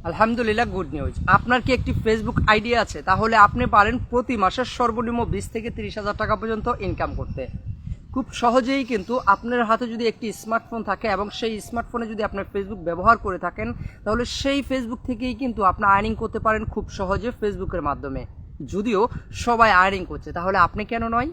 আলহামদুলিল্লাহ, good news. আপনার কি একটি ফেসবুক আইডি আছে? তাহলে আপনি পারেন প্রতি মাসের সর্বনিম্ন 20 থেকে 30,000 টাকা পর্যন্ত ইনকাম করতে। খুব সহজেই কিন্তু আপনার হাতে যদি একটি স্মার্টফোন থাকে এবং সেই স্মার্টফোনে যদি আপনার ফেসবুক ব্যবহার করে থাকেন, তাহলে সেই ফেসবুক থেকেই কিন্তু আপনি আর্নিং করতে পারেন খুব সহজে ফেসবুকের মাধ্যমে। যদিও সবাই আর্নিং করছে, তাহলে আপনি কেন নয়?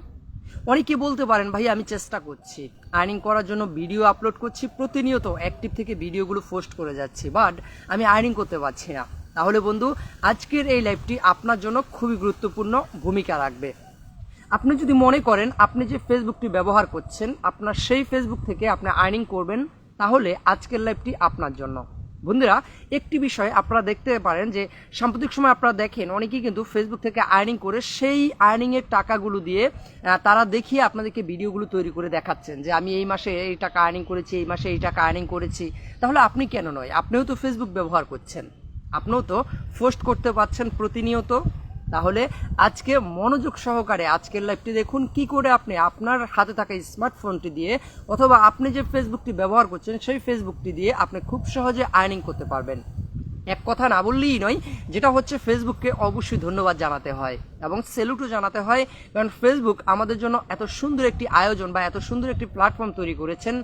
অনেকে বলতে পারেন, ভাই আমি চেষ্টা করছি, আর্নিং করার জন্য ভিডিও আপলোড করছি, প্রতিনিয়ত অ্যাক্টিভ থেকে ভিডিওগুলো পোস্ট করে যাচ্ছি, বাট আমি আর্নিং করতে পারছি না। তাহলে বন্ধু, আজকের এই লাইভটি আপনার জন্য খুবই গুরুত্বপূর্ণ ভূমিকা রাখবে। আপনি যদি মনে করেন আপনি যে ফেসবুকটি ব্যবহার করছেন আপনার সেই ফেসবুক থেকে আপনি আর্নিং করবেন, তাহলে আজকের লাইভটি আপনার জন্য। বন্ধুরা, একটি বিষয় আপনারা দেখতে পারেন যে সাম্প্রতিক সময় আপনারা দেখেন অনেকেই কিন্তু ফেসবুক থেকে আর্নিং করে সেই আর্নিংয়ের টাকাগুলো দিয়ে তারা দেখিয়ে আপনাদেরকে ভিডিওগুলো তৈরি করে দেখাচ্ছেন যে আমি এই মাসে এই টাকা আর্নিং করেছি, এই মাসে এই টাকা আর্নিং করেছি। তাহলে আপনি কেন নয়? আপনিও তো ফেসবুক ব্যবহার করছেন, আপনিও তো পোস্ট করতে পারছেন প্রতিনিয়ত। তাহলে আজকে মনোযোগ সহকারে আজকের লাইভটি দেখুন, কি করে আপনি আপনার হাতে থাকা স্মার্টফোনটি দিয়ে অথবা আপনি যে ফেসবুকটি ব্যবহার করছেন সেই ফেসবুকটি দিয়ে আপনি খুব সহজে আর্নিং করতে পারবেন। এক কথা না বললেই নয়, যেটা হচ্ছে ফেসবুককে অবশ্যই ধন্যবাদ জানাতে হয় এবং স্যালুটও জানাতে হয়, কারণ ফেসবুক আমাদের জন্য এত সুন্দর একটি আয়োজন বা এত সুন্দর একটি প্ল্যাটফর্ম তৈরি করেছেন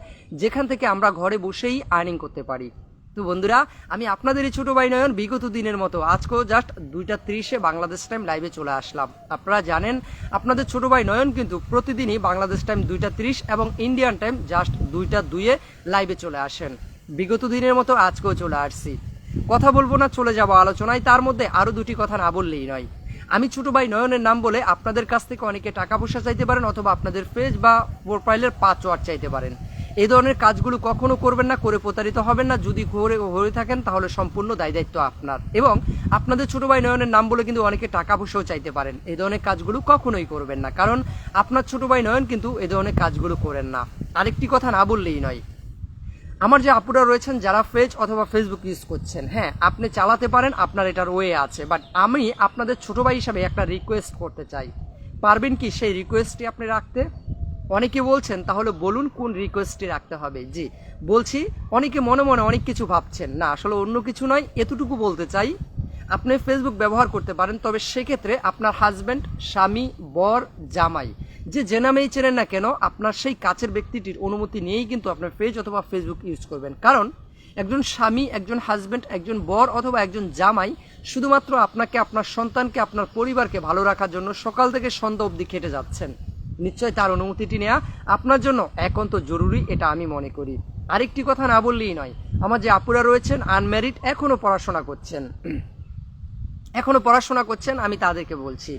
যেখান থেকে আমরা ঘরে বসেই আর্নিং করতে পারি। তো বন্ধুরা, আমি আপনাদেরই ছোট ভাই নয়ন বিগত দিনের মতো আজকেও জাস্ট 2:30 বাংলাদেশ টাইম লাইভে চলে আসলাম। আপনারা জানেন আপনাদের ছোট ভাই নয়ন কিন্তু প্রতিদিনই বাংলাদেশ টাইম 2:30 এবং ইন্ডিয়ান টাইম জাস্ট 2:02 লাইভে চলে আসেন। বিগত দিনের মতো আজকেও চলে আসছি। কথা বলবো না, চলে যাব আলোচনায়। তার মধ্যে আরও দুটি কথা না বললেই নয়। আমি ছোট ভাই নয়নের নাম বলে আপনাদের কাছ থেকে অনেকে টাকা পয়সা চাইতে পারেন অথবা আপনাদের পেজ বা প্রোফাইলের পাসওয়ার্ড চাইতে পারেন। এই ধরনের কাজগুলো কখনো করবেন না, করে প্রতারিত হবেন না। যদি হয়ে থাকেন তাহলে সম্পূর্ণ দায়িত্ব আপনার। এবং আপনাদের ছোট ভাই নয়নের নাম বলে কিন্তু অনেকে টাকা পয়সাও চাইতে পারেন। এই ধরনের কাজগুলো কখনোই করবেন না, কারণ আপনার ছোট ভাই নয়ন কিন্তু এই ধরনের কাজগুলো করেন না। আরেকটি কথা না বললেই নয়, আমার যে আপুরা রয়েছেন যারা পেজ অথবা ফেসবুক ইউজ করছেন, হ্যাঁ আপনি চালাতে পারেন, আপনার এটার ওয়ে আছে, বাট আমি আপনাদের ছোট ভাই হিসাবে একটা রিকোয়েস্ট করতে চাই। পারবেন কি সেই রিকোয়েস্টটি আপনি রাখতে? অনেকে বলছেন, তাহলে বলুন কোন রিকোয়েস্টটি রাখতে হবে। জি বলছি, অনেকে মনে মনে অনেক কিছু ভাবছেন, না আসলে অন্য কিছু নয়, এতটুকু বলতে চাই। আপনি ফেসবুক ব্যবহার করতে পারেন, তবে সেক্ষেত্রে আপনার হাজব্যান্ড, স্বামী, বর, জামাই যে নামেই চেনেন না কেন, আপনার সেই কাছের ব্যক্তিটির অনুমতি নিয়েই কিন্তু আপনার পেজ অথবা ফেসবুক ইউজ করবেন। কারণ একজন স্বামী, একজন হাজব্যান্ড, একজন বর অথবা একজন জামাই শুধুমাত্র আপনাকে, আপনার সন্তানকে, আপনার পরিবারকে ভালো রাখার জন্য সকাল থেকে সন্ধ্যা অবধি খেটে যাচ্ছেন। নিশ্চয় তার অনুমতিটি নেওয়া আপনার জন্য একান্ত জরুরি, এটা আমি মনে করি। আরেকটি কথা না বললেই নয়, আমার যে আপুরা রয়েছেন আনম্যারিড, এখনো পড়াশোনা করছেন, আমি তাদেরকে বলছি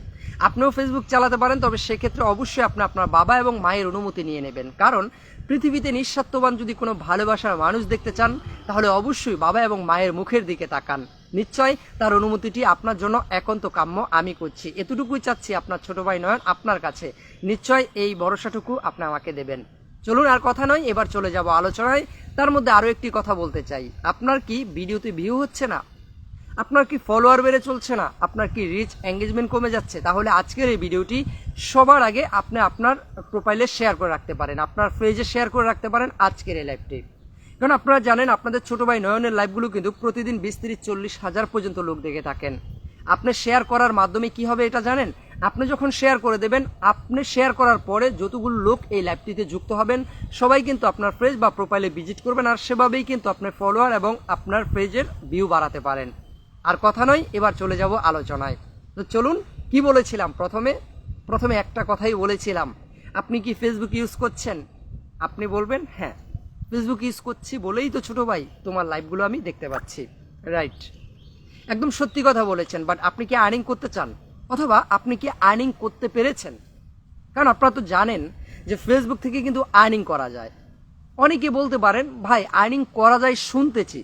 আপনিও ফেসবুক চালাতে পারেন, তবে সেক্ষেত্রে অবশ্যই আপনি আপনার বাবা এবং মায়ের অনুমতি নিয়ে নেবেন। কারণ পৃথিবীতে নিঃস্বার্থবান যদি কোনো ভালোবাসার মানুষ দেখতে চান, তাহলে অবশ্যই বাবা এবং মায়ের মুখের দিকে তাকান। নিশ্চয় তার অনুমতিটি আপনার জন্য একান্ত কাম্য আমি করছি। এতটুকুই চাচ্ছি আপনার ছোট ভাই নয়ন আপনার কাছে। নিশ্চয় এই ভরসাটুকু আপনি আমাকে দেবেন। চলুন আর কথা নয়, এবার চলে যাব আলোচনায়। তার মধ্যে আরও একটি কথা বলতে চাই, আপনার কি ভিডিওতে ভিউ হচ্ছে না? আপনার কি ফলোয়ার বেড়ে চলছে না? আপনার কি রিচ এঙ্গেজমেন্ট কমে যাচ্ছে? তাহলে আজকের এই ভিডিওটি সবার আগে আপনি আপনার প্রোফাইলে শেয়ার করে রাখতে পারেন, আপনার পেজে শেয়ার করে রাখতে পারেন আজকের এই লাইভটি। কারণ আপনারা জানেন আপনাদের ছোট ভাই নয়নের লাইভগুলো কিন্তু প্রতিদিন 20-30-40 হাজার পর্যন্ত লোক দেখে থাকেন। আপনি শেয়ার করার মাধ্যমে কি হবে এটা জানেন? আপনি যখন শেয়ার করে দেবেন, আপনি শেয়ার করার পরে যতগুলো লোক এই লাইভটিতে যুক্ত হবেন সবাই কিন্তু আপনার পেজ বা প্রোফাইলে ভিজিট করবেন, আর সেভাবেই কিন্তু আপনার ফলোয়ার এবং আপনার পেজের ভিউ বাড়াতে পারেন। আর কথা নয়, এবার চলে যাব আলোচনায়। তো চলুন, কি বলেছিলাম প্রথমে একটা কথাই বলেছিলাম, আপনি কি ফেসবুক ইউজ করছেন? আপনি বলবেন হ্যাঁ ফেসবুক ইউজ করছি বলেই তো ছোট ভাই তোমার লাইভগুলো আমি দেখতে পাচ্ছি। রাইট, একদম সত্যি কথা বলেছেন, বাট আপনি কি আর্নিং করতে চান অথবা আপনি কি আর্নিং করতে পেরেছেন? কারণ আপনারা তো জানেন যে ফেসবুক থেকে কিন্তু আর্নিং করা যায়। অনেকে বলতে পারেন, ভাই আর্নিং করা যায় শুনতেছি,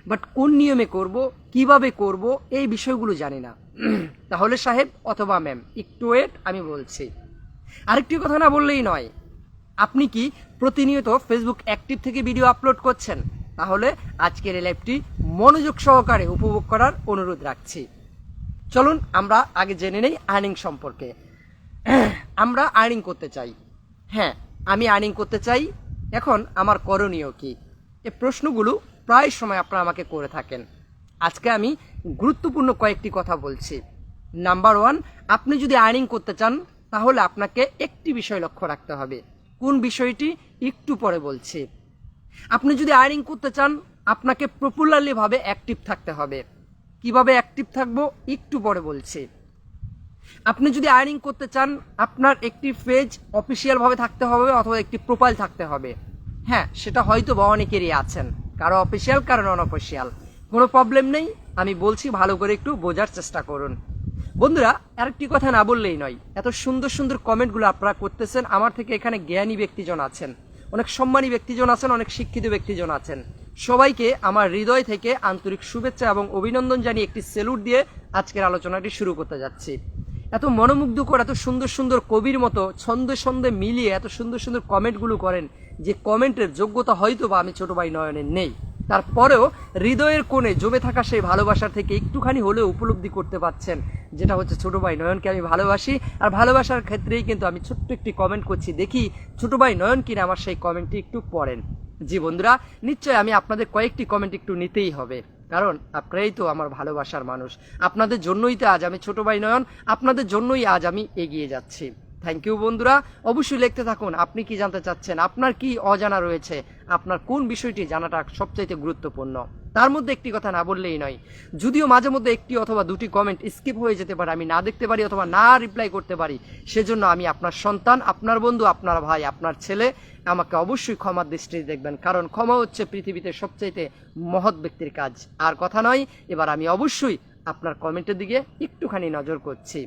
বাট কোন নিয়মে করব, কিভাবে করব, এই বিষয়গুলো জানি না। তাহলে সাহেব অথবা ম্যাম একটু ওয়েট, আমি বলছি। আরেকটি কথা না বললেই নয়, আপনি কি প্রতিনিয়ত ফেসবুক অ্যাক্টিভ থেকে ভিডিও আপলোড করছেন? তাহলে আজকের এই লাইভটি মনোযোগ সহকারে উপভোগ করার অনুরোধ রাখছি। চলুন আমরা আগে জেনে নেই আর্নিং সম্পর্কে। আমরা আর্নিং করতে চাই, হ্যাঁ আমি আর্নিং করতে চাই, এখন আমার করণীয় কি? এই প্রশ্নগুলো প্রায় সময় আপনারা আমাকে করে থাকেন। আজকে আমি গুরুত্বপূর্ণ কয়েকটি কথা বলছি। নাম্বার 1, আপনি যদি আর্নিং করতে চান তাহলে আপনাকে একটি বিষয় লক্ষ্য রাখতে হবে। কোন বিষয়টি একটু পরে বলছি। আপনি যদি আর্নিং করতে চান আপনাকে পপুলারলি ভাবে অ্যাক্টিভ থাকতে হবে। কিভাবে অ্যাক্টিভ থাকবো একটু পরে বলছি। আপনি যদি আর্নিং করতে চান আপনার একটি পেজ অফিসিয়াল ভাবে থাকতে হবে অথবা একটি প্রোফাইল থাকতে হবে। হ্যাঁ, সেটা হয়তো বা অনেকেরই আছেন, কারো অফিসিয়াল কারো নন অফিসিয়াল, কোনো প্রবলেম নেই। আমি বলছি ভালো করে একটু বোঝার চেষ্টা করুন। বন্ধুরা, আরেকটি কথা না বললেই নয়, এত সুন্দর সুন্দর কমেন্টগুলো আপনারা করতেছেন। আমার থেকে এখানে জ্ঞানী ব্যক্তিজন আছেন, অনেক সম্মানী ব্যক্তিজন আছেন, অনেক শিক্ষিত ব্যক্তিজন আছেন। সবাইকে আমার হৃদয় থেকে আন্তরিক শুভেচ্ছা এবং অভিনন্দন জানিয়ে একটি সেলুট দিয়ে আজকের আলোচনাটি শুরু করতে যাচ্ছি। এত মনোমুগ্ধকর, এত সুন্দর সুন্দর কবির মতো ছন্দে ছন্দে মিলিয়ে এত সুন্দর সুন্দর কমেন্টগুলো করেন, যে কমেন্টের যোগ্যতা হয়তো বা আমি ছোট ভাই নয়নের নেই। তারপরেও হৃদয়ের কোণে জমে থাকা সেই ভালোবাসার থেকে একটুখানি হলেও উপলব্ধি করতে পারছেন, যেটা হচ্ছে ছোট ভাই নয়নকে আমি ভালোবাসি। আর ভালোবাসার ক্ষেত্রেই কিন্তু আমি ছোট্ট একটি কমেন্ট করছি, দেখি ছোট ভাই নয়ন কিনা আমার সেই কমেন্টটি একটু পড়েন। জি বন্ধুরা, নিশ্চয়ই আমি আপনাদের কয়েকটি কমেন্ট একটু নিতেই হবে, কারণ আপনারাই তো আমার ভালোবাসার মানুষ। আপনাদের জন্যই তো আজ আমি ছোট ভাই নয়ন, আপনাদের জন্যই আজ আমি এগিয়ে যাচ্ছি। থ্যাংক ইউ বন্ধুরা, অবশ্যই লিখতে থাকুন আপনি কি জানতে চাচ্ছেন, আপনার কি অজানা রয়েছে, আপনার কোন বিষয়টি জানাটা সবচাইতে গুরুত্বপূর্ণ। তার মধ্যে একটি কথা না বললেই নয়, যদিও মাঝে মধ্যে একটি অথবা দুটি কমেন্ট স্কিপ হয়ে যেতে পারে, আমি না দেখতে পারি অথবা না রিপ্লাই করতে পারি, সেজন্য আমি আপনার সন্তান, আপনার বন্ধু, আপনার ভাই, আপনার ছেলে, আমাকে অবশ্যই ক্ষমার দৃষ্টিতে দেখবেন, কারণ ক্ষমা হচ্ছে পৃথিবীতে সবচাইতে মহৎ ব্যক্তির কাজ। আর কথা নয়, এবার আমি অবশ্যই আপনার কমেন্টের দিকে একটুখানি নজর করছি।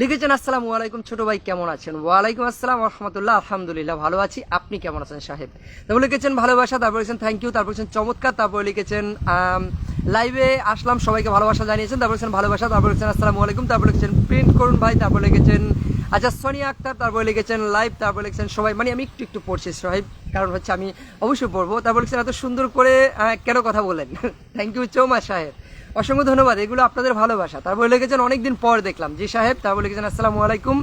লিখেছেন, আসসালামু আলাইকুম ছোট ভাই, কেমন আছেন? ওয়ালাইকুম আসসালাম রহমতুল্লাহ, আলহামদুলিল্লাহ ভালো আছি, আপনি কেমন আছেন সাহেব? তারপর লিখেছেন ভালোবাসা, তারপর লিখেছেন থ্যাংক ইউ, তারপর লিখেছেন চমৎকার, তারপর লিখেছেন লাইভে আসলাম সবাইকে ভালোবাসা জানিয়েছেন, তারপর লিখেছেন ভালোবাসা, তারপর লিখেছেন আসসালামু আলাইকুম, তারপর লিখেছেন প্রিন্ট করুন ভাই, তারপর লিখেছেন আচ্ছা সোনিয়া আক্তার, তারপর লিখেছেন লাইভ, তারপর লিখেছেন সবাই, মানে আমি একটু একটু পড়ছি সাহেব, কারণ হচ্ছে আমি অবশ্যই পড়বো। তারপর লিখেছেন এত সুন্দর করে কেন কথা বলেন, থ্যাংক ইউ সো মাচ সাহেব, অসংখ্য ধন্যবাদ, এগুলো আপনাদের ভালোবাসা। তারপর লিখেছেন অনেকদিন পর দেখলাম, জি সাহেব। তারপর লিখেছেন আসসালামু আলাইকুম,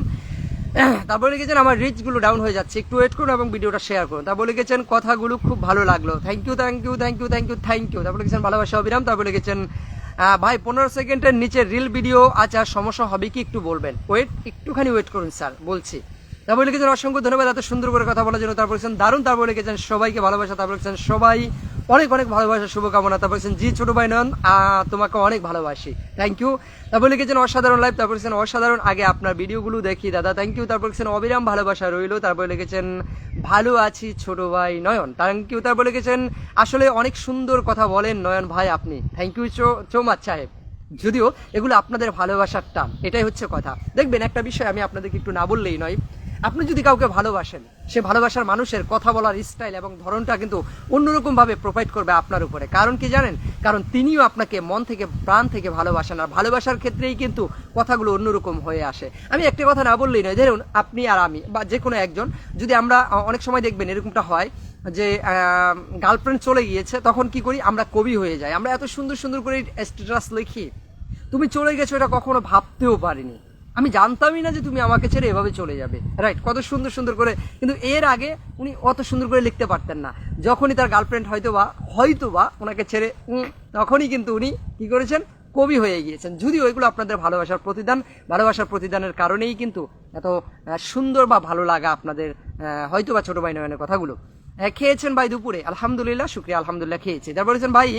তারপর লিখেছেন আমার রিচগুলো ডাউন হয়ে যাচ্ছে, একটু ওয়েট করুন এবং ভিডিওটা শেয়ার করুন। তারপর লিখেছেন কথাগুলো খুব ভালো লাগলো, thank you thank you thank you thank you thank you. তারপর লিখেছেন ভালোবাসা অবিরাম। তারপর লিখেছেন ভাই 15 সেকেন্ডের নিচে রিল ভিডিও আছে, আর সমস্যা হবে কি একটু বলবেন, একটুখানি ওয়েট করুন স্যার, বলছি। তারপর লিখেছেন অসংখ্য ধন্যবাদ এত সুন্দর করে কথা বলার জন্য। তারপর লিখেছেন দারুণ। তারপর লিখেছেন সবাইকে ভালোবাসা। তারপর লিখেছেন সবাই অনেক অনেক ভালোবাসা, শুভকামনা। তারপর লিখেছেন জি ছোট ভাই নয়ন, তোমাকে অনেক ভালোবাসি, থ্যাংক ইউ। তারপর লিখেছেন অসাধারণ লাইভ। তারপর লিখেছেন অসাধারণ, আগে আপনার ভিডিওগুলো দেখি দাদা, থ্যাংক ইউ। তারপর লিখেছেন অবিরাম ভালোবাসা রইল। তারপর লিখেছেন ভালো আছি ছোট ভাই নয়ন, থ্যাংক ইউ। তারপর লিখেছেন আসলে অনেক সুন্দর কথা বলেন নয়ন ভাই আপনি, থ্যাংক ইউ সো মাচ সাহেব। যদিও এগুলো আপনাদের ভালোবাসার টান, এটাই হচ্ছে কথা। দেখবেন একটা বিষয় আমি আপনাদেরকে একটু না বললেই নয়, আপনি যদি কাউকে ভালোবাসেন, সে ভালোবাসার মানুষের কথা বলার স্টাইল এবং ধরনটা কিন্তু অন্যরকম ভাবে প্রোভাইড করবে আপনার উপরে। কারণ কি জানেন, কারণ তিনিও আপনাকে মন থেকে প্রাণ থেকে ভালোবাসেন, আর ভালোবাসার ক্ষেত্রেই কিন্তু কথাগুলো অন্যরকম হয়ে আসে। আমি একটা কথা না বললেই নয়, ধরুন আপনি আর আমি বা যে কোনো একজন, যদি আমরা অনেক সময় দেখবেন এরকমটা হয় যে গার্লফ্রেন্ড চলে গিয়েছে, তখন কি করি আমরা, কবি হয়ে যাই, আমরা এত সুন্দর সুন্দর করে স্ট্যাটাস লিখি, তুমি চলে গেছো এটা কখনো ভাবতেও পারিনি, আমি জানতামই না যে তুমি আমাকে ছেড়ে এভাবে চলে যাবে, রাইট? কত সুন্দর সুন্দর করে, কিন্তু এর আগে উনি অত সুন্দর করে লিখতে পারতেন না। যখনই তার গার্লফ্রেন্ড হয়তো বা ওনাকে ছেড়ে তখনই কিন্তু উনি কি করেছেন, কবি হয়ে গিয়েছেন। যদিও এগুলো আপনাদের ভালোবাসার প্রতিদান, ভালোবাসার প্রতিদানের কারণেই কিন্তু এত সুন্দর বা ভালো লাগা আপনাদের, হয়তো বা ছোট ভাই নয়নের কথাগুলো। খেয়েছেন ভাই দুপুরে? আলহামদুলিল্লাহ, শুক্রিয়া, আলহামদুলিল্লাহ খেয়েছি। তারপর বলেছেন ভাই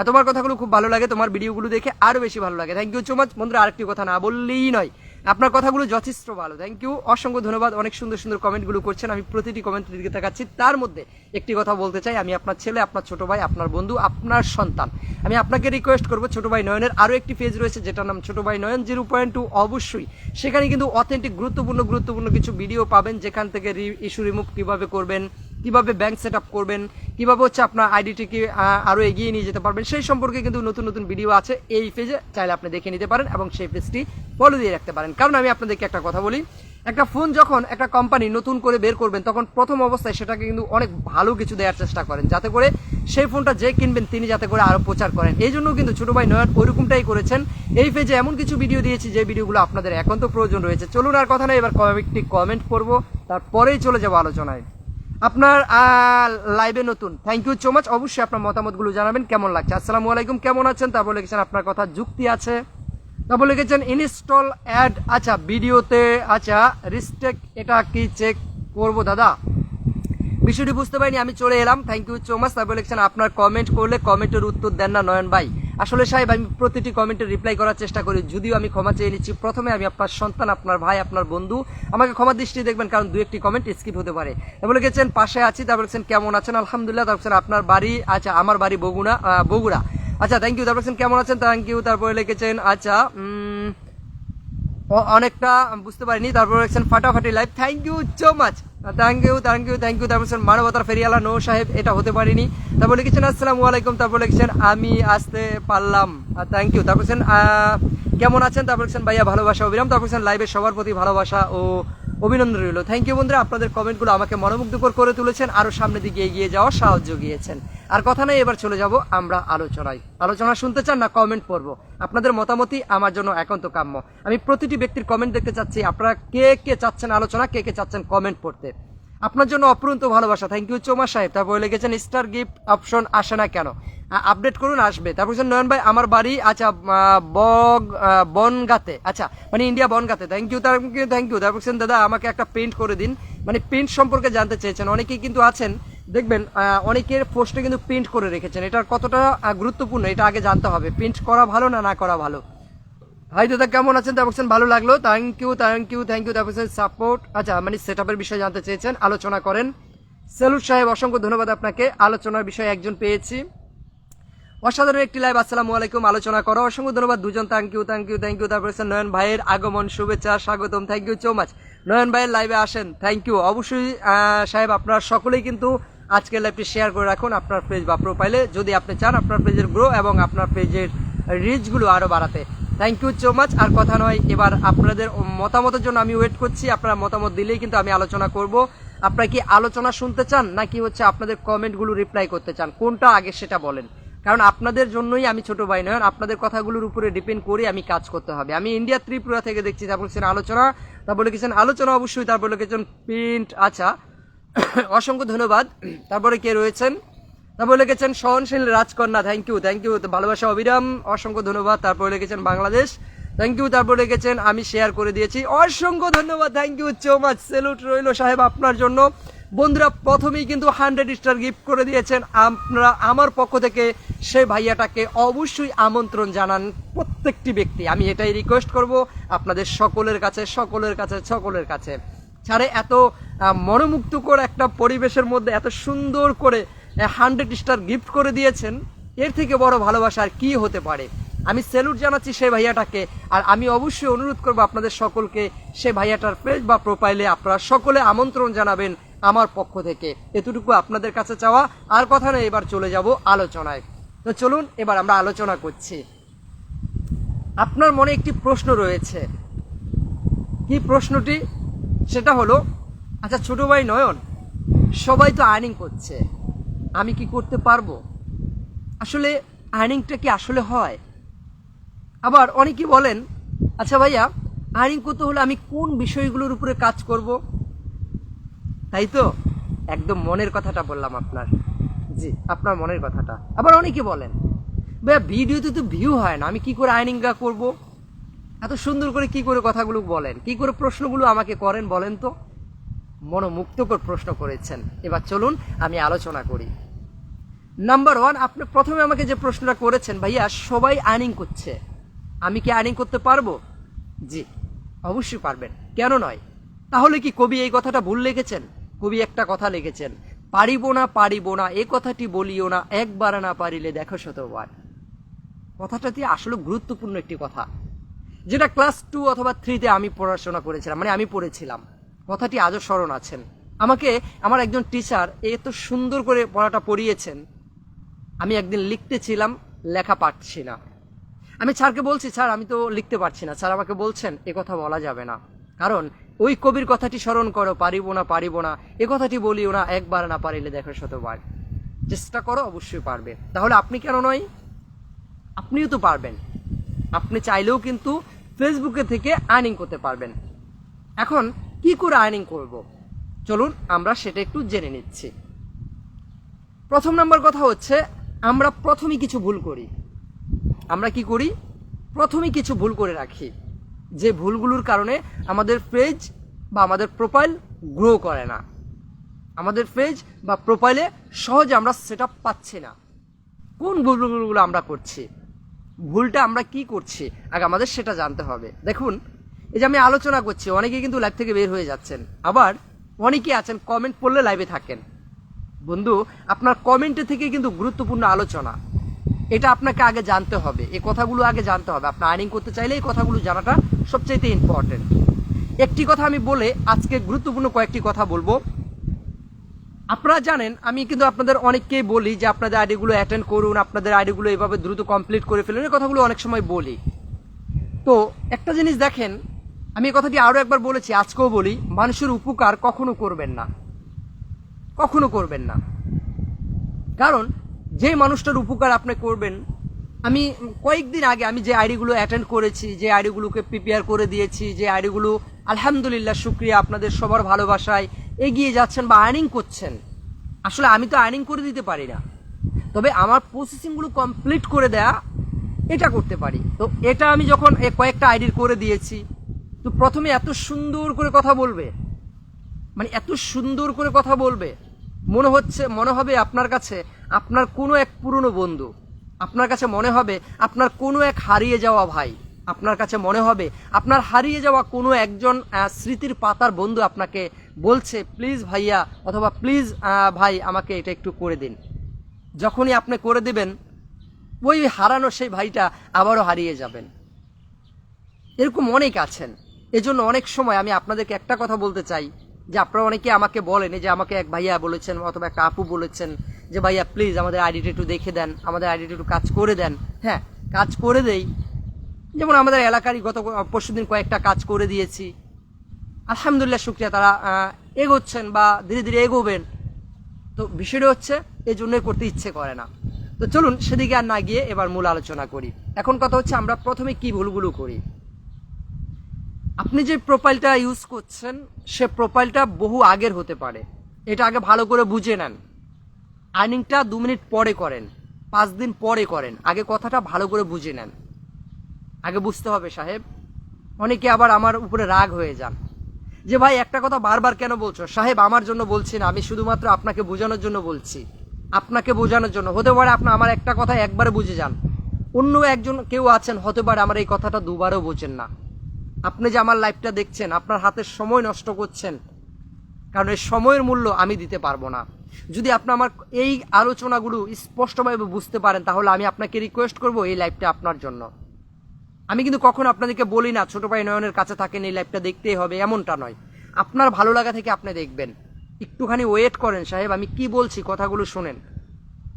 তোমার কথাগুলো খুব ভালো লাগে, তোমার ভিডিওগুলো দেখে আরো বেশি ভালো লাগে, থ্যাংক ইউ সো মাচ। বন্ধুরা আরেকটি কথা না বললেই নয়, আপনার কথাগুলো যথেষ্ট ভালো, থ্যাংক ইউ, অসংখ্য ধন্যবাদ। অনেক সুন্দর সুন্দর কমেন্টগুলো করছেন, আমি প্রতিটি কমেন্টের দিকে তাকাচ্ছি। তার মধ্যে একটি কথা বলতে চাই, আমি আপনার ছেলে, আপনার ছোট ভাই, আপনার বন্ধু, আপনার সন্তান। আমি আপনাকে রিকোয়েস্ট করবো, ছোট ভাই নয়নের আরও একটি পেজ রয়েছে যেটার নাম ছোট ভাই নয়ন 0.2, অবশ্যই সেখানে কিন্তু অথেন্টিক গুরুত্বপূর্ণ কিছু ভিডিও পাবেন, যেখান থেকে ইস্যু রিমুভ কিভাবে করবেন, কিভাবে ব্যাংক সেট আপ করবেন, কিভাবে হচ্ছে আপনার আইডিটিকে আরো এগিয়ে নিয়ে যেতে পারবেন, সেই সম্পর্কে কিন্তু নতুন নতুন ভিডিও আছে এই পেজে, চাইলে আপনি দেখে নিতে পারেন এবং সেই পেজটি ফলো দিয়ে রাখতে পারেন। কারণ আমি আপনাদেরকে একটা কথা বলি, একটা ফোন যখন একটা কোম্পানি নতুন করে বের করবেন, তখন প্রথম অবস্থায় সেটাকে কিন্তু অনেক ভালো কিছু দেওয়ার চেষ্টা করেন, যাতে করে সেই ফোনটা যে কিনবেন তিনি যাতে করে আরো প্রচার করেন। এই জন্য কিন্তু ছোট ভাই নয়ন ওইরকমটাই করেছেন। এই পেজে এমন কিছু ভিডিও দিয়েছি যে ভিডিওগুলো আপনাদের এখন তো প্রয়োজন রয়েছে। চলুন আর কথা নয়, এবার একটি কমেন্ট করবো, তারপরেই চলে যাবো আলোচনায়। আপনার লাইভে নতুন, থ্যাংক ইউ সো মাচ। অবশ্যই আপনার মতামতগুলো জানাবেন কেমন লাগছে। আসসালামু আলাইকুম, কেমন আছেন? তারপর লিখেছেন আপনার কথা যুক্তি আছে। তারপর লিখেছেন ইনস্টল অ্যাড, আচ্ছা ভিডিওতে, আচ্ছা রিস্টেক, এটা কি চেক করবো দাদা? বিষয়টি বুঝতে পারিনি, আমি চলে এলাম, থ্যাংক ইউ সো মাচ। তারপর লিখছেন আপনার কমেন্ট করলে কমেন্টের উত্তর দেন না নয়ন ভাই। আসলে সাহেব আমি প্রতিটি কমেন্টে রিপ্লাই করার চেষ্টা করি, যদিও আমি ক্ষমা চেয়ে নিচ্ছি। প্রথমে আমি আপনার সন্তান, আপনার ভাই, আপনার বন্ধু, আমাকে ক্ষমা দৃষ্টি দেখবেন, কারণ দু একটি কমেন্ট স্কিপ হতে পারে। তারপর লিখেছেন পাশে আছি, তারপর লিখছেন কেমন আছেন? আলহামদুলিল্লাহ। তারপর লিখছেন আপনার বাড়ি, আচ্ছা আমার বাড়ি বগুড়া, আচ্ছা থ্যাংক ইউ। তারপর লিখছেন কেমন আছেন? Thank you. তারপরে লিখেছেন আচ্ছা অনেকটা বুঝতে পারিনি। তারপর লিখছেন ফাটাফাটি live, thank you so much, thank you thank you thank you. তারপর মানবতার ফেরিয়ালা নো সাহেব, এটা হতে পারিনি। তারপর লিখেছেন আসসালামু আলাইকুম। তারপর লিখেছেন আমি আসতে পারলাম, থ্যাংক ইউ। তারপর কেমন আছেন? তারপর লিখছেন ভাইয়া ভালোবাসা অবিরাম। তারপর লাইভে সবার প্রতি ভালোবাসা ও অভিনন্দন রইল। থ্যাংক ইউ বন্ধুরা, আপনাদের কমেন্টগুলো আমাকে মনোমুগ্ধকর করে তুলেছেন, আরও সামনের দিকে এগিয়ে যাওয়ার সাহায্য গিয়েছেন। আর কথা নেই, এবার চলে যাব আমরা আলোচনায়। আলোচনা শুনতে চান না কমেন্ট পড়বো? আপনাদের মতামতই আমার জন্য একান্ত কাম্য। আমি প্রতিটি ব্যক্তির কমেন্ট দেখতে চাচ্ছি, আপনারা কে কে চাচ্ছেন আলোচনা, কে কে চাচ্ছেন কমেন্ট পড়তে। আপনার জন্য অপরন্ত ভালোবাসা, থ্যাংক ইউ চোমা সাহেব। তারপরে লিখেছেন স্টার গিফট অপশন আসে না কেন? আপডেট করুন, আসবে। তারপর নয়ন ভাই আমার বাড়ি, আচ্ছা বনগাতে, আচ্ছা মানে ইন্ডিয়া বনগাতে, থ্যাংক ইউ থ্যাংক ইউ। তারপর দাদা আমাকে একটা প্রিন্ট করে দিন, মানে প্রিন্ট সম্পর্কে জানতে চেয়েছেন। অনেকেই কিন্তু আছেন দেখবেন, অনেকের পোস্টে কিন্তু প্রিন্ট করে রেখেছেন, এটার কতটা গুরুত্বপূর্ণ এটা আগে জানতে হবে। প্রিন্ট করা ভালো না না করা ভালো? হাই দাদা কেমন আছেন? তারপর ভালো লাগলো, thank you thank you thank you. তারপর সাপোর্ট, আচ্ছা মানে সেট আপের বিষয়ে জানতে চেয়েছেন, আলোচনা করেন। সেলুট সাহেব অসংখ্য ধন্যবাদ আপনাকে, আলোচনার বিষয়ে একজন পেয়েছি। অসাধারণ একটি লাইভ, আসসালামু আলাইকুম, আলোচনা করো, অসংখ্য ধন্যবাদ দুজন, thank you thank you thank you. তারপর নয়ন ভাইয়ের আগমন, শুভেচ্ছা, স্বাগতম, thank you so much. Nayan ভাইয়ের লাইভে আসেন, থ্যাংক ইউ। অবশ্যই সাহেব আপনারা সকলেই কিন্তু আজকের লাইভটি শেয়ার করে রাখুন আপনার পেজ বা প্রোফাইলে, যদি আপনি চান আপনার পেজের গ্রো এবং আপনার পেজের রিচগুলো আরও বাড়াতে। Thank you so much. আর কথা নয়, এবার আপনাদের মতামতের জন্য আমি ওয়েট করছি। আপনারা মতামত দিলেই কিন্তু আমি আলোচনা করব। আপনারা কি আলোচনা শুনতে চান নাকি হচ্ছে আপনাদের কমেন্টগুলো রিপ্লাই করতে চান? কোনটা আগে সেটা বলেন, কারণ আপনাদের জন্যই আমি ছোট ভাই নয়, আপনাদের কথাগুলোর উপরে ডিপেন্ড করে আমি কাজ করতে হবে। আমি ইন্ডিয়া ত্রিপুরা থেকে দেখছি। তারপর লিখেছেন আলোচনা, তারপর লিখেছেন আলোচনা অবশ্যই, তারপর লিখেছেন প্রিন্ট, আচ্ছা অসংখ্য ধন্যবাদ। তারপরে কে রয়েছেন? তারপর লিখেছেন সহনশীল রাজকন্যা, থ্যাংক ইউ থ্যাংক ইউ, ভালোবাসা অবিরাম, অসংখ্য ধন্যবাদ। তারপর লিখেছেন বাংলাদেশ, থ্যাংক ইউ। তারপর লিখেছেন আমি শেয়ার করে দিয়েছি, অসংখ্য ধন্যবাদ, thank you so much. Salute রইল সাহেব আপনার জন্য। বন্ধুরা প্রথমেই কিন্তু 100 স্টার গিফট করে দিয়েছেন, আপনারা আমার পক্ষ থেকে সেই ভাইয়াটাকে অবশ্যই আমন্ত্রণ জানান প্রত্যেকটি ব্যক্তি। আমি এটাই রিকোয়েস্ট করব আপনাদের সকলের কাছে সকলের কাছে সকলের কাছে। ছাড়ে এত মনোমুগ্ধকর একটা পরিবেশের মধ্যে এত সুন্দর করে 100 স্টার গিফট করে দিয়েছেন, এর থেকে বড় ভালোবাসা আর কি হতে পারে? আমি স্যালুট জানাচ্ছি সেই ভাইয়াটাকে। আর আমি অবশ্যই অনুরোধ করব আপনাদের সকলকে সেই ভাইয়াটার পেজ বা প্রোফাইলে আপনারা সকলে আমন্ত্রণ জানাবেন আমার পক্ষ থেকে, এতটুকু আপনাদের কাছে চাওয়া। আর কথা নেই, এবার চলে যাব আলোচনায়। তো চলুন এবার আমরা আলোচনা করছি। আপনার মনে একটি প্রশ্ন রয়েছে, কি প্রশ্নটি? সেটা হলো, আচ্ছা ছোট ভাই নয়ন, সবাই তো আর্নিং করছে, আমি কি করতে পারবো? আসলে আর্নিংটা কি আসলে হয়? আবার অনেকেই বলেন, আচ্ছা ভাইয়া আর্নিং করতে হলে আমি কোন বিষয়গুলোর উপরে কাজ করব? তাই তো একদম মনের কথাটা বললাম আপনার, জি আপনার মনের কথাটা। আবার অনেকে বলেন ভাইয়া ভিডিওতে তো ভিউ হয় না, আমি কি করে আর্নিংটা করব? এত সুন্দর করে কি করে কথাগুলো বলেন, কি করে প্রশ্নগুলো আমাকে করেন বলেন তো? মনোমুগ্ধকর প্রশ্ন করেছেন। এবার চলুন আমি আলোচনা করি। নাম্বার 1, আপনি প্রথমে আমাকে যে প্রশ্নটা করেছেন, ভাইয়া সবাই আর্নিং করছে, আমি কি আর্নিং করতে পারবো? জি অবশ্যই পারবেন, কেন নয়? তাহলে কি কবি এই কথাটা ভুল লিখেছেন? কবি একটা কথা লিখেছেন, পারিব না এ কথাটি বলিও না, একবার না পারিলে দেখো শতবার। কথাটাতে আসলে গুরুত্বপূর্ণ একটি কথা, যেটা ক্লাস 2 অথবা 3-তে আমি পড়াশোনা করেছিলাম, মানে আমি পড়েছিলাম। কথাটি আজও স্মরণ আছেন। আমাকে আমার একজন টিচার এত সুন্দর করে পড়াটা পড়িয়েছেন, আমি একদিন লিখতেছিলাম, লেখা পারছি না। আমি স্যারকে বলছি, স্যার আমি তো লিখতে পারছি না। স্যার আমাকে বলছেন এ কথা বলা যাবে না, কারণ ওই কবির কথাটি স্মরণ করো, পারিব না এ কথাটি বলিও না, একবার না পারিলে দেখো শতবার। চেষ্টা করো, অবশ্যই পারবে। তাহলে আপনি কেন নয়? আপনিও তো পারবেন। আপনি চাইলেও কিন্তু ফেসবুকে থেকে আর্নিং করতে পারবেন। এখন কি করে আর্নিং করব? চলুন আমরা সেটা একটু জেনে নিচ্ছি। প্রথম নাম্বার কথা হচ্ছে, আমরা প্রথমেই কিছু ভুল করি। আমরা কি করি? প্রথমেই কিছু ভুল করে রাখি, যে ভুলগুলোর কারণে আমাদের পেজ বা আমাদের প্রোফাইল গ্রো করে না, আমাদের পেজ বা প্রোফাইলে সহজে আমরা সেট আপ পাচ্ছি না। কোন ভুলগুলো আমরা করছি? ভুলটা আমরা কি করছি আগে আমাদের সেটা জানতে হবে। দেখুন, এই যে আমি আলোচনা করছি, অনেকে কিন্তু লাইভ থেকে বের হয়ে যাচ্ছেন, আবার অনেকে আছেন কমেন্ট পড়লে লাইভে থাকেন। বন্ধু, আপনার কমেন্টে থেকে কিন্তু গুরুত্বপূর্ণ আলোচনা, এটা আপনাকে আগে জানতে হবে, এই কথাগুলো আগে জানতে হবে। আপনি আর্নিং করতে চাইলে এই কথাগুলো জানাটা সবচাইতে ইম্পর্টেন্ট। একটি কথা আমি বলে আজকে গুরুত্বপূর্ণ কয়েকটি কথা বলবো। আপনারা জানেন, আমি কিন্তু আপনাদের অনেককেই বলি যে আপনাদের আইডিগুলো অ্যাটেন্ড করুন, আপনাদের আইডিগুলো এভাবে দ্রুত কমপ্লিট করে ফেলুন, এই কথাগুলো অনেক সময় বলি। তো একটা জিনিস দেখেন, আমি এই কথাটি আরও একবার বলেছি, আজকেও বলি, মানুষের উপকার কখনো করবেন না, কখনো করবেন না। কারণ যে মানুষটার উপকার আপনি করবেন, আমি কয়েকদিন আগে আমি যে আইডিগুলো অ্যাটেন্ড করেছি, যে আইডিগুলোকে প্রিপেয়ার করে দিয়েছি, যে আইডিগুলো আলহামদুলিল্লাহ শুক্রিয়া আপনাদের সবার ভালোবাসায় এগিয়ে যাচ্ছেন বা আর্নিং করছেন। আসলে আমি তো আর্নিং করে দিতে পারি না, তবে আমার প্রসেসিংগুলো কমপ্লিট করে দেয়া এটা করতে পারি। তো এটা আমি যখন কয়েকটা আইডির করে দিয়েছি, তো প্রথমে এত সুন্দর করে কথা বলবে, মানে এত সুন্দর করে কথা বলবে, মনে হবে আপনার কাছে আপনার কোনো এক পুরনো বন্ধু, আপনার কাছে মনে হবে আপনার কোনো এক হারিয়ে যাওয়া ভাই, আপনার কাছে মনে হবে আপনার হারিয়ে যাওয়া কোনো একজন স্মৃতির পাতার বন্ধু আপনাকে বলছে, প্লিজ ভাইয়া অথবা প্লিজ ভাই আমাকে এটা একটু করে দিন। যখনই আপনি করে দেবেন, ওই হারানো সেই ভাইটা আবারও হারিয়ে যাবেন। এরকম অনেক আছেন। এজন্য অনেক সময় আমি আপনাদেরকে একটা কথা বলতে চাই, যে আপনারা অনেকে আমাকে বলেন, যে আমাকে এক ভাইয়া বলেছেন অথবা একটা আপু বলেছেন যে ভাইয়া প্লিজ আমাদের আইডিটা একটু দেখে দেন, আমাদের আইডিটা একটু কাজ করে দেন। হ্যাঁ, কাজ করে দেই। যেমন আমাদের এলাকারই গত পরশুদিন কয়েকটা কাজ করে দিয়েছি, আলহামদুলিল্লাহ শুক্রিয়া, তারা এগোচ্ছেন বা ধীরে ধীরে এগোবেন। তো বিষয়টা হচ্ছে এই জন্যই করতে ইচ্ছে করে না। তো চলুন সেদিকে আর না গিয়ে এবার মূল আলোচনা করি। এখন কথা হচ্ছে, আমরা প্রথমে কি ভুলগুলো করি। আপনি যে প্রোফাইলটা ইউজ করছেন, সে প্রোফাইলটা বহু আগের হতে পারে, এটা আগে ভালো করে বুঝে নেন। আর্নিংটা 2 মিনিট পরে করেন, 5 দিন পরে করেন, আগে কথাটা ভালো করে বুঝে নেন। আগে বুঝতে হবে সাহেব। অনেকে আবার আমার উপরে রাগ হয়ে যান যে ভাই একটা কথা বারবার কেন বলছো? সাহেব আমার জন্য বলছি না, আমি শুধুমাত্র আপনাকে বোঝানোর জন্য বলছি, আপনাকে বোঝানোর জন্য। হতে পারে আপনি আমার একটা কথা একবারে বুঝে যান, অন্য একজন কেউ আছেন হতে পারে আমার এই কথাটা দুবারও বোঝেন না। আপনি যে আমার লাইভটা দেখছেন, আপনার হাতের সময় নষ্ট করছেন, কারণ এই সময়ের মূল্য আমি দিতে পারবো না। যদি আপনি আমার এই আলোচনাগুলো স্পষ্টভাবে বুঝতে পারেন, তাহলে আমি আপনাকে রিকোয়েস্ট করব এই লাইভটা আপনার জন্য। আমি কিন্তু কখনো আপনাদেরকে বলি না ছোট ভাই নয়নের কাছে থাকেন এই লাইভটা দেখতেই হবে, এমনটা নয়। আপনার ভালো লাগা থেকে আপনি দেখবেন। একটুখানি ওয়েট করেন সাহেব, আমি কি বলছি কথাগুলো শোনেন।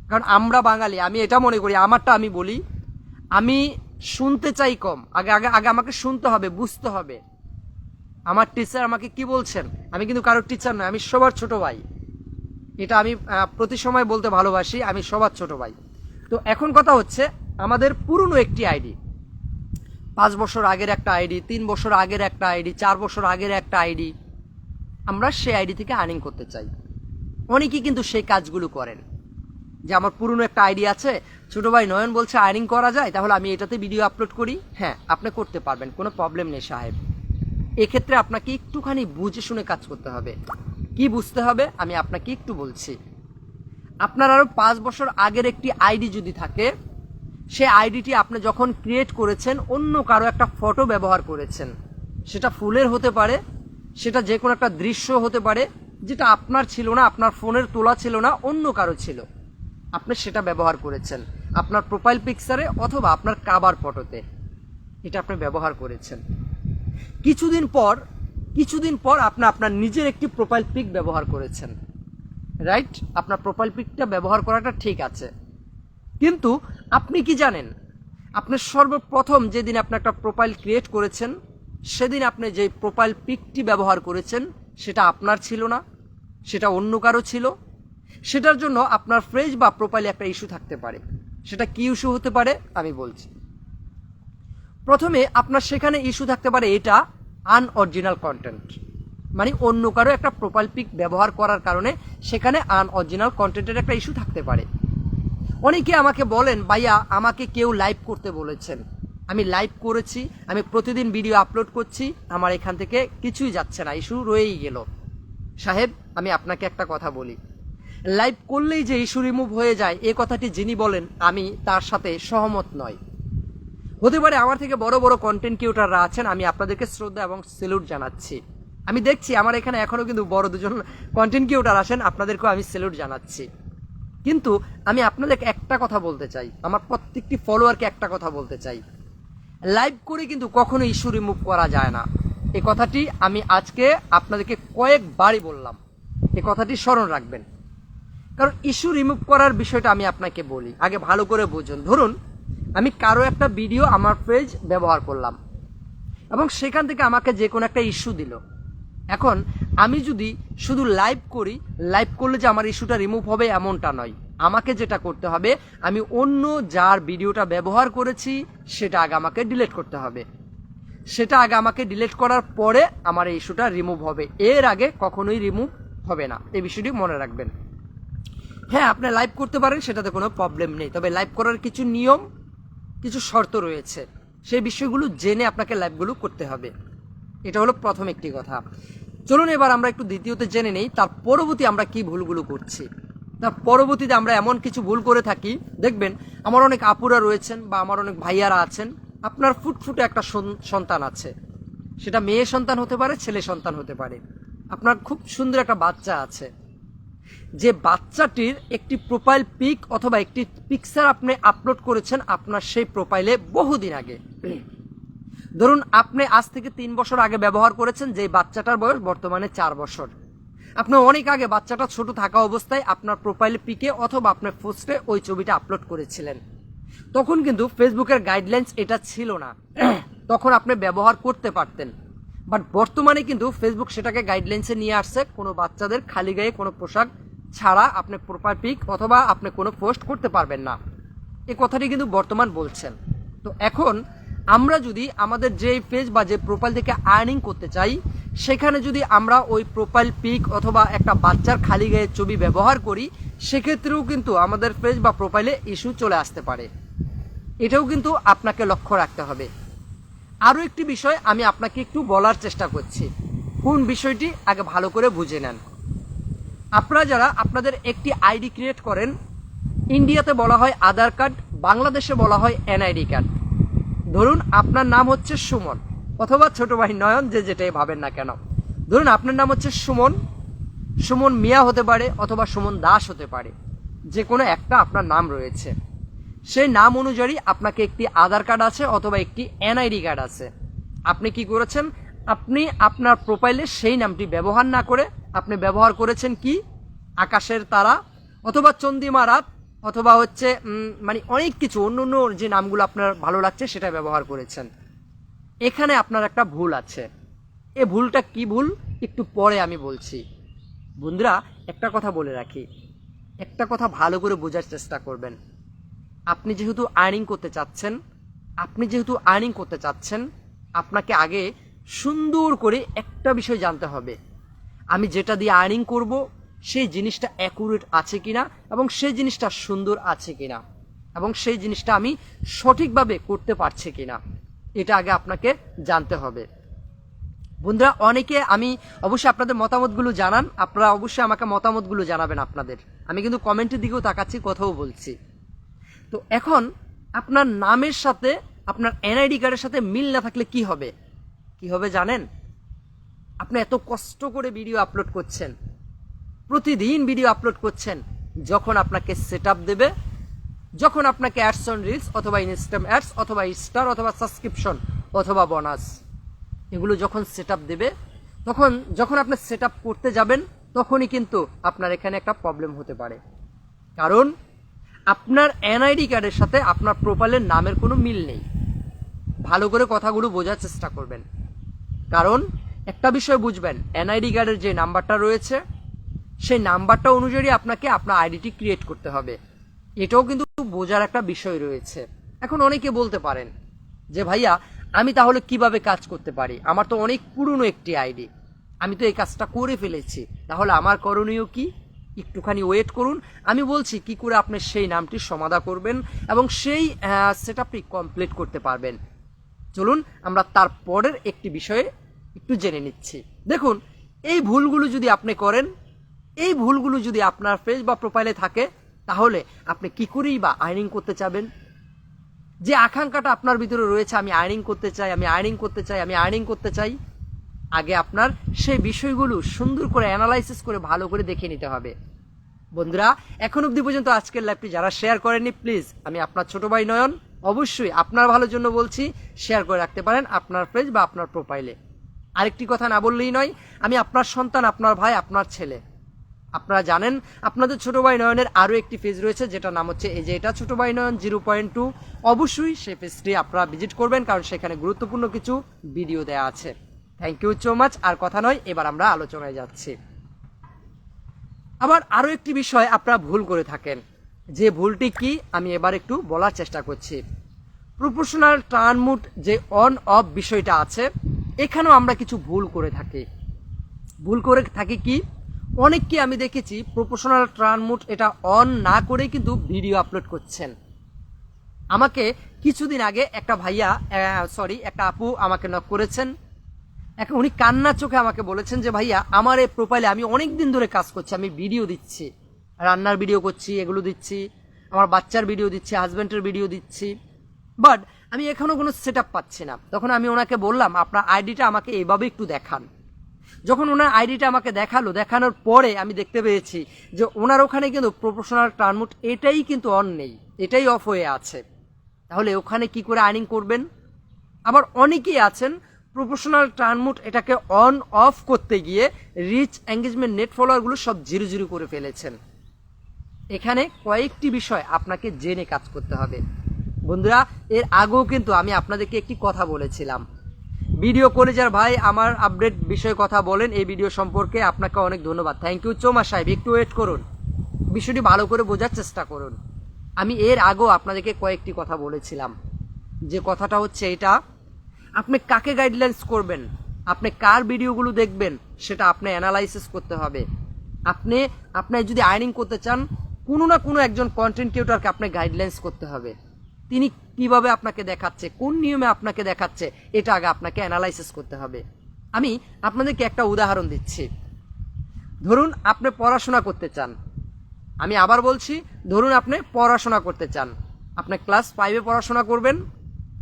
কারণ আমরা বাঙালি, আমি এটা মনে করি, আমারটা আমি বলি, আমি শুনতে চাই কম, আগে আগে আগে আমাকে শুনতে হবে, বুঝতে হবে। আমার টিচার আমাকে কি বলছেন, আমি কিন্তু কারোর টিচার নয়, আমি সবার ছোট ভাই। এটা আমি প্রতি সময় বলতে ভালোবাসি, আমি সবার ছোট ভাই। তো এখন কথা হচ্ছে, আমাদের পুরনো একটি আইডি, 5 বছর আগের একটা আইডি, 3 বছর আগের একটা আইডি, 4 বছর আগের একটা আইডি, আমরা সেই আইডি থেকে আর্নিং করতে চাই। অনেকেই কিন্তু সেই কাজগুলো করেন, যে আমার পুরনো একটা আইডি আছে, ছোট ভাই নয়ন বলছে আর্নিং করা যায়, তাহলে আমি এটাতে ভিডিও আপলোড করি। হ্যাঁ, আপনি করতে পারবেন, কোনো প্রবলেম নেই সাহেব। এক্ষেত্রে আপনাকে একটুখানি বুঝে শুনে কাজ করতে হবে। কি বুঝতে হবে আমি আপনাকে একটু বলছি। আপনার আরও 5 বছর আগের একটি আইডি যদি থাকে, সেই আইডিটি আপনি যখন ক্রিয়েট করেছেন, অন্য কারো একটা ফটো ব্যবহার করেছেন, সেটা ফুলের হতে পারে, সেটা যে কোনো একটা দৃশ্য হতে পারে, যেটা আপনার ছিল না, আপনার ফোনের তোলা ছিল না, অন্য কারো ছিল, আপনি সেটা ব্যবহার করেছেন আপনার প্রোফাইল পিকচারে অথবা আপনার কাভার ফটোতে, এটা আপনি ব্যবহার করেছেন। কিছুদিন পর আপনি আপনার নিজের একটি প্রোফাইল পিক ব্যবহার করেছেন, রাইট? আপনার প্রোফাইল পিকটা ব্যবহার করাটা ঠিক আছে, কিন্তু আপনি কি জানেন, আপনি সর্বপ্রথম যেদিন আপনি একটা প্রোফাইল ক্রিয়েট করেছেন, সেদিন আপনি যে প্রোফাইল পিকটি ব্যবহার করেছেন, সেটা আপনার ছিল না, সেটা অন্য কারো ছিল। সেটার জন্য আপনার পেজ বা প্রোফাইলে একটা ইস্যু থাকতে পারে। সেটা কি ইস্যু হতে পারে আমি বলছি। প্রথমে আপনার সেখানে ইস্যু থাকতে পারে এটা আনঅরিজিনাল কন্টেন্ট। মানে অন্য কারো একটা প্রোফাইল পিক ব্যবহার করার কারণে সেখানে আনঅরিজিনাল কন্টেন্টের একটা ইস্যু থাকতে পারে। অনেকে আমাকে বলেন, ভাইয়া আমাকে কেউ লাইভ করতে বলেছেন, আমি লাইভ করেছি, আমি প্রতিদিন ভিডিও আপলোড করছি, আমার এখান থেকে কিছুই যাচ্ছে না, ইস্যু রয়েই গেল। সাহেব, আমি আপনাকে একটা কথা বলি, লাইভ করলেই যে ইস্যু রিমুভ হয়ে যায় এ কথাটি যিনি বলেন আমি তার সাথে সহমত নয়। হতে পারে আমার থেকে বড় বড় কন্টেন্ট ক্রিয়েটররা আছেন, আমি আপনাদেরকে শ্রদ্ধা এবং স্যালুট জানাচ্ছি। আমি দেখছি আমার এখানে এখনো কিন্তু বড় দুজন কন্টেন্ট ক্রিয়েটর আছেন, আপনাদেরকেও আমি স্যালুট জানাচ্ছি। কিন্তু আমি আপনাদেরকে একটা কথা বলতে চাই, আমার প্রত্যেকটি ফলোয়ারকে একটা কথা বলতে চাই, লাইভ করে কিন্তু কখনো ইস্যু রিমুভ করা যায় না। এই কথাটি আমি আজকে আপনাদেরকে কয়েকবারই বললাম, এই কথাটি স্মরণ রাখবেন। কারণ ইস্যু রিমুভ করার বিষয়টা আমি আপনাকে বলি, আগে ভালো করে বুঝুন। ধরুন আমি কারো একটা ভিডিও আমার পেজ ব্যবহার করলাম এবং সেখান থেকে আমাকে যে কোনো একটা ইস্যু দিল। এখন আমি যদি শুধু লাইভ করি, লাইভ করলে যে আমার ইস্যুটা রিমুভ হবে এমনটা নয়। আমাকে যেটা করতে হবে, আমি অন্য যার ভিডিওটা ব্যবহার করেছি সেটা আগে আমাকে ডিলিট করতে হবে। সেটা আগে আমাকে ডিলিট করার পরে আমার এই ইস্যুটা রিমুভ হবে, এর আগে কখনোই রিমুভ হবে না। এই বিষয়টি মনে রাখবেন। হ্যাঁ, আপনি লাইভ করতে পারেন, সেটাতে কোনো প্রবলেম নেই, তবে লাইভ করার কিছু নিয়ম, কিছু শর্ত রয়েছে, সেই বিষয়গুলো জেনে আপনাকে লাইভগুলো করতে হবে। এটা হলো প্রথম একটি কথা। চলুন এবার আমরা একটু দ্বিতীয়তে জেনে নেই তার পরবর্তী আমরা কি ভুলগুলো করছি। তার পরবর্তীতে আমরা এমন কিছু ভুল করে থাকি, দেখবেন আমার অনেক আপুরা রয়েছেন বা আমার অনেক ভাইয়ারা আছেন, আপনার ফুটফুটে একটা সন্তান আছে, সেটা মেয়ে সন্তান হতে পারে, ছেলে সন্তান হতে পারে, আপনার খুব সুন্দর একটা বাচ্চা আছে, যে বাচ্চাটির একটি প্রোফাইল পিক অথবা একটি পিকচার আপনি আপলোড করেছেন আপনার সেই প্রোফাইলে বহুদিন আগে। ধরুন আপনি আজ থেকে 3 বছর আগে ব্যবহার করেছেন, যে বাচ্চাটার বয়স বর্তমানে 4 বছর। আপনি অনেক আগে বাচ্চাটা ছোট থাকা অবস্থায় আপনার প্রোফাইল পিকে অথবা আপনার পোস্টে ওই ছবিটা আপলোড করেছিলেন। তখন কিন্তু ফেসবুকের গাইডলাইন্স এটা ছিল না, তখন আপনি ব্যবহার করতে পারতেন। বাট বর্তমানে কিন্তু ফেসবুক সেটাকে গাইডলাইন্সে নিয়ে আসছে, কোনো বাচ্চাদের খালি গায়ে কোনো পোশাক ছাড়া আপনি প্রোফাইল পিক অথবা আপনি কোনো পোস্ট করতে পারবেন না, এই কথাটি কিন্তু বর্তমান বলছেন। তো এখন আমরা যদি আমাদের যে পেজ বা যে প্রোফাইল থেকে আর্নিং করতে চাই, সেখানে যদি আমরা ওই প্রোফাইল পিক অথবা একটা বাচ্চার খালি গায়ে ছবি ব্যবহার করি, সেক্ষেত্রেও কিন্তু আমাদের পেজ বা প্রোফাইলে ইস্যু চলে আসতে পারে। এটাও কিন্তু আপনাকে লক্ষ্য রাখতে হবে। আরও একটি বিষয় আমি আপনাকে একটু বলার চেষ্টা করছি, কোন বিষয়টি আগে ভালো করে বুঝে নেন। আপনারা যারা আপনাদের একটি আইডি ক্রিয়েট করেন, ইন্ডিয়াতে বলা হয় আধার কার্ড, বাংলাদেশে বলা হয় এনআইডি কার্ড। ধরুন আপনার নাম হচ্ছে সুমন অথবা ছোট ভাই নয়ন, যে যেটাই ভাবেন না কেন। ধরুন আপনার নাম হচ্ছে সুমন, সুমন মিয়া হতে পারে অথবা সুমন দাস হতে পারে, যে কোনো একটা আপনার নাম রয়েছে। সেই নাম অনুযায়ী আপনাকে একটি আধার কার্ড আছে অথবা একটি এনআইডি কার্ড আছে। আপনি কি করেছেন, আপনি আপনার প্রোফাইলে সেই নামটি ব্যবহার না করে আপনি ব্যবহার করেছেন কি, আকাশের তারা অথবা চন্দ্রিমা রাত অথবা হচ্ছে মানে অনেক কিছু অন্য অন্য যে নামগুলো আপনার ভালো লাগছে সেটা ব্যবহার করেছেন। এখানে আপনার একটা ভুল আছে। এ ভুলটা কি ভুল একটু পরে আমি বলছি। বন্ধুরা, একটা কথা বলে রাখি, একটা কথা ভালো করে বোঝার চেষ্টা করবেন। আপনি যেহেতু আর্নিং করতে চাচ্ছেন, আপনাকে আগে সুন্দর করে একটা বিষয় জানতে হবে, আমি যেটা দিয়ে আর্নিং করব সেই জিনিসটা অ্যাকুরেট আছে কিনা এবং সেই জিনিসটা সুন্দর আছে কিনা এবং সেই জিনিসটা আমি সঠিকভাবে করতে পারছি কিনা, এটা আগে আপনাকে জানতে হবে। বন্ধুরা, অনেকে আমি অবশ্যই আপনাদের মতামতগুলো জানান, আপনারা অবশ্যই আমাকে মতামতগুলো জানাবেন আপনাদের। আমি কিন্তু কমেন্টের দিকেও তাকাচ্ছি, কথাও বলছি। তো এখন আপনার নামের সাথে আপনার এনআইডি কার্ডের সাথে মিল না থাকলে কি হবে, কি হবে জানেন? আপনি এত কষ্ট করে ভিডিও আপলোড করছেন, প্রতিদিন ভিডিও আপলোড করছেন, যখন আপনাকে সেটআপ দেবে, যখন আপনাকে অ্যাডস অন রিলস অথবা ইনস্টাগ্রাম অ্যাডস অথবা স্টার অথবা সাবস্ক্রিপশন অথবা বোনাস এগুলো যখন সেটআপ দেবে, তখন যখন আপনি সেটআপ করতে যাবেন, তখনই কিন্তু আপনার এখানে একটা প্রবলেম হতে পারে। কারণ আপনার এনআইডি কার্ডের সাথে আপনার প্রোফাইলের নামের কোনো মিল নেই। ভালো করে কথাগুলো বোঝার চেষ্টা করবেন। কারণ একটা বিষয় বুঝবেন, এনআইডি কার্ডের যে নাম্বারটা রয়েছে সেই নাম্বারটা অনুযায়ী আপনাকে আপনার আইডিটি ক্রিয়েট করতে হবে। এটাও কিন্তু বোঝার একটা বিষয় রয়েছে। এখন অনেকে বলতে পারেন যে ভাইয়া আমি তাহলে কিভাবে কাজ করতে পারি, আমার তো অনেক পুরনো একটি আইডি, আমি তো এই কাজটা করে ফেলেছি, তাহলে আমার করণীয় কি? একটুখানি ওয়েট করুন, আমি বলছি কি করে আপনি সেই নামটির সমাধা করবেন এবং সেই সেটআপটি কমপ্লিট করতে পারবেন। চলুন আমরা তারপরের একটি বিষয়ে একটু জেনে নিচ্ছি। দেখুন, এই ভুলগুলো যদি আপনি করেন, এই ভুলগুলো যদি আপনার পেজ বা প্রোফাইলে থাকে, তাহলে আপনি কি করেই বা আর্নিং করতে চাবেন? যে আকাঙ্ক্ষাটা আপনার ভিতরে রয়েছে, আমি আর্নিং করতে চাই, আমি আর্নিং করতে চাই, আমি আর্নিং করতে চাই, আগে আপনার সেই বিষয়গুলো সুন্দর করে অ্যানালাইসিস করে ভালো করে দেখে নিতে হবে। বন্ধুরা, এখন অবধি পর্যন্ত আজকের লাইভটি যারা শেয়ার করেননি, প্লিজ, আমি আপনার ছোট ভাই নয়ন, অবশ্যই আপনার ভালোর জন্য বলছি, শেয়ার করে রাখতে পারেন আপনার পেজ বা আপনার প্রোফাইলে। আরেকটি কথা না বললেই নয়, আমি আপনার সন্তান, আপনার ভাই, আপনার ছেলে। আপনারা জানেন আপনাদের ছোট ভাই নয়নের আরও একটি পেজ রয়েছে, যেটার নাম হচ্ছে এই যে এটা, ছোট ভাই নয়ন 0.2। অবশ্যই সেই পেজটি আপনারা ভিজিট করবেন, কারণ সেখানে গুরুত্বপূর্ণ কিছু ভিডিও দেওয়া আছে। Thank you so much. আর কথা নয়, এবার আমরা আলোচনায় যাচ্ছি। আবার আরও একটি বিষয় আপনারা ভুল করে থাকেন, যে ভুলটি কি আমি এবার একটু বলার চেষ্টা করছি। প্রফেশনাল টার্ন মুড যে অন অফ বিষয়টা আছে, এখানেও আমরা কিছু ভুল করে থাকি। ভুল করে থাকি কি, অনেককে আমি দেখেছি প্রফেশনাল টার্ন মুড এটা অন না করে কিন্তু ভিডিও আপলোড করছেন। আমাকে কিছুদিন আগে একটা ভাইয়া একটা আপু আমাকে নক করেছেন। এখন উনি কান্না চোখে আমাকে বলেছেন যে ভাইয়া, আমার এই প্রোফাইলে আমি অনেক দিন ধরে কাজ করছি, আমি ভিডিও দিচ্ছি, রান্নার ভিডিও করছি, এগুলো দিচ্ছি, আমার বাচ্চার ভিডিও দিচ্ছি, হাজব্যান্ডের ভিডিও দিচ্ছি, বাট আমি এখনও কোনো সেট আপ পাচ্ছি না। তখন আমি ওনাকে বললাম, আপনার আইডিটা আমাকে এইভাবে একটু দেখান। যখন ওনার আইডিটা আমাকে দেখানোর পরে আমি দেখতে পেয়েছি যে ওনার ওখানে কিন্তু প্রফেশনাল টার্ন মুড এটাই কিন্তু অন নেই, এটাই অফ হয়ে আছে। তাহলে ওখানে কি করে আর্নিং করবেন? আবার অনেকেই আছেন প্রফেশনাল টার্ন মুড এটাকে অন অফ করতে গিয়ে রিচ, এঙ্গেজমেন্ট, নেট ফলোয়ারগুলো সব জিরো জিরো করে ফেলেছেন। এখানে কয়েকটি বিষয় আপনাকে জেনে কাজ করতে হবে। বন্ধুরা, এর আগেও কিন্তু আমি আপনাদেরকে একটি কথা বলেছিলাম, ভিডিও কলেজার ভাই আমার আপডেট বিষয়ে কথা বলেন, এই ভিডিও সম্পর্কে আপনাকে অনেক ধন্যবাদ। থ্যাংক ইউ সো মাচ সাহেব, একটু ওয়েট করুন, বিষয়টি ভালো করে বোঝার চেষ্টা করুন। আমি এর আগেও আপনাদেরকে কয়েকটি কথা বলেছিলাম, যে কথাটা হচ্ছে এটা, আপনি কাকে গাইডলাইন্স করবেন, আপনি কার ভিডিওগুলো দেখবেন, সেটা আপনি অ্যানালাইসিস করতে হবে। আপনি যদি আর্নিং করতে চান, কোনো না কোনো একজন কন্টেন্ট ক্রিয়েটরকে আপনি গাইডলাইন্স করতে হবে। তিনি কিভাবে আপনাকে দেখাচ্ছে, কোন নিয়মে আপনাকে দেখাচ্ছে, এটা আগে আপনাকে অ্যানালাইসিস করতে হবে। আমি আপনাদেরকে একটা উদাহরণ দিচ্ছি। ধরুন আপনি পড়াশোনা করতে চান, আমি আবার বলছি, ধরুন আপনি পড়াশোনা করতে চান, আপনি ক্লাস 5-এ পড়াশোনা করবেন।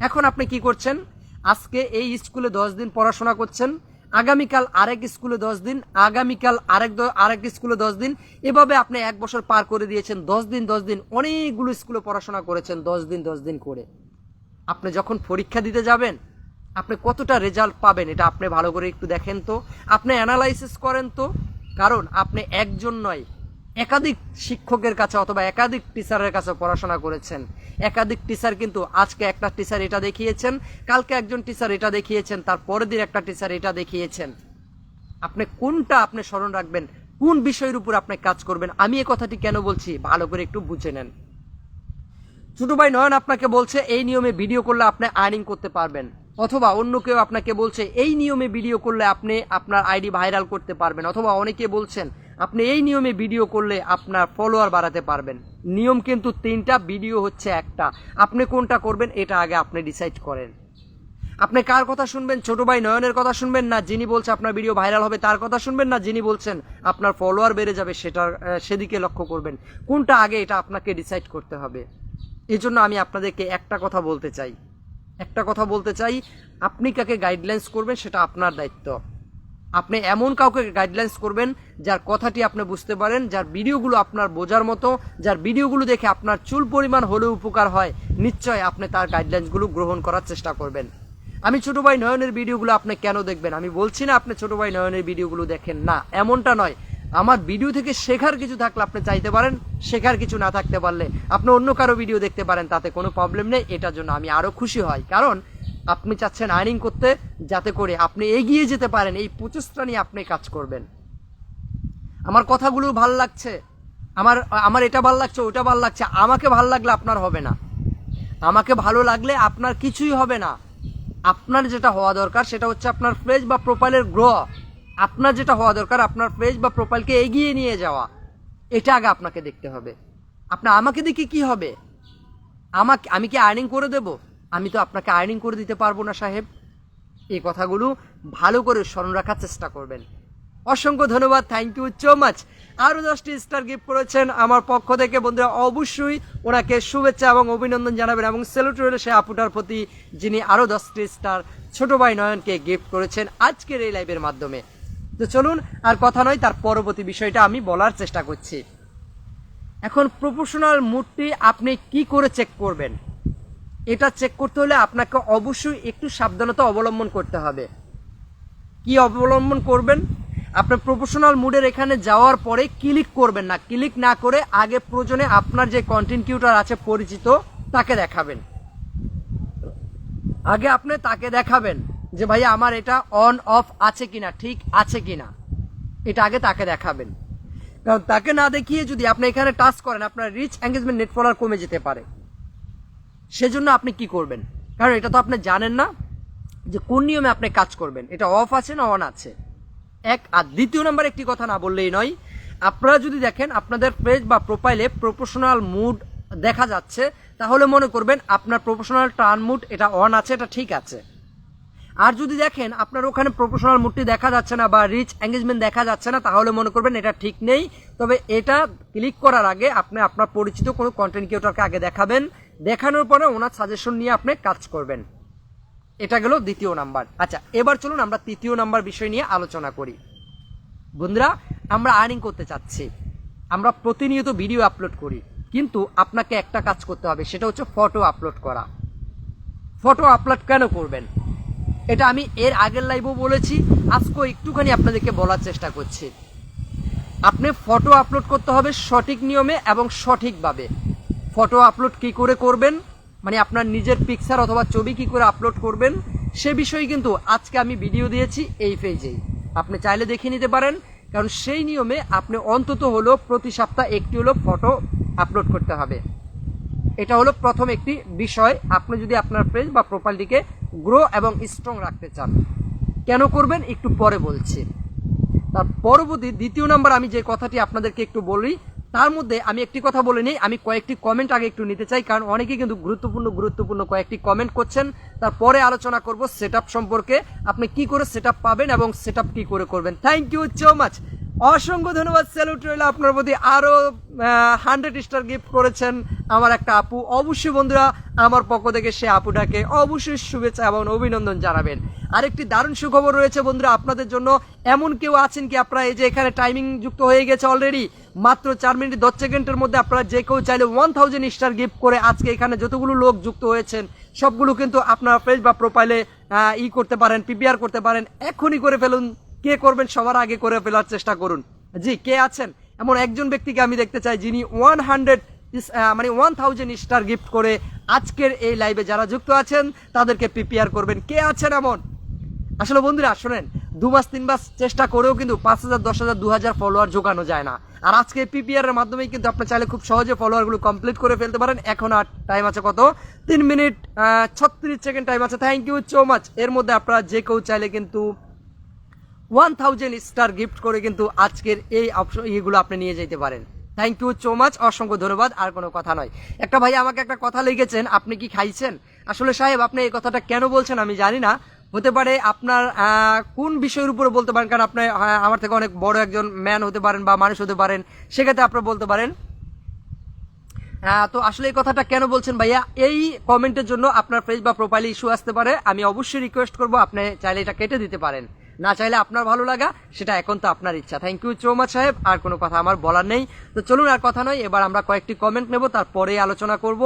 এখন আপনি কি করছেন, আজকে এই স্কুলে 10 দিন পড়াশোনা করছেন, আগামীকাল আরেক স্কুলে 10 দিন, আগামীকাল আরেক স্কুলে 10 দিন, এভাবে আপনি 1 বছর পার করে দিয়েছেন। 10 দিন 10 দিন অনেকগুলো স্কুলে পড়াশোনা করেছেন, 10 দিন 10 দিন করে। আপনি যখন পরীক্ষা দিতে যাবেন, আপনি কতটা রেজাল্ট পাবেন এটা আপনি ভালো করে একটু দেখেন তো, আপনি অ্যানালাইসিস করেন তো। কারণ আপনি একজন নয়, একাধিক শিক্ষকের কাছে অথবা একাধিক টিচারের কাছে পড়াশোনা করেছেন। একাধিক টিচার কিন্তু আজকে একটা টিচার এটা দেখিয়েছেন, কালকে একজন টিচার এটা দেখিয়েছেন, তার পরের দিন একটা টিচার এটা দেখিয়েছেন। আপনি কোনটা আপনি স্মরণ রাখবেন, কোন বিষয়ের উপর আপনি কাজ করবেন, আমি এই কথাটি কেন বলছি ভালো করে একটু বুঝে নেন। ছোট ভাই নয়ন আপনাকে বলছে এই নিয়মে ভিডিও করলে আপনি আর্নিং করতে পারবেন, অথবা অন্য কেউ আপনাকে বলছে এই নিয়মে ভিডিও করলে আপনি আপনার আইডি ভাইরাল করতে পারবেন, অথবা অনেকে বলছেন আপনি এই নিয়মে ভিডিও করলে আপনার ফলোয়ার বাড়াতে পারবেন। নিয়ম কিন্তু 3টা, ভিডিও হচ্ছে একটা। আপনি কোনটা করবেন এটা আগে আপনি ডিসাইড করেন। আপনি কার কথা শুনবেন, ছোট ভাই নয়নের কথা শুনবেন, না যিনি বলছে আপনার ভিডিও ভাইরাল হবে তার কথা শুনবেন, না যিনি বলছেন আপনার ফলোয়ার বেড়ে যাবে সেদিকে লক্ষ্য করবেন? কোনটা আগে এটা আপনাকে ডিসাইড করতে হবে। এই জন্য আমি আপনাদেরকে একটা কথা বলতে চাই, আপনি কাকে গাইডলাইন্স করবেন সেটা আপনার দায়িত্ব। আপনি এমন কাউকে গাইডলাইন্স করবেন যার কথাটি আপনি বুঝতে পারেন, যার ভিডিওগুলো আপনার বোঝার মতো, যার ভিডিওগুলো দেখে আপনার চুল পরিমাণ হলেও উপকার হয়, নিশ্চয় আপনি তার গাইডলাইন্সগুলো গ্রহণ করার চেষ্টা করবেন। আমি ছোট ভাই নয়নের ভিডিওগুলো আপনি কেন দেখবেন, আমি বলছি না আপনি ছোট ভাই নয়নের ভিডিওগুলো দেখেন না, এমনটা নয়। আমার ভিডিও থেকে শেখার কিছু থাকলে আপনি চাইতে পারেন, শেখার কিছু না থাকতে পারলে আপনি অন্য কারো ভিডিও দেখতে পারেন, তাতে কোনো প্রবলেম নেই। এটার জন্য আমি আরও খুশি হই, কারণ আপনি চাচ্ছেন আর্নিং করতে, যাতে করে আপনি এগিয়ে যেতে পারেন, এই প্রচেষ্টা নিয়ে আপনি কাজ করবেন। আমার কথাগুলো ভাল লাগছে, আমার এটা ভাল লাগছে, ওটা ভাল লাগছে, আমাকে ভাল লাগলে আপনার হবে না, আমাকে ভালো লাগলে আপনার কিছুই হবে না। আপনার যেটা হওয়া দরকার সেটা হচ্ছে আপনার পেজ বা প্রোফাইলের গ্রো। আপনার যেটা হওয়া দরকার, আপনার পেজ বা প্রোফাইলকে এগিয়ে নিয়ে যাওয়া, এটা আগে আপনাকে দেখতে হবে। আপনার আমাকে দেখে কি হবে? আমি কি আর্নিং করে দেব? আমি তো আপনাকে আর্নিং করে দিতে পারবো না সাহেব। এই কথাগুলো ভালো করে স্মরণ রাখার চেষ্টা করবেন। অসংখ্য ধন্যবাদ, থ্যাংক ইউ সো মাচ। আরও 10টি স্টার গিফট করেছেন আমার পক্ষ থেকে। বন্ধুরা অবশ্যই ওনাকে শুভেচ্ছা এবং অভিনন্দন জানাবেন এবং স্যালুট রইল সে আপুটার প্রতি যিনি আরও 10টি স্টার ছোট ভাই নয়নকে গিফট করেছেন আজকের এই লাইভের মাধ্যমে। তো চলুন আর কথা নয়, তার পরবর্তী বিষয়টা আমি বলার চেষ্টা করছি। এখন প্রফেশনাল মুডটি আপনি কি করে চেক করবেন? এটা চেক করতে হলে আপনাকে অবশ্যই একটু সাবধানতা অবলম্বন করতে হবে। কি অবলম্বন করবেন? আপনার প্রফেশনাল মুডের এখানে যাওয়ার পরে ক্লিক করবেন না। ক্লিক না করে আগে প্রয়োজনে আপনার যে কন্টেন্ট ক্রিয়েটর আছে পরিচিত, তাকে দেখাবেন। আগে আপনি তাকে দেখাবেন যে ভাই আমার এটা অন অফ আছে কিনা, ঠিক আছে কিনা, এটা আগে তাকে দেখাবেন। কারণ তাকে না দেখিয়ে যদি আপনি এখানে টাচ করেন, আপনার রিচ, এঙ্গেজমেন্ট, নেট ফলোয়ার কমে যেতে পারে। সেজন্য আপনি কি করবেন? কারণ এটা তো আপনি জানেন না যে কোন নিয়মে আপনি কাজ করবেন, এটা অফ আছে না অন আছে। আর দ্বিতীয় নাম্বার একটি কথা না বললেই নয়, আপনারা যদি দেখেন আপনাদের পেজ বা প্রোফাইলে প্রফেশনাল মুড দেখা যাচ্ছে, তাহলে মনে করবেন আপনার প্রফেশনাল টার্ন মুড এটা অন আছে, এটা ঠিক আছে। আর যদি দেখেন আপনার ওখানে প্রফেশনাল মুডটি দেখা যাচ্ছে না বা রিচ এঙ্গেজমেন্ট দেখা যাচ্ছে না, তাহলে মনে করবেন এটা ঠিক নেই। তবে এটা ক্লিক করার আগে আপনি আপনার পরিচিত কোনো কন্টেন্ট ক্রিয়েটরকে আগে দেখাবেন, দেখানোর পরে ওনার সাজেশন নিয়ে আপনি কাজ করবেন। এটা গেল দ্বিতীয় নাম্বার। আচ্ছা, এবার চলুন আমরা তৃতীয় নাম্বার বিষয় নিয়ে আলোচনা করি। বন্ধুরা, আমরা আর্নিং করতে চাচ্ছি, আমরা প্রতিনিয়ত ভিডিও আপলোড করি, কিন্তু আপনাকে একটা কাজ করতে হবে, সেটা হচ্ছে ফটো আপলোড করা। ফটো আপলোড কেন করবেন? এটা আমি এর আগের লাইভেও বলেছি, আজকেও একটুখানি আপনাদেরকে বলার চেষ্টা করছি। আপনি ফটো আপলোড করতে হবে সঠিক নিয়মে এবং সঠিকভাবে। ফটো আপলোড কি করে করবেন, মানে আপনার নিজের পিকচার অথবা ছবি কি করে আপলোড করবেন, সে বিষয়ে কিন্তু আজকে আমি ভিডিও দিয়েছি এই পেজেই, আপনি চাইলে দেখে নিতে পারেন। কারণ সেই নিয়মে আপনি অন্তত হলো প্রতি সপ্তাহে একটি হলো ফটো আপলোড করতে হবে। এটা হলো প্রথম একটি বিষয়, আপনি যদি আপনার পেজ বা প্রোফাইলটিকে গ্রো এবং স্ট্রং রাখতে চান। কেন করবেন একটু পরে বলছি। তার পরবর্তী দ্বিতীয় নাম্বার আমি যে কথাটি আপনাদেরকে একটু বলি, তার মধ্যে আমি একটি কথা বলে নিই, আমি কয়েকটি কমেন্ট আগে একটু নিতে চাই, কারণ অনেকেই কিন্তু গুরুত্বপূর্ণ কয়েকটি কমেন্ট করছেন। তারপরে আলোচনা করব সেটআপ সম্পর্কে, আপনি কি করে সেটআপ পাবেন এবং সেটআপ কি করে করবেন। থ্যাংক ইউ সো মাচ, অসংখ্য ধন্যবাদ, স্যালুট রইল আপনার প্রতি। আরও 100 স্টার গিফট করেছেন আমার একটা আপু। অবশ্যই বন্ধুরা আমার পক্ষ থেকে সে আপুটাকে অবশ্যই শুভেচ্ছা এবং অভিনন্দন জানাবেন। আরেকটি দারুণ সুখবর রয়েছে বন্ধুরা আপনাদের জন্য। এমন কেউ আছেন কি, আপনারা এই যে এখানে টাইমিং যুক্ত হয়ে গেছে অলরেডি, মাত্র 4 মিনিট 10 সেকেন্ডের মধ্যে আপনারা যে কেউ চাইলে 1000 স্টার গিফট করে আজকে এখানে যতগুলো লোক যুক্ত হয়েছেন সবগুলো কিন্তু আপনার পেজ বা প্রোফাইলে করতে পারেন, পিপিআর করতে পারেন। এখনই করে ফেলুন। কে করবেন সবার আগে করে ফেলার চেষ্টা করুন। জি, কে আছেন এমন একজন ব্যক্তিকে আমি দেখতে চাই যিনি 1000 স্টার গিফট করে আজকের এই লাইভে যারা যুক্ত আছেন তাদেরকে পিপিআর করবেন। কে আছেন এমন? আসলে বন্ধুরা শোনেন, 2 মাস 3 মাস চেষ্টা করেও কিন্তু 5000, 10000, 2000 ফলোয়ার জোগানো যায় না। আর আজকে পিপিআর এর মাধ্যমে কিন্তু আপনি চাইলে খুব সহজে ফলোয়ারগুলো কমপ্লিট করে ফেলতে পারেন। এখন আর টাইম আছে কত? 3 মিনিট 36 সেকেন্ড টাইম আছে। Thank you so much. এর মধ্যে আপনারা যে কেউ চাইলে কিন্তু 1000 স্টার গিফট করে কিন্তু আজকের এই অপশন এগুলো আপনি নিয়ে যেতে পারেন। থ্যাংক ইউ সো মাচ, অসংখ্য ধন্যবাদ। আর কোনো কথা নয়। একটা ভাই আমাকে একটা কথা লিখেছেন, আপনি কি খাইছেন? আসলে সাহেব আপনি এই কথাটা কেন বলছেন আমি জানি না। হতে পারে আপনার কোন বিষয়ের উপরে বলতে পারেন, কারণ আপনি আমার থেকে অনেক বড় একজন ম্যান হতে পারেন বা মানুষ হতে পারেন, সেক্ষেত্রে আপনারা বলতে পারেন। তো আসলে এই কথাটা কেন বলছেন ভাইয়া, এই কমেন্টের জন্য আপনার পেজ বা প্রোফাইলে ইস্যু আসতে পারে। আমি অবশ্যই রিকোয়েস্ট করবো আপনি চাইলে এটা কেটে দিতে পারেন, না চাইলে আপনার ভালো লাগা সেটা এখন তো আপনার ইচ্ছা। থ্যাংক ইউ সো মাচ সাহেব, আর কোনো কথা আমার বলার নেই। তো চলুন আর কথা নয়, এবার আমরা কয়েকটি কমেন্ট নেব, তারপরে আলোচনা করব।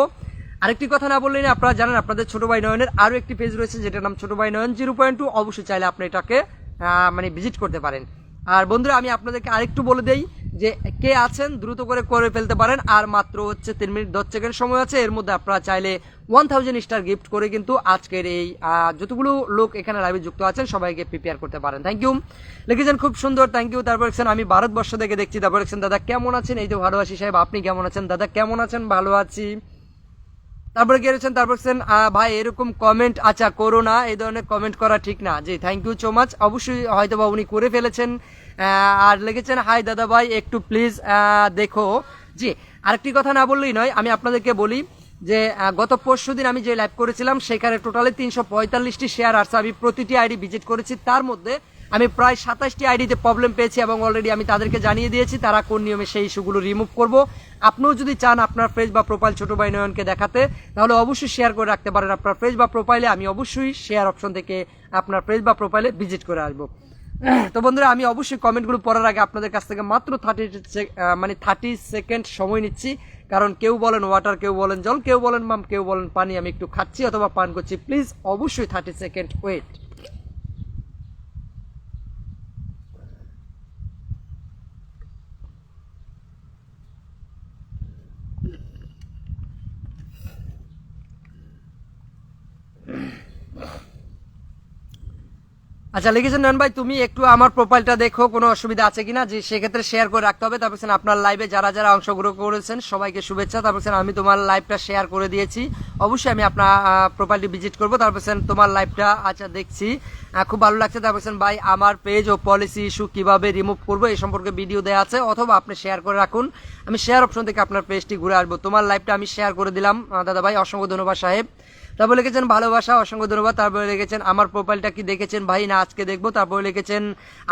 আরেকটি কথা না বললেই না, আপনারা জানেন আপনাদের ছোট ভাই নয়নের আরও একটি পেজ রয়েছে যেটার নাম ছোট ভাই নয়ন 0.2। অবশ্যই চাইলে আপনি এটাকে ভিজিট করতে পারেন। আর বন্ধুরা আমি আপনাদেরকে আরেকটু বলে দেই যে কে আছেন দ্রুত করে ফেলতে পারেন। আর মাত্র হচ্ছে 3 মিনিট 10 সেকেন্ড সময় আছে। এর মধ্যে আপনারা চাইলে 1000 স্টার গিফট করে কিন্তু আজকের এই যতগুলো লোক এখানে লাইভে যুক্ত আছেন সবাইকে প্রিপেয়ার করতে পারেন। থ্যাংক ইউ, লিখেছেন খুব সুন্দর, থ্যাংক ইউ। তারপর লিখছেন আমি ভারতবর্ষ থেকে দেখছি। তারপর লিখছেন দাদা কেমন আছেন? এই তো ভালো আছি সাহেব, আপনি কেমন আছেন? দাদা কেমন আছেন? ভালো আছি। তারপরে কি রয়েছেন, তারপর ভাই এরকম কমেন্ট আচ্ছা করো না, এই ধরনের কমেন্ট করা ঠিক না। জি থ্যাংক ইউ সো মাচ, অবশ্যই হয়তো বা উনি করে ফেলেছেন। আর লিখেছেন হাই দাদা ভাই একটু প্লিজ দেখো। জি আরেকটি কথা না বললেই নয়, আমি আপনাদেরকে বলি যে গত পরশুদিন আমি যে লাইভ করেছিলাম সেখানে টোটালি 345টি শেয়ার আসছে। আমি প্রতিটি আইডি ভিজিট করেছি, তার মধ্যে আমি প্রায় 27টি আইডিতে প্রবলেম পেয়েছি এবং অলরেডি আমি তাদেরকে জানিয়ে দিয়েছি তারা কোন নিয়মে সেই ইস্যুগুলো রিমুভ করব। আপনিও যদি চান আপনার পেজ বা প্রোফাইল ছোট ভাই নয়নকে দেখাতে, তাহলে অবশ্যই শেয়ার করে রাখতে পারেন আপনার পেজ বা প্রোফাইলে। আমি অবশ্যই শেয়ার অপশন থেকে আপনার পেজ বা প্রোফাইলে ভিজিট করে আসবো। তো বন্ধুরা আমি অবশ্যই কমেন্টগুলো পড়ার আগে আপনাদের কাছ থেকে মাত্র 30 সেকেন্ড সময় নিচ্ছি, কারণ কেউ বলেন ওয়াটার, কেউ বলেন জল, কেউ বলেন মাম, কেউ বলেন পানি। আমি একটু খাচ্ছি অথবা পান করছি, প্লিজ অবশ্যই 30 সেকেন্ড ওয়েট। আচ্ছা লিখেছেন নয়ন ভাই তুমি একটু আমার প্রোফাইলটা দেখো কোনো অসুবিধা আছে কিনা। যে সেক্ষেত্রে শেয়ার করে রাখতে হবে। তারপর আপনার লাইভে যারা যারা অংশগ্রহণ করেছেন সবাইকে শুভেচ্ছা। তারপর আমি তোমার লাইভটা শেয়ার করে দিয়েছি, অবশ্যই আমি আপনার প্রোফাইলটি ভিজিট করবো। তারপর তোমার লাইভটা আচ্ছা দেখছি, খুব ভালো লাগছে। তারপর ভাই আমার পেজ ও পলিসি ইস্যু কিভাবে রিমুভ করবো এই সম্পর্কে ভিডিও দেওয়া আছে, অথবা আপনি শেয়ার করে রাখুন, আমি শেয়ার অপশন থেকে আপনার পেজটি ঘুরে আসবো। তোমার লাইভটা আমি শেয়ার করে দিলাম দাদা ভাই, অসংখ্য ধন্যবাদ সাহেব। তারপর লিখেছেন ভালোবাসা, অসংখ্য ধন্যবাদ। তারপরে লিখেছেন আমার প্রোফাইলটা কি দেখেছেন ভাই না আজকে দেখবো। তারপরে লিখেছেন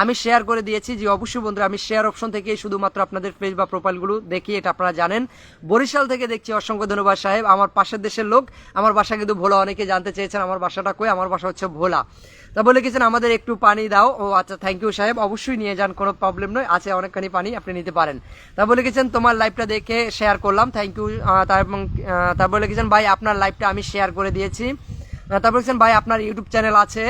আমি শেয়ার করে দিয়েছি। জি অবশ্যই বন্ধুরা আমি শেয়ার অপশন থেকে শুধুমাত্র আপনাদের পেজ বা প্রোফাইলগুলো দেখি, এটা আপনারা জানেন। বরিশাল থেকে দেখছি, অসংখ্য ধন্যবাদ সাহেব, আমার পাশের দেশের লোক। আমার বাসা কিন্তু ভোলা, অনেকে জানতে চেয়েছেন আমার বাসাটা কই, আমার বাসা হচ্ছে ভোলা। তারপর লিখেছেন আমাদের একটু পানি দাও। ও আচ্ছা থ্যাংক ইউ সাহেব, অবশ্যই নিয়ে যান, কোনো প্রবলেম নয়, আছে অনেকখানি পানি আপনি নিতে পারেন। তারপর লিখেছেন তোমার লাইভটা দেখে শেয়ার করলাম, থ্যাংক ইউ। তারপর লিখেছেন ভাই আপনার লাইভটা আমি শেয়ার করে দিয়েছি। তারপর লিখেছেন ভাই আপনার ইউটিউব চ্যানেল আছে।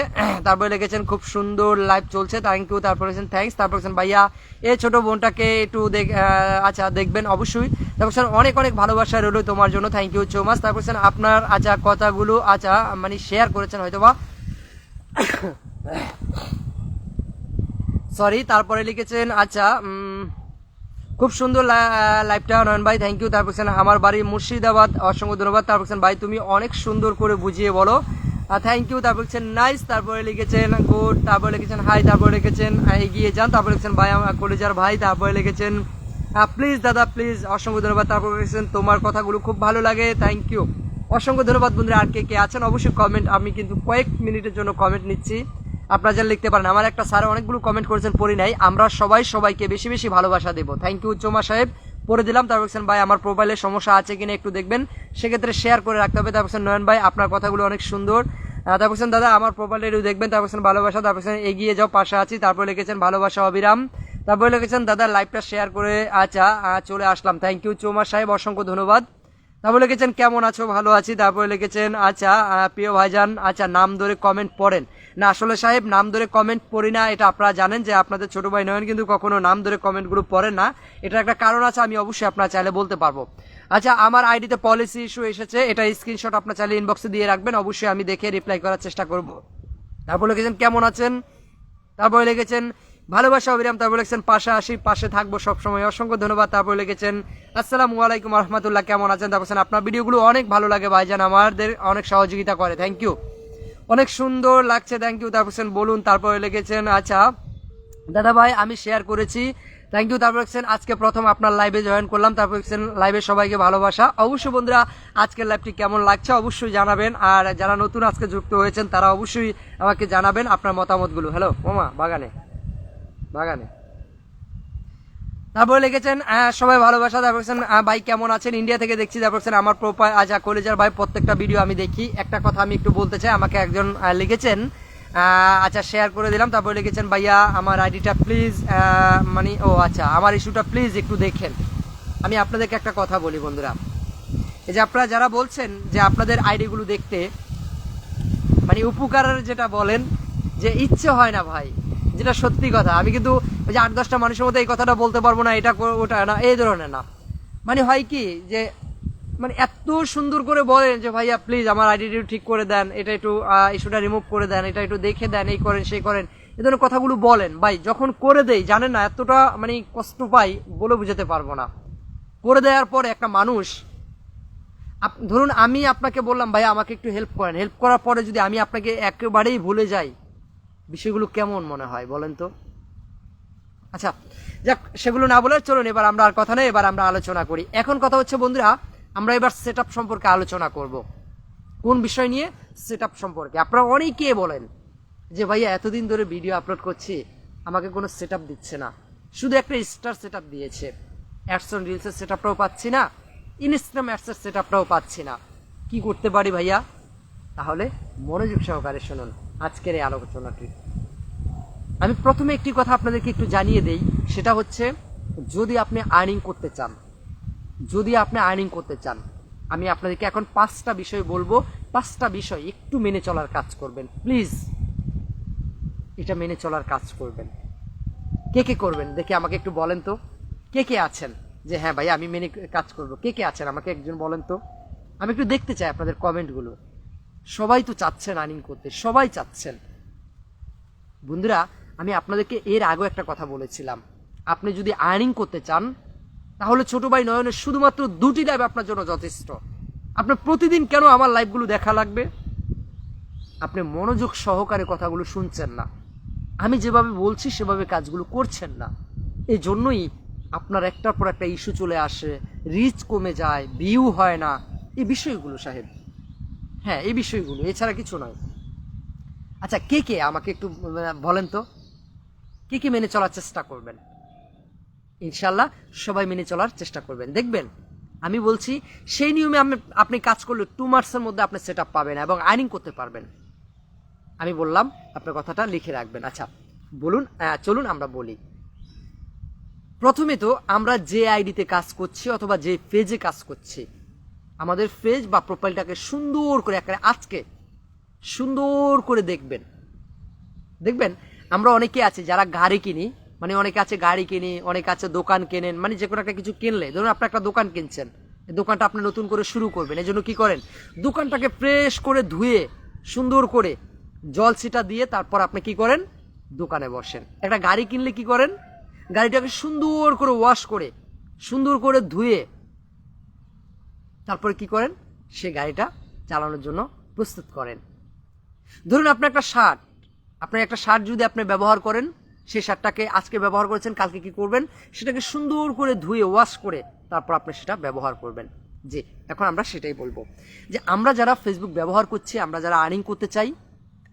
তারপরে লিখেছেন খুব সুন্দর লাইভ চলছে, থ্যাংক ইউ। তারপর লিখেছেন থ্যাংকস। তারপর লিখেছেন ভাইয়া এই ছোট বোনটাকে একটু আচ্ছা দেখবেন অবশ্যই। তারপর অনেক অনেক ভালোবাসা রইল তোমার জন্য, থ্যাংক ইউ সো মাচ। তারপর আপনার আচ্ছা কথাগুলো আচ্ছা মানে শেয়ার করেছেন হয়তোবা, সরি। তারপরে লিখেছেন আচ্ছা খুব সুন্দর লাইভটা নয়ন ভাই, থ্যাংক ইউ। তারপর আমার বাড়ি মুর্শিদাবাদ, অসংখ্য ধন্যবাদ। তারপর ভাই তুমি অনেক সুন্দর করে বুঝিয়ে বলো, থ্যাংক ইউ। তারপর নাইস। তারপরে লিখেছেন গুড। তারপরে লিখেছেন হাই। তারপরে লিখেছেন এগিয়ে যান। তারপরে লিখেছেন ভাই আমার কলেজার ভাই। তারপরে লিখেছেন প্লিজ দাদা প্লিজ, অসংখ্য ধন্যবাদ। তারপর লিখেছেন তোমার কথাগুলো খুব ভালো লাগে, থ্যাংক ইউ, অসংখ্য ধন্যবাদ। বন্ধুরা আর কে কে আছেন অবশ্যই কমেন্ট, আমি কিন্তু কয়েক মিনিটের জন্য কমেন্ট নিচ্ছি, আপনারা যা লিখতে পারেন। আমার একটা স্যার অনেকগুলো কমেন্ট করেছেন পড়ি নাই, আমরা সবাই সবাইকে বেশি বেশি ভালোবাসা দেবো, থ্যাংক ইউ চোমা সাহেব, পড়ে দিলাম। তারপর ভাই আমার প্রোফাইলে সমস্যা আছে কিনা একটু দেখবেন, সেক্ষেত্রে শেয়ার করে রাখতে হবে। তারপর নয়ন ভাই আপনার কথাগুলো অনেক সুন্দর। তারপর দাদা আমার প্রোফাইলে একটু দেখবেন। তারপর ভালোবাসা। তারপর এগিয়ে যাও, পাশে আছি। তারপর লিখেছেন ভালোবাসা অবিরাম। তারপরে লিখেছেন দাদা লাইভটা শেয়ার করে আচ্ছা চলে আসলাম, থ্যাংক ইউ চোমা সাহেব, অসংখ্য ধন্যবাদ। তারপর লিখেছেন কেমন আছো, ভালো আছি। তারপরে লিখেছেন আচ্ছা প্রিয় ভাইজান আচ্ছা নাম ধরে কমেন্ট পড়েন না। আসলে সাহেব নাম ধরে কমেন্ট পড়ি না, এটা আপনারা জানেন যে আপনাদের ছোট ভাই নয়ন কিন্তু কখনো নাম ধরে কমেন্টগুলো পড়েন না, এটা একটা কারণ আছে, আমি অবশ্যই আপনারা চাইলে বলতে পারবো। আচ্ছা আমার আইডিতে পলিসি ইস্যু এসেছে, এটা স্ক্রিনশট আপনার চাইলে ইনবক্সে দিয়ে রাখবেন, অবশ্যই আমি দেখে রিপ্লাই করার চেষ্টা করব। তারপর লিখেছেন কেমন আছেন। তারপরে লিখেছেন ভালোবাসা অবিরাম। তারপর লিখেছেন পাশে আসি, পাশে থাকবো সবসময়, অসংখ্য ধন্যবাদ। তারপর লিখেছেন আসসালামু আলাইকুম রহমতুল্লাহ, কেমন আছেন। তারপর আপনার ভিডিওগুলো অনেক ভালো লাগে ভাইজান, আমাদের অনেক সহযোগিতা করে, থ্যাংক ইউ, অনেক সুন্দর লাগছে, থ্যাংক ইউ। তারপর বলুন। তারপরে লিখেছেন আচ্ছা দাদা ভাই আমি শেয়ার করেছি, থ্যাংক ইউ। তারপর আজকে প্রথম আপনার লাইভে জয়েন করলাম। তারপর লাইভে সবাইকে ভালোবাসা। অবশ্যই বন্ধুরা আজকের লাইভটি কেমন লাগছে অবশ্যই জানাবেন, আর যারা নতুন আজকে যুক্ত হয়েছেন তারা অবশ্যই আমাকে জানাবেন আপনার মতামতগুলো। হ্যালো মামা বাগানে বাগানে। তারপরে লিখেছেন সবাই ভালোবাসা। তারপর ভাই কেমন আছেন, ইন্ডিয়া থেকে দেখছি। তারপর আমার প্রোফাইল আচ্ছা কলেজার ভাই প্রত্যেকটা ভিডিও আমি দেখি। একটা কথা আমি একটু বলতে চাই, আমাকে একজন লিখেছেন আচ্ছা শেয়ার করে দিলাম। তারপরে লিখেছেন ভাইয়া আমার আইডিটা প্লিজ মানে ও আচ্ছা আমার ইস্যুটা প্লিজ একটু দেখেন। আমি আপনাদেরকে একটা কথা বলি বন্ধুরা, এই যে আপনারা যারা বলছেন যে আপনাদের আইডিগুলো দেখতে মানে উপকারের যেটা বলেন যে ইচ্ছে হয় না ভাই, যেটা সত্যি কথা, আমি কিন্তু ওই যে 8-10টা মানুষের মধ্যে এই কথাটা বলতে পারবো না, এটা ওটা না এই ধরনের না, মানে হয় কি যে মানে এত সুন্দর করে বলেন যে ভাইয়া প্লিজ আমার আইডিটি ঠিক করে দেন, এটা একটু ইস্যুটা রিমুভ করে দেন, এটা একটু দেখে দেন, এই করেন সেই করেন, এই ধরনের কথাগুলো বলেন ভাই। যখন করে দেই জানেন না এতটা মানে কষ্ট পাই বলে বুঝাতে পারবো না। করে দেওয়ার পর একটা মানুষ ধরুন আমি আপনাকে বললাম ভাইয়া আমাকে একটু হেল্প করেন, হেল্প করার পরে যদি আমি আপনাকে একেবারেই ভুলে যাই, বিষয়গুলো কেমন মনে হয় বলেন তো? আচ্ছা যাক, সেগুলো না বলে চলুন এবার আমরা আর কথা নেই, এবার আমরা আলোচনা করি। এখন কথা হচ্ছে বন্ধুরা, আমরা এবার সেট আপ সম্পর্কে আলোচনা করব। কোন বিষয় নিয়ে? সেট আপ সম্পর্কে। আপনারা অনেকে বলেন যে ভাইয়া এতদিন ধরে ভিডিও আপলোড করছি, আমাকে কোনো সেট আপ দিচ্ছে না, শুধু একটা স্টার সেট আপ দিয়েছে, অ্যাডস অন রিলসের সেট আপটাও পাচ্ছি না, ইনস্টাগ্রাম অ্যাডসের সেট আপটাও পাচ্ছি না, কি করতে পারি ভাইয়া? তাহলে মনোযোগ সহকারে শুনুন আজকের এই আলোচনাটি। আমি প্রথমে একটি কথা আপনাদেরকে একটু জানিয়ে দেই, সেটা হচ্ছে যদি আপনি আর্নিং করতে চান, আমি আপনাদেরকে এখন 5টা বিষয় বলবো, 5টা বিষয় একটু মেনে চলার কাজ করবেন প্লিজ, এটা মেনে চলার কাজ করবেন। কে কে করবেন দেখি আমাকে একটু বলেন তো, কে কে আছেন যে হ্যাঁ ভাই আমি মেনে কাজ করব? কে কে আছেন আমাকে একজন বলেন তো, আমি একটু দেখতে চাই আপনাদের কমেন্টগুলো। সবাই তো চাচ্ছেন আর্নিং করতে, সবাই চাচ্ছেন। বন্ধুরা আমি আপনাদেরকে এর আগেও একটা কথা বলেছিলাম, আপনি যদি আর্নিং করতে চান তাহলে ছোট ভাই নয়নের শুধুমাত্র 2টি লাইভ আপনার জন্য যথেষ্ট। আপনার প্রতিদিন কেন আমার লাইভগুলো দেখা লাগবে? আপনি মনোযোগ সহকারে কথাগুলো শুনছেন না, আমি যেভাবে বলছি সেভাবে কাজগুলো করছেন না, এই জন্যই আপনার একটার পর একটা ইস্যু চলে আসে, রিচ কমে যায়, ভিউ হয় না, এই বিষয়গুলো সাহেব, হ্যাঁ এই বিষয়গুলো, এছাড়া কিছু নয়। আচ্ছা কে কে আমাকে একটু বলেন তো, কে কে মেনে চলার চেষ্টা করবেন? ইনশাল্লাহ সবাই মেনে চলার চেষ্টা করবেন, দেখবেন আমি বলছি সেই নিয়মে আপনি কাজ করলে 2 মাসের মধ্যে আপনি সেট আপ পাবেন এবং আর্নিং করতে পারবেন। আমি বললাম, আপনার কথাটা লিখে রাখবেন। আচ্ছা বলুন, চলুন আমরা বলি। প্রথমে তো আমরা যে আইডিতে কাজ করছি অথবা যে পেজে কাজ করছি, আমাদের পেজ বা প্রোফাইলটাকে সুন্দর করে আজকে সুন্দর করে দেখবেন আমরা অনেকে আছে যারা গাড়ি কিনি, মানে অনেকে আছে গাড়ি কিনি, অনেকে আছে দোকান কেনেন, মানে যে কোনো একটা কিছু কিনলে, ধরুন আপনি একটা দোকান কিনছেন, এই দোকানটা আপনি নতুন করে শুরু করবেন, এই জন্য কি করেন, দোকানটাকে ফ্রেশ করে ধুয়ে সুন্দর করে জল ছিটা দিয়ে তারপর আপনি কি করেন, দোকানে বসেন। একটা গাড়ি কিনলে কি করেন, গাড়িটাকে সুন্দর করে ওয়াশ করে সুন্দর করে ধুয়ে তারপরে কি করেন, সে গাড়িটা চালানোর জন্য প্রস্তুত করেন। ধরুন আপনি একটা শার্ট যদি আপনি ব্যবহার করেন, সেই শার্টটাকে আজকে ব্যবহার করেছেন, কালকে কি করবেন, সেটাকে সুন্দর করে ধুয়ে ওয়াশ করে তারপর আপনি সেটা ব্যবহার করবেন। জি, এখন আমরা সেটাই বলবো যে আমরা যারা ফেসবুক ব্যবহার করছি, আমরা যারা আর্নিং করতে চাই,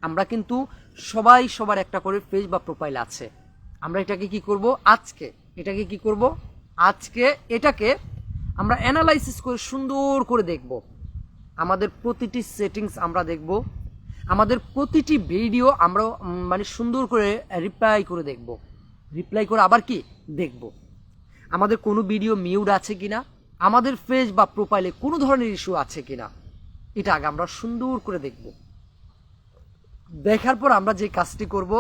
আমরা কিন্তু সবাই সবার একটা করে পেজ বা প্রোফাইল আছে। আমরা এটাকে কি করব, আজকে এটাকে আমরা অ্যানালাইসিস করে সুন্দর করে দেখব, আমাদের প্রতিটি সেটিংস আমরা দেখব, আমাদের প্রতিটি ভিডিও আমরা মানে সুন্দর করে রিপ্লাই করে আবার কি দেখব, আমাদের কোনো ভিডিও মিউট আছে কিনা, আমাদের পেজ বা প্রোফাইলে কোনো ধরনের ইস্যু আছে কিনা, এটা আগে আমরা সুন্দর করে দেখব। দেখার পর আমরা যে কাজটি করব,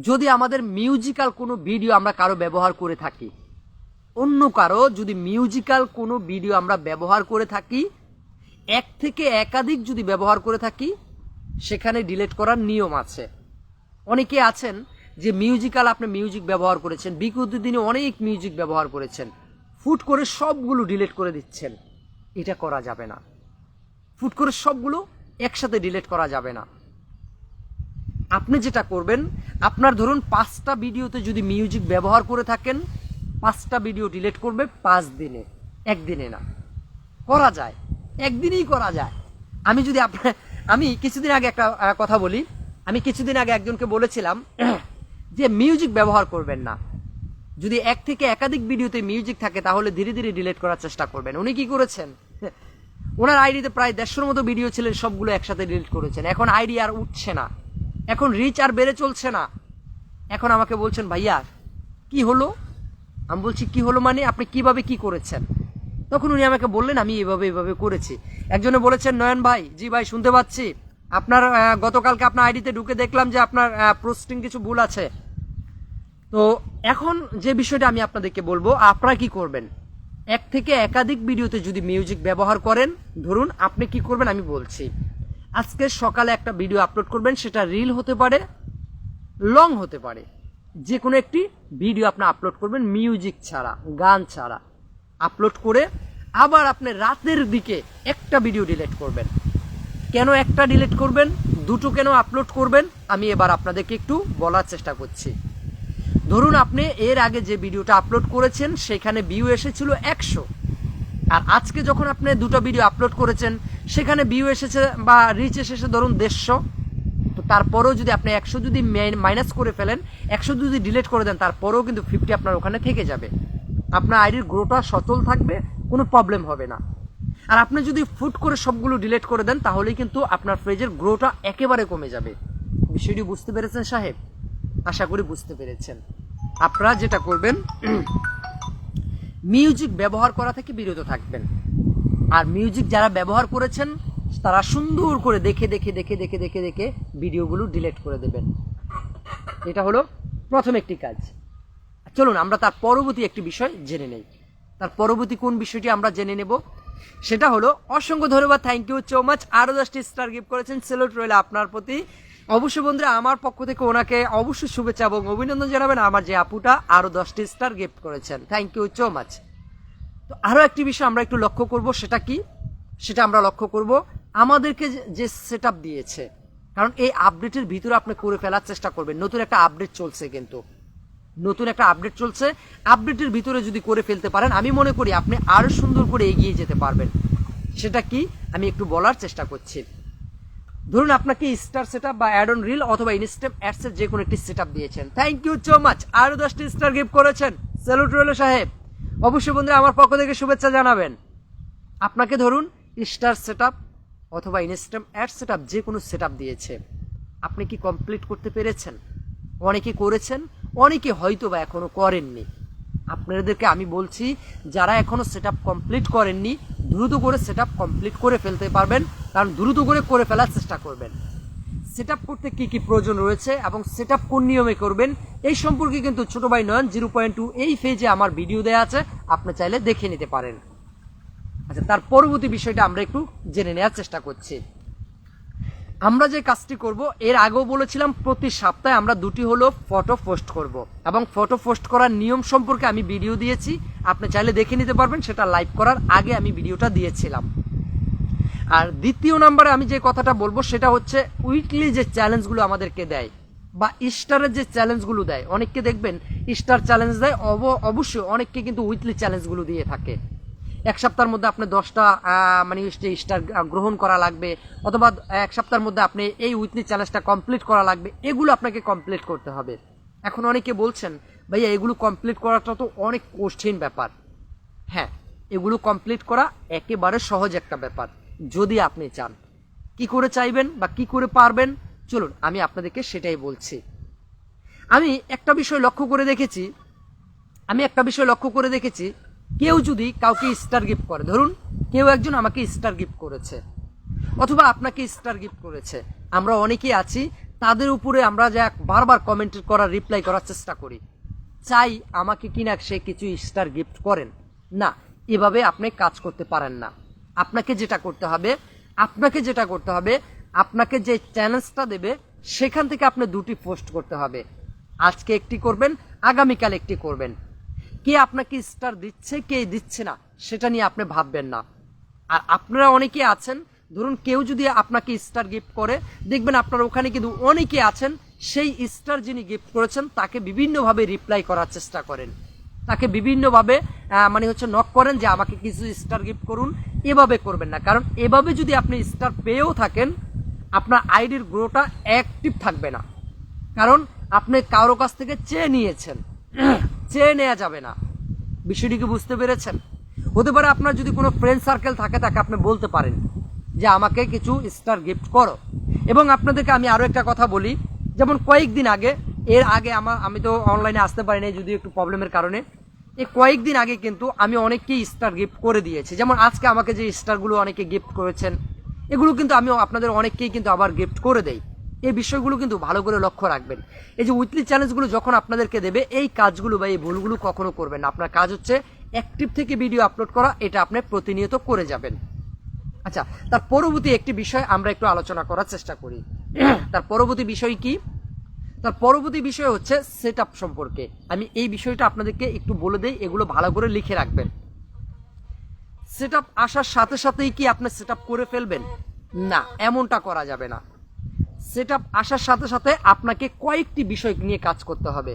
যদি আমাদের মিউজিক্যাল কোনো ভিডিও আমরা কারো ব্যবহার করে থাকি, অন্য কারো যদি মিউজিক্যাল কোনো ভিডিও আমরা ব্যবহার করে থাকি, এক থেকে একাধিক যদি ব্যবহার করে থাকি, সেখানে ডিলিট করার নিয়ম আছে। অনেকে আছেন যে আপনি মিউজিক ব্যবহার করেছেন, বিগত দিনে অনেক মিউজিক ব্যবহার করেছেন, ফুট করে সবগুলো ডিলিট করে দিচ্ছেন, এটা করা যাবে না। ফুট করে সবগুলো একসাথে ডিলিট করা যাবে না। আপনি যেটা করবেন, আপনার ধরুন 5টা ভিডিওতে যদি মিউজিক ব্যবহার করে থাকেন, 5টা ভিডিও ডিলিট করবে 5 দিনে, একদিনে না, করা যায়, একদিনেই করা যায়। আমি কিছুদিন আগে একটা কথা বলি, আমি কিছুদিন আগে একজনকে বলেছিলাম যে মিউজিক ব্যবহার করবেন না, যদি এক থেকে একাধিক ভিডিওতে মিউজিক থাকে তাহলে ধীরে ধীরে ডিলিট করার চেষ্টা করবেন। উনি কি করেছেন, ওনার আইডিতে প্রায় 150-র মতো ভিডিও ছিলেন, সবগুলো একসাথে ডিলিট করেছেন। এখন আইডি আর উঠছে না, এখন রিচ আর বেড়ে চলছে না। এখন আমাকে বলছেন ভাইয়া কি হলো, আমি বলছি কি হলো মানে আপনি কিভাবে কি করেছেন? তখন উনি আমাকে বললেন আমি এভাবে করেছি। একজনে বলেছেন নয়ন ভাই, জি ভাই শুনতে পাচ্ছি, আপনার গতকালকে আপনার আইডিতে ঢুকে দেখলাম যে আপনার পোস্টিং কিছু ভুল আছে। তো এখন যে বিষয়টা আমি আপনাদেরকে বলবো, আপনারা কি করবেন, এক থেকে একাধিক ভিডিওতে যদি মিউজিক ব্যবহার করেন, ধরুন আপনি কি করবেন আমি বলছি, আজকে সকালে একটা ভিডিও আপলোড করবেন, সেটা রিল হতে পারে, লং হতে পারে, যে কোনো একটি ভিডিও আপনি আপলোড করবেন মিউজিক ছাড়া, গান ছাড়া আপলোড করে আবার আপনি রাতের দিকে একটা ভিডিও ডিলিট করবেন। কেন একটা ডিলিট করবেন, দুটো কেন আপলোড করবেন, আমি এবার আপনাদেরকে একটু বলার চেষ্টা করছি। ধরুন আপনি এর আগে যে ভিডিওটা আপলোড করেছেন সেখানে ভিউ এসেছিল 100, আর আজকে যখন আপনি দুটো ভিডিও আপলোড করেছেন সেখানে ভিউ এসেছে বা রিচ এসেছে ধরুন 150, তো তারপরেও যদি আপনি 100 যদি মাইনাস করে ফেলেন, 100 যদি ডিলিট করে দেন, তারপরেও কিন্তু 50 আপনার ওখানে থেকে যাবে। আপনার আইডির গ্রোটা সচল থাকবে, কোনো প্রবলেম হবে না। আর আপনি যদি ফুট করে সবগুলো ডিলিট করে দেন তাহলেই কিন্তু আপনার পেজের গ্রোটা একেবারে কমে যাবে। বিষয়টি বুঝতে পেরেছেন সাহেব? আশা করি বুঝতে পেরেছেন। আপনারা যেটা করবেন, মিউজিক ব্যবহার করা থেকে বিরত থাকবেন। আর মিউজিক যারা ব্যবহার করেছেন তারা সুন্দর করে দেখে দেখে দেখে দেখে দেখে দেখে ভিডিওগুলো ডিলিট করে দেবেন। এটা হলো প্রথম একটি কাজ। চলুন আমরা তার পরবর্তী একটি বিষয় জেনে নেই। তার পরবর্তী কোন বিষয়টি আমরা জেনে নেব সেটা হলো, অসংখ্য ধন্যবাদ, থ্যাংক ইউ সো মাচ। আরও 10টি স্টার গিফট করেছেন, সেলুট রইল আপনার প্রতি। অবশ্যই বন্ধুরা আমার পক্ষ থেকে ওনাকে অবশ্যই শুভেচ্ছা এবং অভিনন্দন জানাবেন। আমার যে আপুটা আরও 10টি স্টার গিফট করেছেন, থ্যাংক ইউ সো মাচ। তো আরও একটি বিষয় আমরা একটু লক্ষ্য করব, সেটা কি? সেটা আমরা লক্ষ্য করব আমাদেরকে যে সেট আপ দিয়েছে, কারণ এই আপডেটের ভিতরে আপনি করে ফেলার চেষ্টা করবেন। নতুন একটা আপডেট চলছে, কিন্তু নতুন একটা আপডেট চলছে, আপডেটের ভিতরে যদি করে ফেলতে পারেন আমি মনে করি আপনি আরো সুন্দর করে এগিয়ে যেতে পারবেন। সেটা কি আমি একটু বলার চেষ্টা করছি। ধরুন আপনাকে স্টার সেটআপ বা অ্যাড অন রিল অথবা ইনস্ট্যান্ট অ্যাডস এর যে কোনো একটি সেটআপ দিয়েছেন, থ্যাংক ইউ সো মাচ। আরো 10টি স্টার গিফট করেছেন, স্যালুট রইল সাহেব। অবশ্যই বন্ধুরা আমার পক্ষ থেকে শুভেচ্ছা জানাবেন। আপনাকে ধরুন স্টার সেটআপ অথবা ইনস্ট্যান্ট অ্যাড সেটআপ যে কোনো সেটআপ দিয়েছে, আপনি কি কমপ্লিট করতে পেরেছেন? অনেকে করেছেন, অনেকে হয়তো বা এখনো করেননি। আপনাদেরকে আমি বলছি, যারা এখনো সেটআপ কমপ্লিট করেননি দ্রুত করে সেটআপ কমপ্লিট করে ফেলতে পারবেন, কারণ দ্রুত করে ফেলার চেষ্টা করবেন। সেটআপ করতে কি কি প্রয়োজন রয়েছে এবং সেটআপ কোন নিয়মে করবেন এই সম্পর্কে কিন্তু ছোট ভাই নয়ন 0.2 এই পেজে আমার ভিডিও দেওয়া আছে, আপনি চাইলে দেখে নিতে পারেন। আচ্ছা, তার পরবর্তী বিষয়টা আমরা একটু জেনে নেওয়ার চেষ্টা করছি। আমরা যে কাজটি করব, এর আগেও বলেছিলাম প্রতি সপ্তাহে আমরা দুটি হলো ফটো পোস্ট করব, এবং ফটো পোস্ট করার নিয়ম সম্পর্কে আমি ভিডিও দিয়েছি, আপনি চাইলে দেখে নিতে পারবেন। সেটা লাইভ করার আগে আমি ভিডিওটা দিয়েছিলাম। আর দ্বিতীয় নম্বরে আমি যে কথাটা বলবো সেটা হচ্ছে, উইকলি যে চ্যালেঞ্জগুলো আমাদেরকে দেয় বা স্টারের যে চ্যালেঞ্জগুলো দেয়, অনেককে দেখবেন স্টার চ্যালেঞ্জ দেয়, অবশ্যই অনেককে কিন্তু উইকলি চ্যালেঞ্জগুলো দিয়ে থাকে। এক সপ্তাহের মধ্যে আপনি 10টা মানে স্টার গ্রহণ করা লাগবে, অথবা এক সপ্তাহের মধ্যে আপনি এই উইকলি চ্যালেঞ্জটা কমপ্লিট করা লাগবে, এগুলো আপনাকে কমপ্লিট করতে হবে। এখন অনেকে বলছেন ভাইয়া এগুলো কমপ্লিট করাটা তো অনেক কঠিন ব্যাপার। হ্যাঁ, এগুলো কমপ্লিট করা একেবারে সহজ একটা ব্যাপার, যদি আপনি চান। কি করে চাইবেন বা কি করে পারবেন, চলুন আমি আপনাদেরকে সেটাই বলছি। আমি একটা বিষয় লক্ষ্য করে দেখেছি, কেউ যদি কাউকে স্টার গিফট করে, ধরুন কেউ একজন আমাকে স্টার গিফট করেছে অথবা আপনাকে স্টার গিফট করেছে, আমরা অনেকেই আছি তাদের উপরে আমরা যা বারবার কমেন্ট করার রিপ্লাই করার চেষ্টা করি, চাই আমাকে কিনা সে কিছু স্টার গিফট করেন। না, এভাবে আপনি কাজ করতে পারেন না। আপনাকে যেটা করতে হবে, আপনাকে যে চ্যালেঞ্জটা দেবে সেখান থেকে আপনি দুটি পোস্ট করতে হবে। আজকে একটি করবেন, আগামীকাল একটি করবেন। কে আপনাকে স্টার দিচ্ছে কে দিচ্ছে না সেটা নিয়ে আপনি ভাববেন না। আর আপনারা অনেকে আছেন, ধরুন কেউ যদি আপনাকে স্টার গিফট করে, দেখবেন আপনার ওখানে কিন্তু অনেকে আছেন সেই স্টার যিনি গিফট করেছেন তাকে বিভিন্নভাবে রিপ্লাই করার চেষ্টা করেন, তাকে বিভিন্নভাবে মানে হচ্ছে নক করেন যে আমাকে কিছু স্টার গিফট করুন। এভাবে করবেন না, কারণ এভাবে যদি আপনি স্টার পেয়েও থাকেন আপনার আইডির গ্রোটা অ্যাক্টিভ থাকবে না, কারণ আপনি কারো কাছ থেকে চেয়ে নিয়েছেন, চেয়ে নেওয়া যাবে না। বিষয়টি কি বুঝতে পেরেছেন? হতে পারে আপনার যদি কোনো ফ্রেন্ড সার্কেল থাকে তাকে আপনি বলতে পারেন যে আমাকে কিছু স্টার গিফট করো। এবং আপনাদেরকে আমি আরো একটা কথা বলি, যেমন কয়েকদিন আগে, এর আগে আমি তো অনলাইনে আসতে পারিনি যদি একটু প্রবলেমের কারণে, এই কয়েকদিন আগে কিন্তু আমি অনেককেই স্টার গিফট করে দিয়েছি। যেমন আজকে আমাকে যে স্টারগুলো অনেকে গিফট করেছেন, এগুলো কিন্তু আমি আপনাদের অনেককেই কিন্তু আবার গিফট করে দেই। এই বিষয়গুলো কিন্তু ভালো করে লক্ষ্য রাখবেন। এই যে উইকলি চ্যালেঞ্জগুলো যখন আপনাদেরকে দেবে, এই কাজগুলো বা এই ভুলগুলো কখনো করবেন না। আপনার কাজ হচ্ছে অ্যাক্টিভ থেকে ভিডিও আপলোড করা, এটা আপনি প্রতিনিয়ত করে যাবেন। আচ্ছা, তার পরবর্তী একটি বিষয় আমরা একটু আলোচনা করার চেষ্টা করি। তার পরবর্তী বিষয় কি? তার পরবর্তী বিষয় হচ্ছে সেটআপ সম্পর্কে। আমি এই বিষয়টা আপনাদেরকে একটু বলে দেই, এগুলো ভালো করে লিখে রাখবেন। সেট আপ আসার সাথে সাথেই কি আপনি সেট আপ করে ফেলবেন? না, এমনটা করা যাবে না। সেট আপ আসার সাথে সাথে আপনাকে কয়েকটি বিষয় নিয়ে কাজ করতে হবে।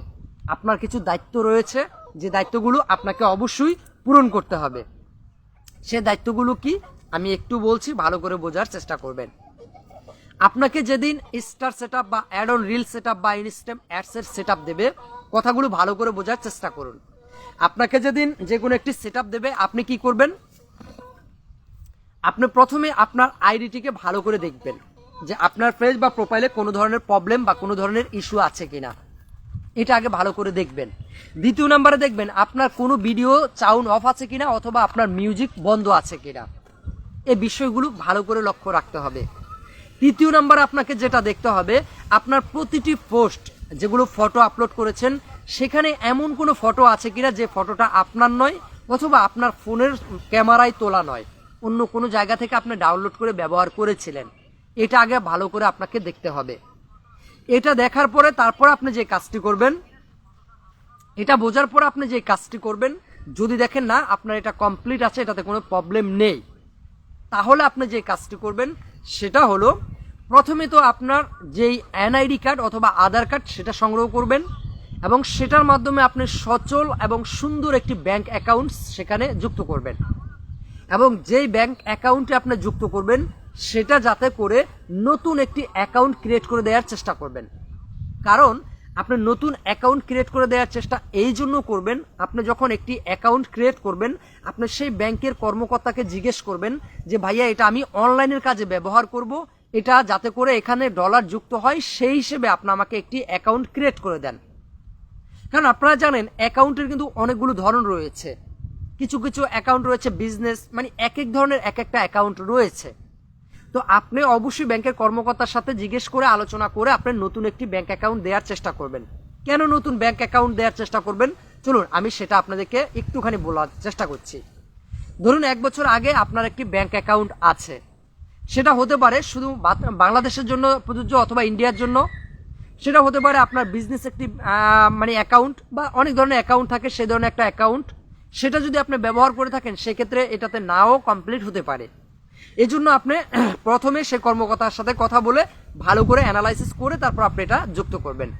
আপনার কিছু দায়িত্ব রয়েছে, যে দায়িত্বগুলো আপনাকে অবশ্যই পূরণ করতে হবে। সে দায়িত্বগুলো কি আমি একটু বলছি, ভালো করে বোঝার চেষ্টা করবেন। আপনাকে যেদিন স্টার সেট আপ বা add on reel set up বা ইনস্টাম অ্যাডসের সেট আপ দেবে, কথাগুলো ভালো করে বোঝার চেষ্টা করুন। আপনাকে যেদিন যে কোনো একটি সেট আপ দেবে, আপনি কি করবেন? আপনি প্রথমে আপনার আইডিটিকে ভালো করে দেখবেন যে আপনার পেজ বা প্রোফাইলে কোনো ধরনের প্রবলেম বা কোনো ধরনের ইস্যু আছে কিনা, এটা আগে ভালো করে দেখবেন। দ্বিতীয় নম্বরে দেখবেন আপনার কোনো ভিডিও সাউন্ড অফ আছে কিনা অথবা আপনার মিউজিক বন্ধ আছে কিনা, এই বিষয়গুলো ভালো করে লক্ষ্য রাখতে হবে। তৃতীয় নম্বরে আপনাকে যেটা দেখতে হবে, আপনার প্রতিটি পোস্ট যেগুলো ফটো আপলোড করেছেন সেখানে এমন কোনো ফটো আছে কিনা যে ফটোটা আপনার নয় অথবা আপনার ফোনের ক্যামেরায় তোলা নয়, অন্য কোনো জায়গা থেকে আপনি ডাউনলোড করে ব্যবহার করেছিলেন। এটা আগে ভালো করে আপনাকে দেখতে হবে। এটা দেখার পরে তারপর আপনি যে কাজটি করবেন, এটা বোঝার পরে আপনি যে কাজটি করবেন, যদি দেখেন না আপনার এটা কমপ্লিট আছে, এটাতে কোনো প্রবলেম নেই, তাহলে আপনি যে কাজটি করবেন সেটা হলো, প্রথমে তো আপনার যেই এনআইডি কার্ড অথবা আধার কার্ড সেটা সংগ্রহ করবেন এবং সেটার মাধ্যমে আপনি সচল এবং সুন্দর একটি ব্যাংক অ্যাকাউন্ট সেখানে যুক্ত করবেন। এবং যেই ব্যাংক অ্যাকাউন্টে আপনি যুক্ত করবেন সেটা যাতে করে নতুন একটি অ্যাকাউন্ট ক্রিয়েট করে দেওয়ার চেষ্টা করবেন। কারণ আপনি নতুন অ্যাকাউন্ট ক্রিয়েট করে দেওয়ার চেষ্টা এই জন্য করবেন, আপনি যখন একটি অ্যাকাউন্ট ক্রিয়েট করবেন আপনি সেই ব্যাংকের কর্মকর্তাকে জিজ্ঞেস করবেন যে ভাইয়া এটা আমি অনলাইনের কাজে ব্যবহার করব, এটা যাতে করে এখানে ডলার যুক্ত হয় সেই হিসেবে আপনি আমাকে একটি অ্যাকাউন্ট ক্রিয়েট করে দেন। কারণ আপনারা জানেন অ্যাকাউন্টের কিন্তু অনেকগুলো ধরন রয়েছে, কিছু কিছু অ্যাকাউন্ট রয়েছে বিজনেস, মানে এক এক ধরনের এক একটা অ্যাকাউন্ট রয়েছে। তো আপনি অবশ্যই ব্যাংকের কর্মকর্তার সাথে জিজ্ঞেস করে আলোচনা করে আপনি নতুন একটি ব্যাংক অ্যাকাউন্ট দেওয়ার চেষ্টা করবেন। কেন নতুন ব্যাংক অ্যাকাউন্ট দেওয়ার চেষ্টা করবেন, চলুন আমি সেটা আপনাদেরকে একটুখানি বলার চেষ্টা করছি। ধরুন 1 বছর আগে আপনার একটি ব্যাংক অ্যাকাউন্ট আছে, সেটা হতে পারে শুধু বাংলাদেশের জন্য প্রযোজ্য অথবা ইন্ডিয়ার জন্য, সেটা হতে পারে আপনার বিজনেস একটি মানে অ্যাকাউন্ট বা অনেক ধরনের অ্যাকাউন্ট থাকে, সেই ধরনের একটা অ্যাকাউন্ট, সেটা যদি আপনি ব্যবহার করে থাকেন সেক্ষেত্রে এটাতে নাও কমপ্লিট হতে পারে। এই জন্য আপনি প্রথমে সেই কর্মকর্তার সাথে কথা বলে ভালো করে অ্যানালাইসিস করে তারপর আপনি এটা যুক্ত করবেন।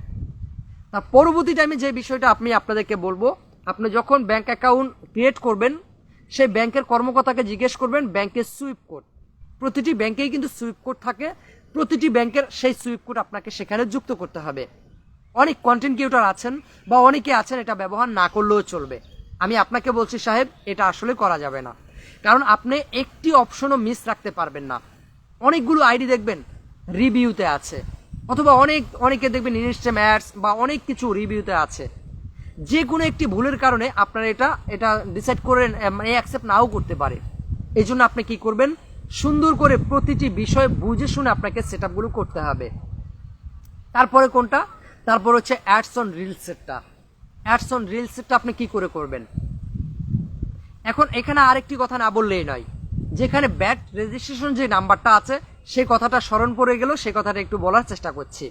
তার পরবর্তী টাইমে যে বিষয়টা আমি আপনাদেরকে বলবো, আপনি যখন ব্যাংক অ্যাকাউন্ট ক্রিয়েট করবেন সেই ব্যাংকের কর্মকর্তাকে জিজ্ঞেস করবেন ব্যাংকের সুইপ কোড, প্রতিটি ব্যাংকেই কিন্তু সুইপ কোড থাকে, প্রতিটি ব্যাংকের সেই সুইপ কোড আপনাকে সেখানে যুক্ত করতে হবে। অনেক কন্টেন্ট ক্রিয়েটর আছেন বা অনেকে আছেন এটা ব্যবহার না করলেও চলবে, আমি আপনাকে বলছি সাহেব এটা আসলে করা যাবে না, কারণ আপনি একটি অপশনও মিস রাখতে পারবেন না। অনেকগুলো আইডি দেখবেন রিভিউতে আছে অথবা অনেকে দেখবেন ইনস্টাম অ্যাডস বা অনেক কিছু রিভিউতে আছে, যে কোনো একটি ভুলের কারণে আপনার এটা ডিসাইড করে মানে অ্যাকসেপ্ট নাও করতে পারে। এই জন্য আপনি কি করবেন, সুন্দর করে প্রতিটি বিষয় বুঝে শুনে আপনাকে সেট আপগুলো করতে হবে। তারপরে কোনটা, তারপর হচ্ছে অ্যাডস অন রিল সেটটা। অ্যাডস অন রিল সেটটা আপনি কি করে করবেন? এখন এখানে আরেকটি কথা না বললেই নয়, যেখানে ব্যাট রেজিস্ট্রেশন যে নাম্বারটা আছে সেই কথাটা স্মরণ পড়ে গেল, সেই কথাটা একটু বলার চেষ্টা করছি।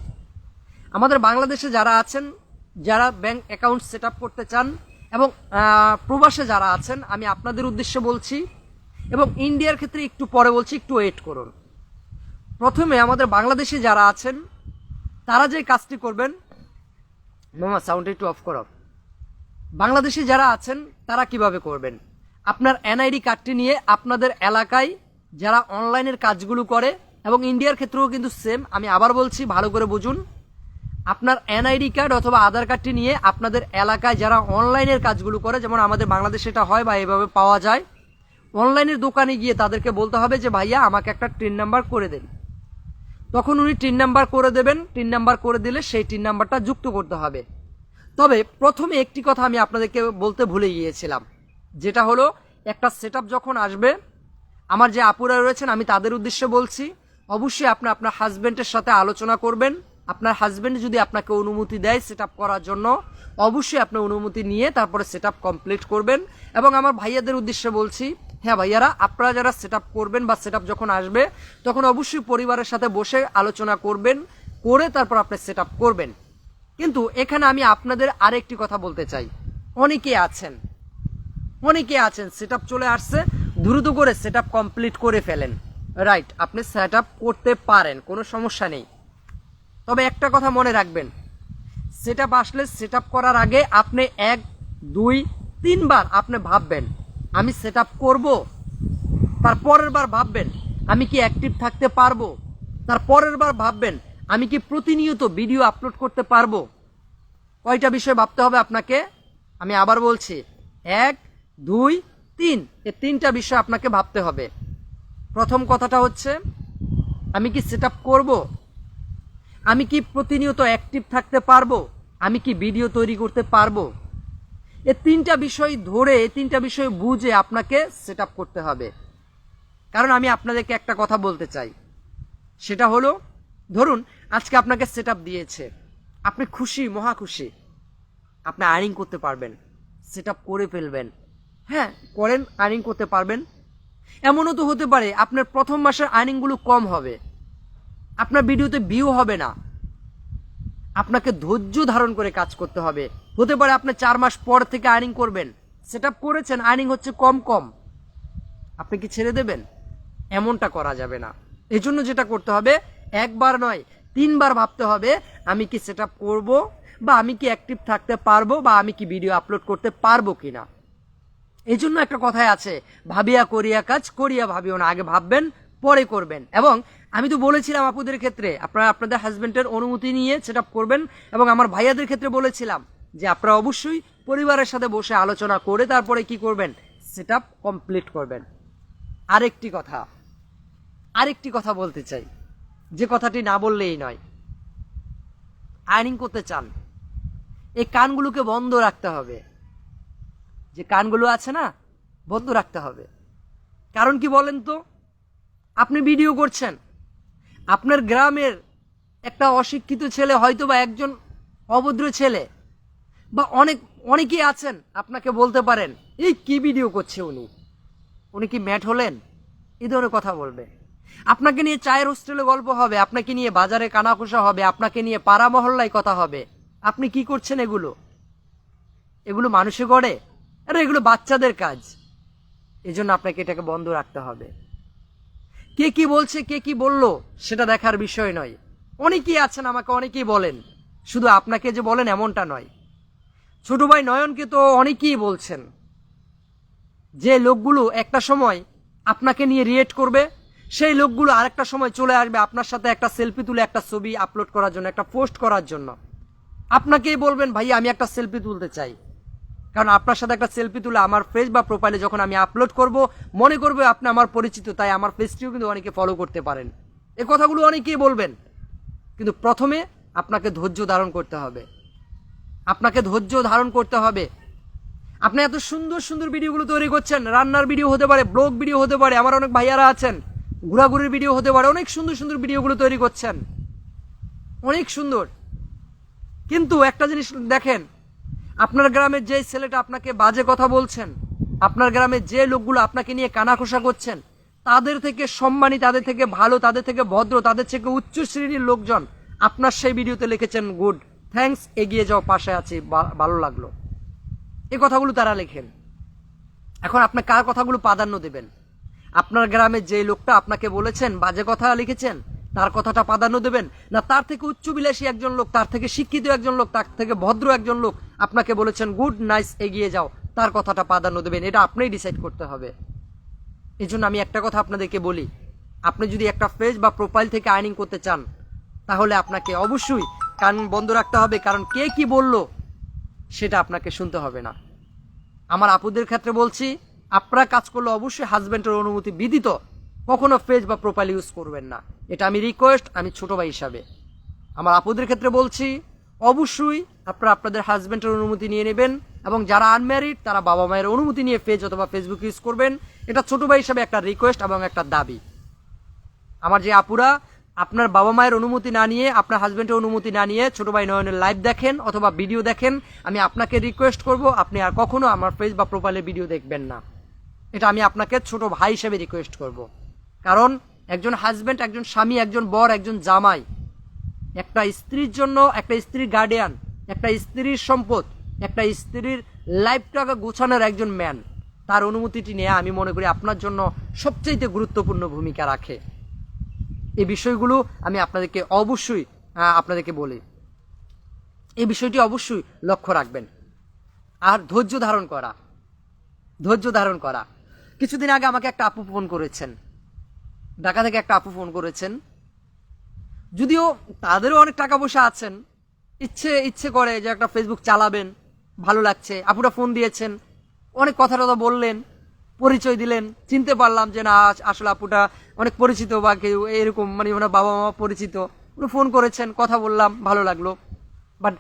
আমাদের বাংলাদেশে যারা আছেন, যারা ব্যাংক অ্যাকাউন্ট সেট আপ করতে চান এবং প্রবাসে যারা আছেন, আমি আপনাদের উদ্দেশ্যে বলছি এবং ইন্ডিয়ার ক্ষেত্রে একটু পরে বলছি, একটু ওয়েট করুন। প্রথমে আমাদের বাংলাদেশে যারা আছেন তারা যে কাজটি করবেন, মামা সাউন্ড একটু অফ করো। বাংলাদেশে যারা আছেন তারা কিভাবে করবেন, আপনার এনআইডি কার্ডটি নিয়ে আপনাদের এলাকায় যারা অনলাইনের কাজগুলো করে, এবং ইন্ডিয়ার ক্ষেত্রেও কিন্তু সেম, আমি আবার বলছি ভালো করে বুঝুন, আপনার এনআইডি কার্ড অথবা আধার কার্ডটি নিয়ে আপনাদের এলাকায় যারা অনলাইনের কাজগুলো করে, যেমন আমাদের বাংলাদেশে এটা হয় বা এভাবে পাওয়া যায়, অনলাইনের দোকানে গিয়ে তাদেরকে বলতে হবে যে ভাইয়া আমাকে একটা টিন নাম্বার করে দেন, তখন উনি টিন নাম্বার করে দেবেন। টিন নাম্বার করে দিলে সেই টিন নাম্বারটা যুক্ত করতে হবে। তবে প্রথমে একটি কথা আমি আপনাদেরকে বলতে ভুলে গিয়েছিলাম, যেটা হলো একটা সেটআপ যখন আসবে, আমার যে আপুরা রয়েছেন আমি তাদের উদ্দেশ্যে বলছি, অবশ্যই আপনি আপনার হাজবেন্ডের সাথে আলোচনা করবেন। আপনার হাজবেন্ড যদি আপনাকে অনুমতি দেয় সেটআপ করার জন্য, অবশ্যই আপনি অনুমতি নিয়ে তারপরে সেটআপ কমপ্লিট করবেন। এবং আমার ভাইয়াদের উদ্দেশ্যে বলছি, হ্যাঁ ভাইয়ারা, আপনারা যারা সেটআপ করবেন বা সেটআপ যখন আসবে তখন অবশ্যই পরিবারের সাথে বসে আলোচনা করবেন, করে তারপর আপনি সেটআপ করবেন। কিন্তু এখানে আমি আপনাদের আরেকটি কথা বলতে চাই, অনেকে আছেন সেটআপ চলে আসছে, দ্রুত করে সেট আপ কমপ্লিট করে ফেলেন। রাইট, আপনি সেট আপ করতে পারেন, কোনো সমস্যা নেই। তবে একটা কথা মনে রাখবেন, সেট আপ আসলে সেট আপ করার আগে আপনি 1 2 3 বার আপনি ভাববেন আমি সেট আপ করবো, তারপরের বার ভাববেন আমি কি অ্যাক্টিভ থাকতে পারবো, তারপরের বার ভাববেন আমি কি প্রতিনিয়ত ভিডিও আপলোড করতে পারবো। কয়টা বিষয় ভাবতে হবে আপনাকে, আমি আবার বলছি, 1 2 3, এই 3টা বিষয় আপনাকে ভাবতে হবে। প্রথম কথাটা হচ্ছে আমি কি সেট আপ করবো, আমি কি প্রতিনিয়ত অ্যাক্টিভ থাকতে পারবো, আমি কি ভিডিও তৈরি করতে পারবো। এই 3টা বিষয় ধরে, এই 3টা বিষয় বুঝে আপনাকে সেট আপ করতে হবে। কারণ আমি আপনাদেরকে একটা কথা বলতে চাই, সেটা হলো, ধরুন আজকে আপনাকে সেট আপ দিয়েছে, আপনি খুশি, মহা খুশি, আপনি আর্নিং করতে পারবেন, সেট আপ করে ফেলবেন। হ্যাঁ করেন, আর্নিং করতে পারবেন। এমনও তো হতে পারে আপনার প্রথম মাসের আর্নিংগুলো কম হবে, আপনার ভিডিওতে ভিউ হবে না, আপনাকে ধৈর্য ধারণ করে কাজ করতে হবে। হতে পারে আপনি 4 মাস পর থেকে আর্নিং করবেন, সেট আপ করেছেন, আর্নিং হচ্ছে কম কম, আপনি কি ছেড়ে দেবেন? এমনটা করা যাবে না। এই জন্য যেটা করতে হবে, 1 বার নয় 3 বার ভাবতে হবে আমি কি সেট আপ করবো, বা আমি কি অ্যাক্টিভ থাকতে পারবো, বা আমি কি ভিডিও আপলোড করতে পারবো কিনা। এই জন্য একটা কথাই আছে, ভাবিয়া করিয়া কাজ, করিয়া ভাবিও না, আগে ভাববেন পরে করবেন। এবং আমি তো বলেছিলাম আপুদের ক্ষেত্রে আপনারা আপনাদের হাজবেন্ডের অনুমতি নিয়ে সেট আপ করবেন, এবং আমার ভাইয়াদের ক্ষেত্রে বলেছিলাম যে আপনারা অবশ্যই পরিবারের সাথে বসে আলোচনা করে তারপরে কি করবেন, সেট আপ কমপ্লিট করবেন। আরেকটি কথা বলতে চাই, যে কথাটি না বললেই নয়। আর্নিং করতে চান, এই কানগুলোকে বন্ধ রাখতে হবে, যে কানগুলো আছে না, বন্ধ রাখতে হবে। কারণ কি বলেন তো, আপনি ভিডিও করছেন, আপনার গ্রামের একটা অশিক্ষিত ছেলে, হয়তো বা একজন অভদ্র ছেলে, বা অনেকেই আছেন আপনাকে বলতে পারেন এই কি ভিডিও করছে উনি কি ম্যাট হলেন, এই ধরনের কথা বলবে। আপনাকে নিয়ে চায়ের হোস্টেলে গল্প হবে, আপনাকে নিয়ে বাজারে কানাঘুষা হবে, আপনাকে নিয়ে পাড়া মহল্লায় কথা হবে। আপনি কি করছেন এগুলো মানুষে করে, আরে এগুলো বাচ্চাদের কাজ। এজন্য আপনাকে এটাকে বন্ধ রাখতে হবে। কে কি বলছে, কে কি বললো সেটা দেখার বিষয় নয়। অনেকেই আছেন আমাকে অনেকেই বলেন, শুধু আপনাকে যে বলেন এমনটা নয়। ছোট ভাই নয়নকে তো অনেকেই বলছেন, যে লোকগুলো একটা সময় আপনাকে নিয়ে রিয়েক্ট করবে, সেই লোকগুলো আরেকটা সময় চলে আসবে আপনার সাথে একটা সেলফি তুলে একটা ছবি আপলোড করার জন্য, একটা পোস্ট করার জন্য। আপনাকেই বলবেন ভাই আমি একটা সেলফি তুলতে চাই, কারণ আপনার সাথে একটা সেলফি তুলে আমার ফেস বা প্রোফাইলে যখন আমি আপলোড করব, মনে করবে আপনি আমার পরিচিত, তাই আমার ফেসটিও কিন্তু অনেকে ফলো করতে পারেন। এই কথাগুলো অনেকেই বলবেন, কিন্তু প্রথমে আপনাকে ধৈর্য ধারণ করতে হবে। আপনি এত সুন্দর সুন্দর ভিডিওগুলো তৈরি করছেন, রান্নার ভিডিও হতে পারে, ব্লগ ভিডিও হতে পারে, আমার অনেক ভাইয়ারা আছেন ঘোরাঘুরির ভিডিও হতে পারে, অনেক সুন্দর সুন্দর ভিডিওগুলো তৈরি করছেন, অনেক সুন্দর। কিন্তু একটা জিনিস দেখেন, আপনার গ্রামের যে ছেলেটা আপনাকে বাজে কথা বলছেন, আপনার গ্রামের যে লোকগুলো আপনাকে নিয়ে কানাঘোষা করছেন, তাদের থেকে সম্মানী, তাদের থেকে ভালো, তাদের থেকে ভদ্র, তাদের থেকে উচ্চ শ্রেণীর লোকজন আপনার সেই ভিডিওতে লিখেছেন গুড, থ্যাঙ্কস, এগিয়ে যাও, পাশে আছি, ভালো লাগলো, এই কথাগুলো তারা লেখেন। এখন আপনি কার কথাগুলো প্রাধান্য দেবেন? আপনার গ্রামে যে লোকটা আপনাকে বলেছেন, বাজে কথা লিখেছেন, তার কথাটা প্রাধান্য দেবেন, না তার থেকে উচ্চবিলাসী একজন লোক, তার থেকে শিক্ষিত একজন লোক, তার থেকে ভদ্র একজন লোক আপনাকে বলেছেন গুড, নাইস, এগিয়ে যাও, তার কথাটা প্রাধান্য দেবেন? এটা আপনিই ডিসাইড করতে হবে। এই জন্য আমি একটা কথা আপনাদেরকে বলি, আপনি যদি একটা পেজ বা প্রোফাইল থেকে আর্নিং করতে চান, তাহলে আপনাকে অবশ্যই কান বন্ধ রাখতে হবে, কারণ কে কি বলল সেটা আপনাকে শুনতে হবে না। আমার আপুদের ক্ষেত্রে বলছি, আপনারা কাজ করলে অবশ্যই হাজবেন্ডের অনুমতি ব্যতীত কখনো পেজ বা প্রোফাইল ইউজ করবেন না, এটা আমি রিকোয়েস্ট, আমি ছোট ভাই হিসাবে। আমার আপুদের ক্ষেত্রে বলছি, অবশ্যই আপনারা আপনাদের হাজবেন্ডের অনুমতি নিয়ে নেবেন, এবং যারা আনম্যারিড তারা বাবা মায়ের অনুমতি নিয়ে পেজ অথবা ফেসবুক ইউজ করবেন। এটা ছোট ভাই হিসাবে একটা রিকোয়েস্ট এবং একটা দাবি। আমার যে আপুরা আপনার বাবা মায়ের অনুমতি না নিয়ে, আপনার হাজবেন্ডের অনুমতি না নিয়ে ছোট ভাই নয়নের লাইভ দেখেন অথবা ভিডিও দেখেন, আমি আপনাকে রিকোয়েস্ট করব আপনি আর কখনো আমার পেজ বা প্রোফাইলে ভিডিও দেখবেন না। এটা আমি আপনাকে ছোট ভাই হিসেবে রিকোয়েস্ট করব। কারণ একজন হাজবেন্ড, একজন স্বামী, একজন বর, একজন জামাই, একটা স্ত্রীর জন্য, একটা স্ত্রীর গার্ডিয়ান, একটা স্ত্রীর সম্পদ, একটা স্ত্রীর লাইফটাকে গোছানোর একজন ম্যান, তার অনুমতিটি নেওয়া আমি মনে করি আপনার জন্য সবচেয়ে গুরুত্বপূর্ণ ভূমিকা রাখে। এই বিষয়গুলো আমি আপনাদেরকে বলি, এই বিষয়টি অবশ্যই লক্ষ্য রাখবেন। আর ধৈর্য ধারণ করা। কিছুদিন আগে আমাকে একটা আপু ফোন করেছেন, ঢাকা থেকে একটা আপু ফোন করেছেন। যদিও তাদেরও অনেক টাকা পয়সা আছেন, ইচ্ছে করে যে একটা ফেসবুক চালাবেন, ভালো লাগছে। আপুটা ফোন দিয়েছেন, অনেক কথা বললেন, পরিচয় দিলেন, চিনতে পারলাম যে না আসলে আপুটা অনেক পরিচিত বা কেউ এরকম, মানে ওনার বাবা মা পরিচিত। উনি ফোন করেছেন, কথা বললাম, ভালো লাগলো। বাট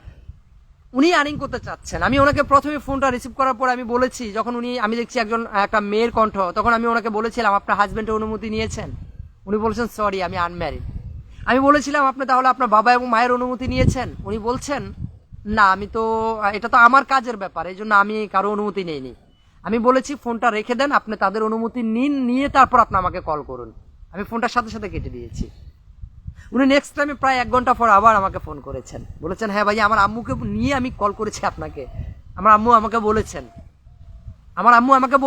উনি আর্নিং করতে চাচ্ছেন। আমি ওনাকে প্রথমে ফোনটা রিসিভ করার পর আমি বলেছি, যখন আমি দেখছি একটা মেয়ের কণ্ঠ, তখন আমি ওনাকে বলেছিলাম আপনার হাজবেন্ডের অনুমতি নিয়েছেন? উনি বলছেন সরি আমি আনম্যারিড। আমি বলেছিলাম আপনি তাহলে আপনার বাবা এবং মায়ের অনুমতি নিয়েছেন? উনি বলছেন না, এটা তো আমার কাজের ব্যাপার, এই জন্য আমি কারো অনুমতি নেইনি। আমি বলেছি ফোনটা রেখে দেন, আপনি তাদের অনুমতি নিয়ে তারপর আপনি আমাকে কল করুন। আমি ফোনটার সাথে সাথে কেটে দিয়েছি। উনি নেক্সট টাইমে প্রায় 1 ঘন্টা পর আবার আমাকে ফোন করেছেন, বলেছেন হ্যাঁ ভাই আমার আম্মুকে নিয়ে আমি কল করেছি আপনাকে, আমার আম্মু আমাকে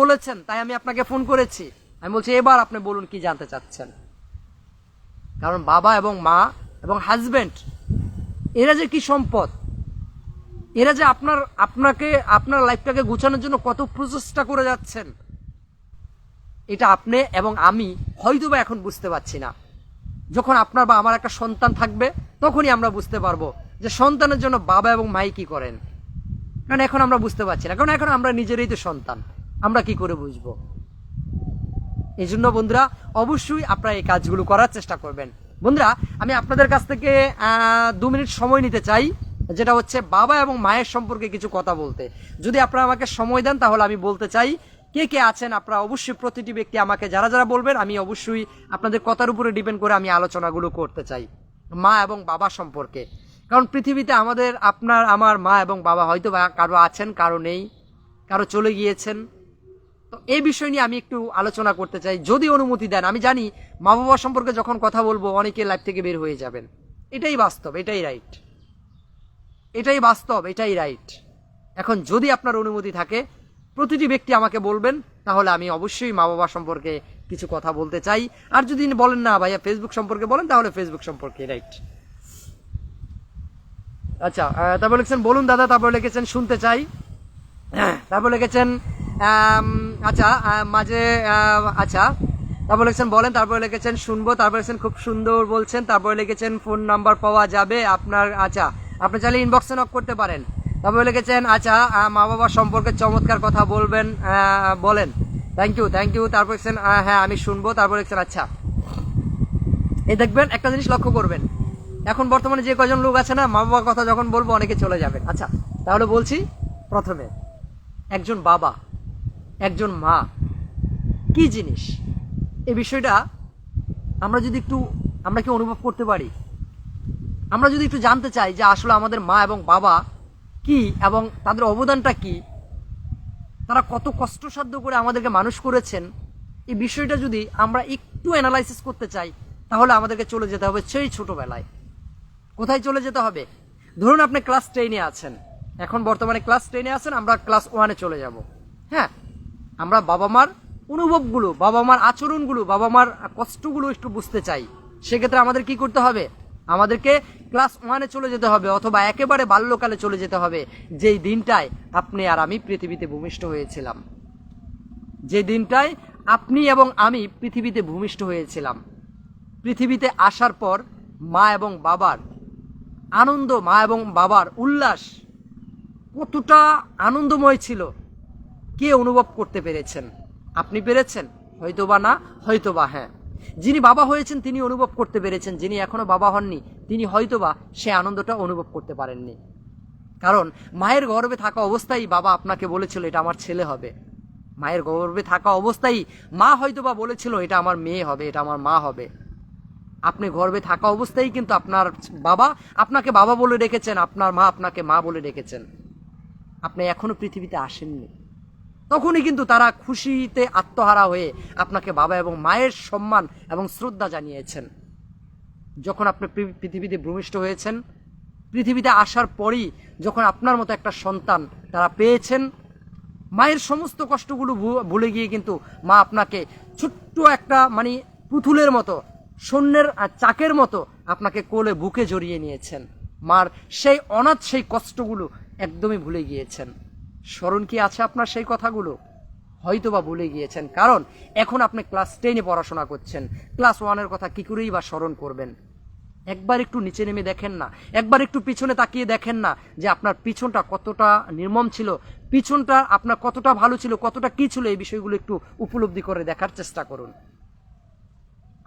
বলেছেন তাই আমি আপনাকে ফোন করেছি। আমি বলছি এবার আপনি বলুন কি জানতে চাচ্ছেন। কারণ বাবা এবং মা এবং হাজবেন্ড এরা যে কি সম্পদ, এরা যে আপনার লাইফটাকে গুছানোর জন্য কত প্রচেষ্টা করে যাচ্ছেন, এটা আপনি এবং আমি হয়তো বা এখন বুঝতে পারছি না। যখন আপনার বা আমার একটা সন্তান থাকবে তখনই আমরা বুঝতে পারবো যে সন্তানের জন্য বাবা এবং মাই কি করেন। কারণ এখন আমরা বুঝতে পারছি না, কারণ এখন আমরা নিজেরই তো সন্তান, আমরা কি করে বুঝবো। এই জন্য বন্ধুরা অবশ্যই আপনারা এই কাজগুলো করার চেষ্টা করবেন। বন্ধুরা আমি আপনাদের কাছ থেকে 2 মিনিট সময় নিতে চাই, যেটা হচ্ছে বাবা এবং মায়ের সম্পর্কে কিছু কথা বলতে। যদি আপনারা আমাকে সময় দেন তাহলে আমি বলতে চাই কে কে আছেন আপনারা অবশ্যই প্রতিটি ব্যক্তি আমাকে যারা বলবেন আমি অবশ্যই আপনাদের কথার উপরে ডিপেন্ড করে আমি আলোচনাগুলো করতে চাই মা এবং বাবা সম্পর্কে। কারণ পৃথিবীতে আমার মা এবং বাবা হয়তো কারো আছেন, কারো নেই, কারো চলে গিয়েছেন। তো এই বিষয় নিয়ে আমি একটু আলোচনা করতে চাই, যদি অনুমতি দেন। আমি জানি মা বাবা সম্পর্কে যখন কথা বলবো অনেকে লাইফ থেকে বের হয়ে যাবেন, এটাই বাস্তব, এটাই রাইট। এখন যদি আপনার অনুমতি থাকে প্রতিটি ব্যক্তি আমাকে বলবেন, তাহলে আমি অবশ্যই মা বাবা সম্পর্কে কিছু কথা বলতে চাই। আর যদি বলেন না ভাইয়া ফেসবুক সম্পর্কে বলেন, তাহলে ফেসবুক সম্পর্কে, রাইট। আচ্ছা, তারপর লিখেছেন বলুন দাদা, তারপর লিখেছেন শুনতে চাই, তারপর লিখেছেন আচ্ছা মাঝে আচ্ছা, তারপর লিখেছেন বলেন, তারপর লিখেছেন শুনবো, তারপর লিখেছেন খুব সুন্দর বলছেন, তারপর লিখেছেন ফোন নাম্বার পাওয়া যাবে আপনার? আচ্ছা, আপনি চাইলে ইনবক্সে নক করতে পারেন। তারপরে লিখেছেন আচ্ছা মা বাবা সম্পর্কে চমৎকার কথা বলেন, থ্যাংক ইউ। তারপর লিখেছেন হ্যাঁ আমি শুনবো, তারপর লিখেছেন আচ্ছা। এই দেখবেন একটা জিনিস লক্ষ্য করবেন, এখন বর্তমানে যে কয়জন লোক আছে না, মা বাবার কথা যখন বলবো অনেকে চলে যাবেন। আচ্ছা তাহলে বলছি, প্রথমে একজন বাবা একজন মা কি জিনিস, এই বিষয়টা আমরা কি অনুভব করতে পারি, আমরা যদি একটু জানতে চাই যে আসলে আমাদের মা এবং বাবা কি এবং তাদের অবদানটা কি, তারা কত কষ্টসাধ্য করে আমাদেরকে মানুষ করেছেন, এই বিষয়টা যদি আমরা একটু অ্যানালাইসিস করতে চাই তাহলে আমাদেরকে চলে যেতে হবে সেই ছোটবেলায়। কোথায় চলে যেতে হবে? ধরুন আপনি ক্লাস 10-এ আছেন, এখন বর্তমানে ক্লাস 10-এ আছেন, আমরা ক্লাস 1-এ চলে যাব। হ্যাঁ, আমরা বাবা মার অনুভবগুলো, বাবা মার আচরণগুলো, বাবা মার কষ্টগুলো একটু বুঝতে চাই। সেক্ষেত্রে আমাদের কি করতে হবে? আমাদেরকে ক্লাস 1-এ চলে যেতে হবে, অথবা একেবারে বাল্যকালে চলে যেতে হবে, যেই দিনটায় আপনি আর আমি পৃথিবীতে ভূমিষ্ঠ হয়েছিলাম, যে দিনটায় আপনি এবং আমি পৃথিবীতে ভূমিষ্ঠ হয়েছিলাম। পৃথিবীতে আসার পর মা এবং বাবার আনন্দ, মা এবং বাবার উল্লাস কতটা আনন্দময় ছিল, কে অনুভব করতে পেরেছেন? আপনি পেরেছেন? হয়তোবা না, হয়তোবা হ্যাঁ। যিনি বাবা হয়েছেন তিনি অনুভব করতে পেরেছেন, যিনি এখনো বাবা হননি তিনি হয়তোবা সে আনন্দটা অনুভব করতে পারেননি। কারণ মায়ের গর্ভে থাকা অবস্থায় বাবা আপনাকে বলেছিল এটা আমার ছেলে হবে, মায়ের গর্ভে থাকা অবস্থায় মা হয়তোবা বলেছিল এটা আমার মেয়ে হবে, এটা আমার মা হবে। আপনি গর্ভে থাকা অবস্থায় কিন্তু আপনার বাবা আপনাকে বাবা বলে ডেকেছেন, আপনার মা আপনাকে মা বলে ডেকেছেন। আপনি এখনো পৃথিবীতে আসেননি, তখনই কিন্তু তারা খুশিতে আত্মহারা হয়ে আপনাকে বাবা এবং মায়ের সম্মান এবং শ্রদ্ধা জানিয়েছেন। যখন আপনি পৃথিবীতে ভূমিষ্ঠ হয়েছেন, পৃথিবীতে আসার পরই যখন আপনার মতো একটা সন্তান তারা পেয়েছেন, মায়ের সমস্ত কষ্টগুলো ভুলে গিয়ে কিন্তু মা আপনাকে ছোট্ট একটা মানে পুতুলের মতো, সৈন্যের চাকের মতো আপনাকে কোলে বুকে জড়িয়ে নিয়েছেন। মার সেই অনাথ সেই কষ্টগুলো একদমই ভুলে গিয়েছেন। স্মরণ কি আছে আপনার সেই কথাগুলো? হয়তো বা ভুলে গিয়েছেন, কারণ এখন আপনি ক্লাস 10-এ পড়াশোনা করছেন। ক্লাস 1-এর কথা কি করেই বা স্মরণ করবেন? একবার একটু নিচে নেমে দেখেন না, একবার একটু পিছনে তাকিয়ে দেখেন না যে আপনার পিছনটা কতটা নির্মম ছিল, পিছনটা আপনার কতটা ভালো ছিল, কতটা কি ছিল, এই বিষয়গুলো একটু উপলব্ধি করে দেখার চেষ্টা করুন।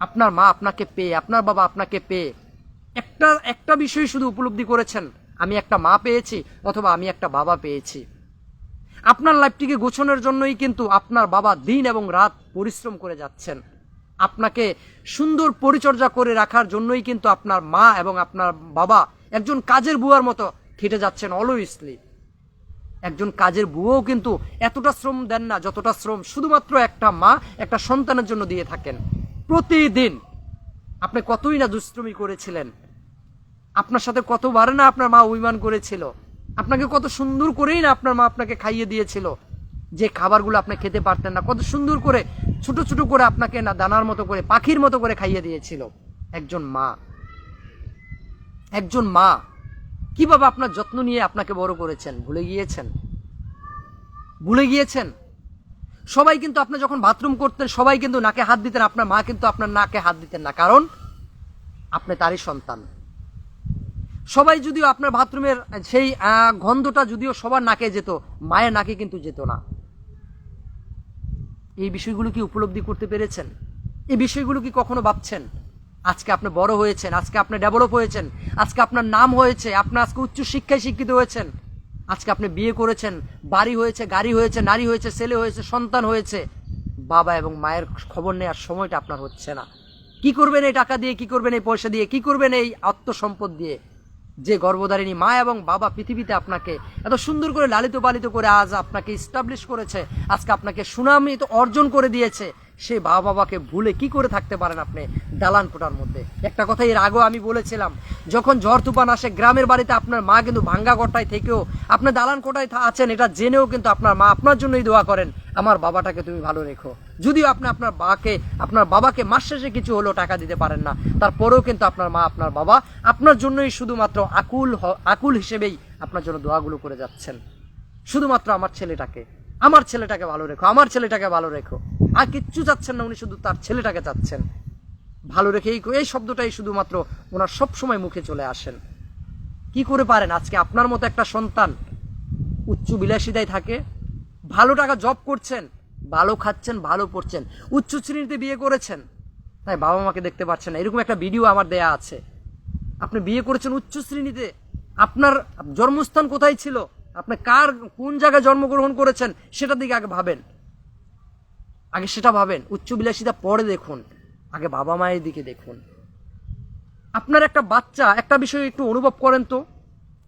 আপনার মা আপনাকে পেয়ে, আপনার বাবা আপনাকে পেয়ে একটা বিষয় শুধু উপলব্ধি করেছেন, আমি একটা মা পেয়েছি অথবা আমি একটা বাবা পেয়েছি। আপনার লাইফটিকে গোছানোর জন্যই কিন্তু আপনার বাবা দিন এবং রাত পরিশ্রম করে যাচ্ছেন। আপনাকে সুন্দর পরিচর্যা করে রাখার জন্যই কিন্তু আপনার মা এবং আপনার বাবা একজন কাজের বুয়ার মতো খেটে যাচ্ছেন অলওয়েজলি। একজন কাজের বুয়াও কিন্তু এতটা শ্রম দেন না যতটা শ্রম শুধুমাত্র একটা মা একটা সন্তানের জন্য দিয়ে থাকেন। প্রতিদিন আপনি কতই না দুষ্টুমি করেছিলেন, আপনার সাথে কতবার না আপনার মা অভিমান করেছিল, আপনাকে কত সুন্দর করেই না আপনার মা আপনাকে খাইয়ে দিয়েছিল, যে খাবারগুলো আপনি খেতে পারতেন না, কত সুন্দর করে ছোট ছোট করে আপনাকে না দানার মতো করে পাখির মতো করে খাইয়ে দিয়েছিল। একজন মা কিভাবে আপনার যত্ন নিয়ে আপনাকে বড় করেছেন ভুলে গিয়েছেন? সবাই কিন্তু আপনি যখন বাথরুম করতেন সবাই কিন্তু নাকে হাত দিতেন, আপনার মা কিন্তু আপনার নাকে হাত দিতেন না, কারণ আপনি তারই সন্তান। সবাই যদিও আপনার বাথরুমের সেই গন্ধটা যদিও সবার নাকে যেত, মায়ের নাকে কিন্তু যেত না। এই বিষয়গুলো কি উপলব্ধি করতে পেরেছেন? এই বিষয়গুলো কি কখনো ভাবছেন? আজকে আপনি বড় হয়েছেন, আজকে আপনি ডেভেলপ হয়েছেন, আজকে আপনার নাম হয়েছে, আপনি আজকে উচ্চ শিক্ষায় শিক্ষিত হয়েছেন, আজকে আপনি বিয়ে করেছেন, বাড়ি হয়েছে, গাড়ি হয়েছে, নারী হয়েছে, ছেলে হয়েছে, সন্তান হয়েছে, বাবা এবং মায়ের খবর নেওয়ার সময়টা আপনার হচ্ছে না। কি করবেন এই টাকা দিয়ে, কি করবেন এই পয়সা দিয়ে, কি করবেন এই আত্মসম্পদ দিয়ে? যে গর্ভধারিণী মা এবং বাবা পৃথিবীতে আপনাকে এত সুন্দর করে লালিত পালিত করে আজ আপনাকে ইস্টাবলিশ করেছে, আজকে আপনাকে সুনামি তো অর্জন করে দিয়েছে, সে বাবাকে ভুলে কি করে থাকতে পারেন আপনি দালান কোঠার মধ্যে? একটা কথা এর আগেও আমি বলেছিলাম, যখন ঝড় তুফান আসে গ্রামের বাড়িতে আপনার মা কিন্তু ভাঙ্গা কোঠায় থেকেও আপনি দালান কোঠায় আছেন এটা জেনেও কিন্তু আপনার মা আপনার জন্যই দোয়া করেন, আমার বাবাটাকে তুমি ভালো রেখো। যদিও আপনি আপনার বাবাকে মাস শেষে কিছু হলেও টাকা দিতে পারেন না, তারপরেও কিন্তু আপনার মা আপনার বাবা আপনার জন্যই শুধুমাত্র আকুল হিসেবেই আপনার জন্য দোয়াগুলো করে যাচ্ছেন। শুধুমাত্র আমার ছেলেটাকে ভালো রেখো, আমার ছেলেটাকে ভালো রেখো, আর কিচ্ছু চাচ্ছেন না, উনি শুধু তার ছেলেটাকে চাচ্ছেন ভালো রেখে। এই শব্দটাই শুধুমাত্র ওনার সবসময় মুখে চলে আসেন। কি করে পারেন আজকে আপনার মতো একটা সন্তান উচ্চ বিলাসিতায় থাকে, ভালো টাকা জব করছেন, ভালো খাচ্ছেন, ভালো পড়ছেন, উচ্চ শ্রেণীতে বিয়ে করেছেন, তাই বাবা মাকে দেখতে পাচ্ছেন না, এরকম একটা ভিডিও আমার দেয়া আছে। আপনি বিয়ে করেছেন উচ্চ শ্রেণীতে, আপনার জন্মস্থান কোথায় ছিল, আপনি কোন জায়গায় জন্মগ্রহণ করেছেন সেটার দিকে আগে সেটা ভাবেন। উচ্চ বিলাসিতা পরে দেখুন, আগে বাবা মায়ের দিকে দেখুন। আপনার একটা বাচ্চা একটা বিষয় একটু অনুভব করেন তো,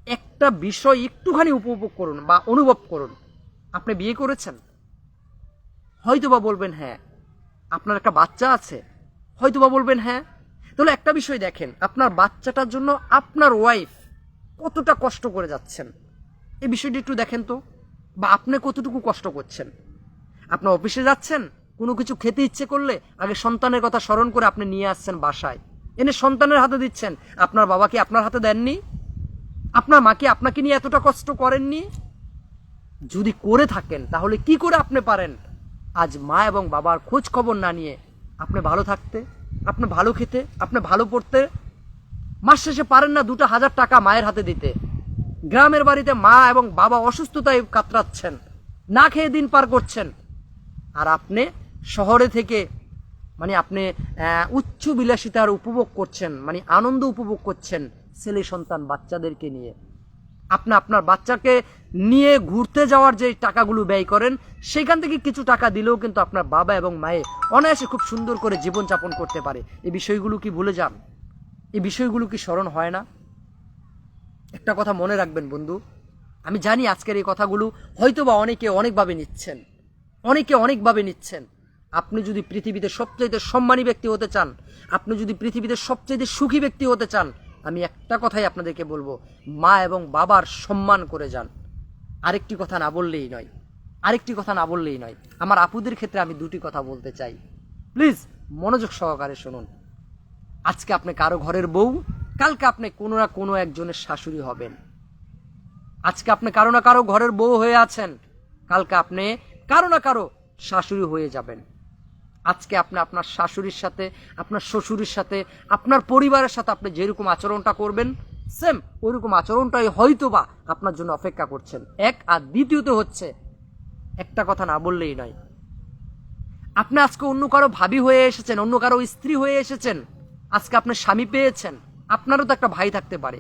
একটা বিষয় একটুখানি উপভোগ করুন বা অনুভব করুন। আপনি বিয়ে করেছেন, হয়তো বা বলবেন হ্যাঁ। আপনার একটা বাচ্চা আছে, হয়তো বা বলবেন হ্যাঁ। তাহলে একটা বিষয় দেখেন, আপনার বাচ্চাটার জন্য আপনার ওয়াইফ কতটা কষ্ট করে যাচ্ছেন, এই বিষয়টি একটু দেখেন তো। বা আপনি কতটুকু কষ্ট করছেন? আপনার অফিসে যাচ্ছেন, কোনো কিছু খেতে ইচ্ছে করলে আগে সন্তানের কথা স্মরণ করে আপনি নিয়ে আসছেন বাসায়, এনে সন্তানের হাতে দিচ্ছেন। আপনার বাবা কি আপনার হাতে দেননি? আপনার মা কি আপনাকে নিয়ে এতটা কষ্ট করেননি? যদি করে থাকেন তাহলে কি করে আপনি পারেন আজ মা এবং বাবার খোঁজ খবর না নিয়ে আপনি ভালো থাকতে, আপনি ভালো খেতে, আপনি ভালো পড়তে? মাস শেষে পারেন না 2,000 টাকা মায়ের হাতে দিতে। গ্রামের বাড়িতে মা এবং বাবা অসুস্থতায় কাতরাচ্ছেন, না খেয়ে দিন পার করছেন, আর আপনি শহরে থেকে আপনি উচ্চ বিলাসিতার উপভোগ করছেন, আনন্দ উপভোগ করছেন ছেলে সন্তান বাচ্চাদেরকে নিয়ে। আপনি আপনার বাচ্চাকে নিয়ে ঘুরতে যাওয়ার যে টাকাগুলো ব্যয় করেন, সেখান থেকে কিছু টাকা দিলেও কিন্তু আপনার বাবা এবং মায়ে অনায়াসে খুব সুন্দর করে জীবনযাপন করতে পারে। এই বিষয়গুলো কি ভুলে যান? এই বিষয়গুলো কি স্মরণ হয় না? একটা কথা মনে রাখবেন বন্ধু, আমি জানি আজকের এই কথাগুলো হয়তোবা অনেকে অনেকভাবে নিচ্ছেন। আপনি যদি পৃথিবীতে সবচেয়ে সম্মানী ব্যক্তি হতে চান, আপনি যদি পৃথিবীতে সবচেয়ে সুখী ব্যক্তি হতে চান, আমি একটা কথাই আপনাদেরকে বলবো, মা এবং বাবার সম্মান করে যান। আরেকটি কথা না বললেই নয়, আরেকটি কথা না বললেই নয়, আমার আপুদের ক্ষেত্রে আমি দুটি কথা বলতে চাই, প্লিজ মনোযোগ সহকারে শুনুন। আজকে আপনি কারো ঘরের বউ, কালকে আপনি কোনো না কোনো একজনের শাশুড়ি হবেন। আজকে আপনি কারো না কারো ঘরের বউ হয়ে আছেন, কালকে আপনি কারো না কারো শাশুড়ি হয়ে যাবেন। আজকে আপনি আপনার শাশুড়ির সাথে, আপনার শ্বশুরের সাথে, আপনার পরিবারের সাথে আপনি যেরকম আচরণটা করবেন, সেম ওইরকম আচরণটাই হয়তো বা আপনার জন্য অপেক্ষা করছেন। এক, আর দ্বিতীয়ত হচ্ছে, একটা কথা না বললেই নয়, আপনি আজকে অন্য কারো ভাবি হয়ে এসেছেন, অন্য কারো স্ত্রী হয়ে এসেছেন। আজকে আপনি স্বামী পেয়েছেন, আপনারও তো একটা ভাই থাকতে পারে,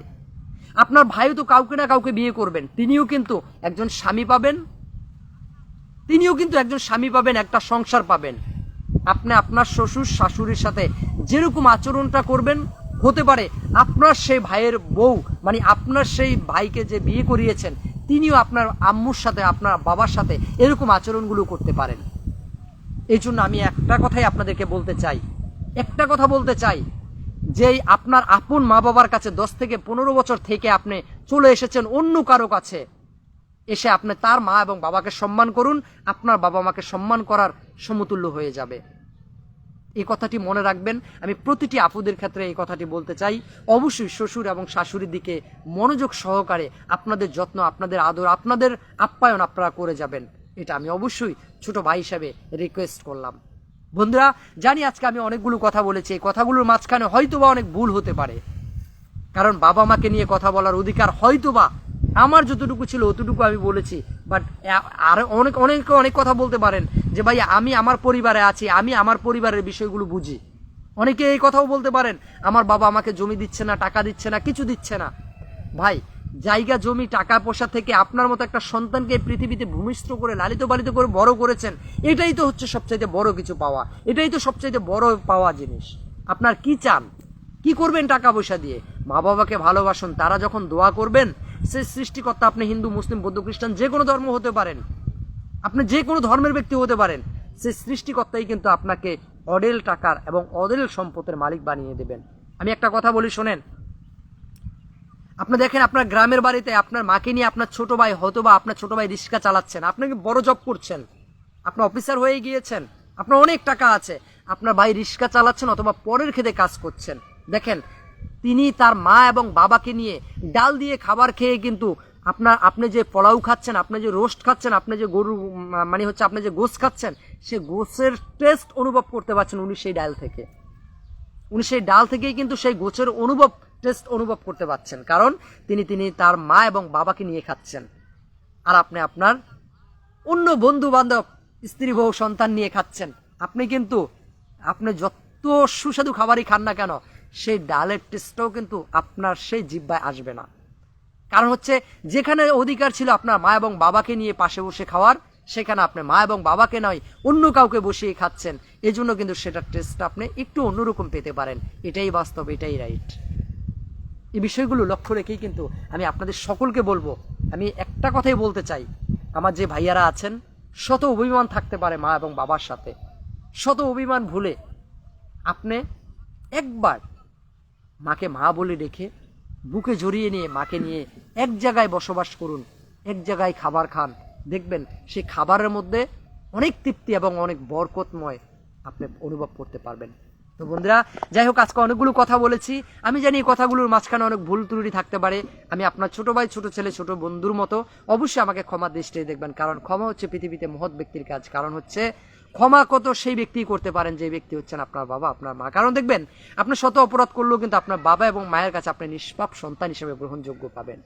আপনার ভাইও তো কাউকে না কাউকে বিয়ে করবেন, তিনিও কিন্তু একজন স্বামী পাবেন, একটা সংসার পাবেন। আপনি আপনার শ্বশুর শাশুড়ির সাথে যেরকম আচরণটা করবেন, হতে পারে আপনার সেই ভাইয়ের বউ, মানে আপনার সেই ভাইকে যে বিয়ে করিয়েছেন, তিনিও আপনার আম্মুর সাথে, আপনার বাবার সাথে এরকম আচরণগুলো করতে পারেন। এই জন্য আমি একটা কথাই আপনাদেরকে বলতে চাই, যে আপনার আপন মা বাবার কাছে 10 থেকে 15 বছর থেকে আপনি চলে এসেছেন অন্য কারো কাছে, এসে আপনি তার মা এবং বাবাকে সম্মান করুন, আপনার বাবা মাকে সম্মান করার সমতুল্য হয়ে যাবে। এই কথাটি মনে রাখবেন। আমি প্রতিটি আপুদের ক্ষেত্রে এই কথাটি বলতে চাই, অবশ্যই শ্বশুর এবং শাশুড়ির দিকে মনোযোগ সহকারে আপনাদের যত্ন, আপনাদের আদর, আপনাদের আপ্যায়ন আপনারা করে যাবেন, এটা আমি অবশ্যই ছোট ভাই হিসাবে রিকোয়েস্ট করলাম। বন্ধুরা, জানি আজকে আমি অনেকগুলো কথা বলেছি, এই কথাগুলোর মাঝখানে হয়তোবা অনেক ভুল হতে পারে, কারণ বাবা মাকে নিয়ে কথা বলার অধিকার হয়তোবা আমার যতটুকু ছিল অতটুকু আমি বলেছি। বাট আর অনেক কথা বলতে পারেন যে ভাই আমি আমার পরিবারে আছি, আমি আমার পরিবারের বিষয়গুলো বুঝি। অনেকে এই কথাও বলতে পারেন আমার বাবা আমাকে জমি দিচ্ছে না, টাকা দিচ্ছে না, কিছু দিচ্ছে না। ভাই, জায়গা জমি টাকা পয়সা থেকে আপনার মতো একটা সন্তানকে পৃথিবীতে ভূমিষ্ঠ করে লালিত পালিত করে বড় করেছেন, এটাই তো হচ্ছে সবচাইতে বড় কিছু পাওয়া, এটাই তো সবচাইতে বড় পাওয়া জিনিস। আপনার কি চান, কি করবেন টাকা পয়সা দিয়ে? মা বাবাকে ভালোবাসুন, তারা যখন দোয়া করবেন, সে সৃষ্টিকর্তা, আপনি হিন্দু মুসলিম বৌদ্ধ খ্রিস্টান যে কোনো ধর্ম হতে পারেন, আপনি যে কোনো ধর্মের ব্যক্তি হতে পারেন, সে সৃষ্টিকর্তাই কিন্তু আপনাকে অডেল টাকার এবং অডেল সম্পদের মালিক বানিয়ে দেবেন। আমি একটা কথা বলি শোনেন, আপনি দেখেন আপনার গ্রামের বাড়িতে আপনার মাকে নিয়ে আপনার ছোট ভাই, হয়তো বা আপনার ছোট ভাই রিক্সা চালাচ্ছেন, আপনাকে বড় জব করছেন, আপনি অফিসার হয়ে গিয়েছেন, আপনার অনেক টাকা আছে, আপনার ভাই রিক্সা চালাচ্ছেন অথবা পরের খেতে কাজ করছেন, দেখেন তিনি তার মা এবং বাবাকে নিয়ে ডাল দিয়ে খাবার খেয়ে কিন্তু আপনি যে পোলাও খাচ্ছেন, আপনি যে রোস্ট খাচ্ছেন, আপনি যে গরু মানে হচ্ছে আপনি যে গোশ খাচ্ছেন, সে গোশের টেস্ট অনুভব করতে পারছেন উনি সেই ডাল থেকেই কিন্তু সেই গোছের টেস্ট অনুভব করতে পারছেন, কারণ তিনি তার মা এবং বাবাকে নিয়ে খাচ্ছেন। আর আপনি আপনার অন্য বন্ধু বান্ধব, স্ত্রী বউ সন্তান নিয়ে খাচ্ছেন, আপনি যত সুস্বাদু খাবারই খান না কেন, সেই ডালের টেস্টটাও কিন্তু আপনার সেই জিহ্বায় আসবে না। কারণ হচ্ছে যেখানে অধিকার ছিল আপনার মা এবং বাবাকে নিয়ে পাশে বসে খাওয়ার, সেখানে আপনি মা এবং বাবাকে নয় অন্য কাউকে বসিয়ে খাচ্ছেন, এই জন্য কিন্তু সেটার টেস্টটা আপনি একটু অন্যরকম পেতে পারেন। এটাই বাস্তব, এটাই রাইট। এই বিষয়গুলো লক্ষ্য রেখেই কিন্তু আমি আপনাদের সকলকে বলবো, আমি একটা কথাই বলতে চাই, আমার যে ভাইয়ারা আছেন, শত অভিমান থাকতে পারে মা এবং বাবার সাথে, শত অভিমান ভুলে আপনি একবার মাকে মা বলে রেখে বুকে জড়িয়ে নিয়ে মাকে নিয়ে এক জায়গায় বসবাস করুন, এক জায়গায় খাবার খান, দেখবেন সেই খাবারের মধ্যে অনেক তৃপ্তি এবং অনেক বরকতময় আপনি অনুভব করতে পারবেন। তো বন্ধুরা, যাই হোক, আজকে অনেকগুলো কথা বলেছি, আমি জানি এই কথাগুলোর মাঝখানে অনেক ভুল ত্রুটি থাকতে পারে। আমি আপনার ছোট ভাই, ছোট ছেলে, ছোট বন্ধুর মতো, অবশ্যই আমাকে ক্ষমার দৃষ্টিতে দেখবেন, কারণ ক্ষমা হচ্ছে পৃথিবীতে মহৎ ব্যক্তির কাজ। কারণ হচ্ছে ক্ষমা কত সেই ব্যক্তি করতে পারেন যে ব্যক্তি হচ্ছেন আপনার বাবা, আপনার মা। কারণ দেখবেন আপনি শত অপরাধ করলেও কিন্তু আপনার বাবা এবং মায়ের কাছে আপনি নিষ্পাপ সন্তান হিসেবে গ্রহণযোগ্য পাবেন।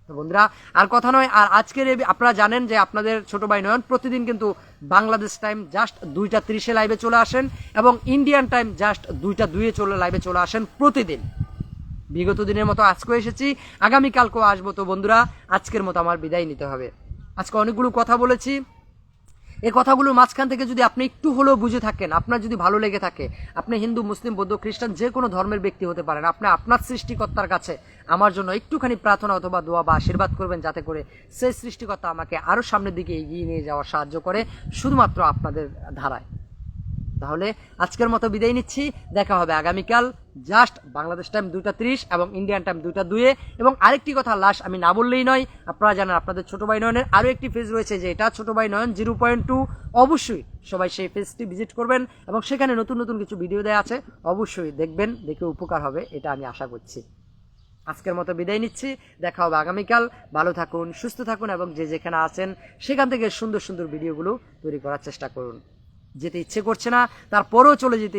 বন্ধুরা, আর কথা নয়, আর আজকের আপনারা জানেন যে আপনাদের ছোট ভাই নয়ন প্রতিদিন কিন্তু বাংলাদেশ টাইম জাস্ট 2:30 লাইভে চলে আসেন এবং ইন্ডিয়ান টাইম জাস্ট 2:02 লাইভে চলে আসেন প্রতিদিন। বিগত দিনের মতো আজকেও এসেছি, আগামীকালকেও আসবো। তো বন্ধুরা, আজকের মতো আমার বিদায় নিতে হবে। আজকে অনেকগুলো কথা বলেছি, এই কথাগুলোর মাঝখান থেকে যদি আপনি একটু হলেও বুঝে থাকেন, আপনার যদি ভালো লেগে থাকে, আপনি হিন্দু মুসলিম বৌদ্ধ খ্রিস্টান যে কোনো ধর্মের ব্যক্তি হতে পারেন, আপনি আপনার সৃষ্টিকর্তার কাছে আমার জন্য একটুখানি প্রার্থনা অথবা দোয়া বা আশীর্বাদ করবেন, যাতে করে সেই সৃষ্টিকর্তা আমাকে আরও সামনের দিকে এগিয়ে নিয়ে যাওয়ার সাহায্য করে, শুধুমাত্র আপনাদের ধারায়। তাহলে আজকের মতো বিদায় নিচ্ছি, দেখা হবে আগামীকাল জাস্ট বাংলাদেশ টাইম 2:30 এবং ইন্ডিয়ান টাইম 2:02। এবং আরেকটি কথা লাস্ট আমি না বললেই নয়, আপনারা জানেন আপনাদের ছোট ভাই নয়নের আরও একটি পেজ রয়েছে, যে এটা ছোট ভাই নয়ন 0.2। অবশ্যই সবাই সেই পেজটি ভিজিট করবেন এবং সেখানে নতুন নতুন কিছু ভিডিও দেওয়া আছে, অবশ্যই দেখবেন, দেখে উপকার হবে এটা আমি আশা করছি। আজকের মতো বিদায় নিচ্ছি, দেখা হবে আগামীকাল। ভালো থাকুন, সুস্থ থাকুন এবং যে যেখানে আছেন সেখান থেকে সুন্দর সুন্দর ভিডিওগুলো তৈরি করার চেষ্টা করুন। যেতে ইচ্ছে করছে না তারপরেও চলে যেতে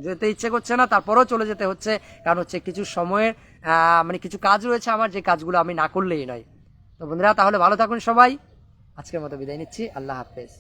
যেতে ইচ্ছে করছে না তারপরেও চলে যেতে হচ্ছে, কারণ হচ্ছে কিছু সময়ের মানে কিছু কাজ রয়েছে আমার, যে কাজগুলো আমি না করলেই নয়। তো বন্ধুরা তাহলে ভালো থাকুন সবাই, আজকের মতো বিদায় নিচ্ছি, আল্লাহ হাফেজ।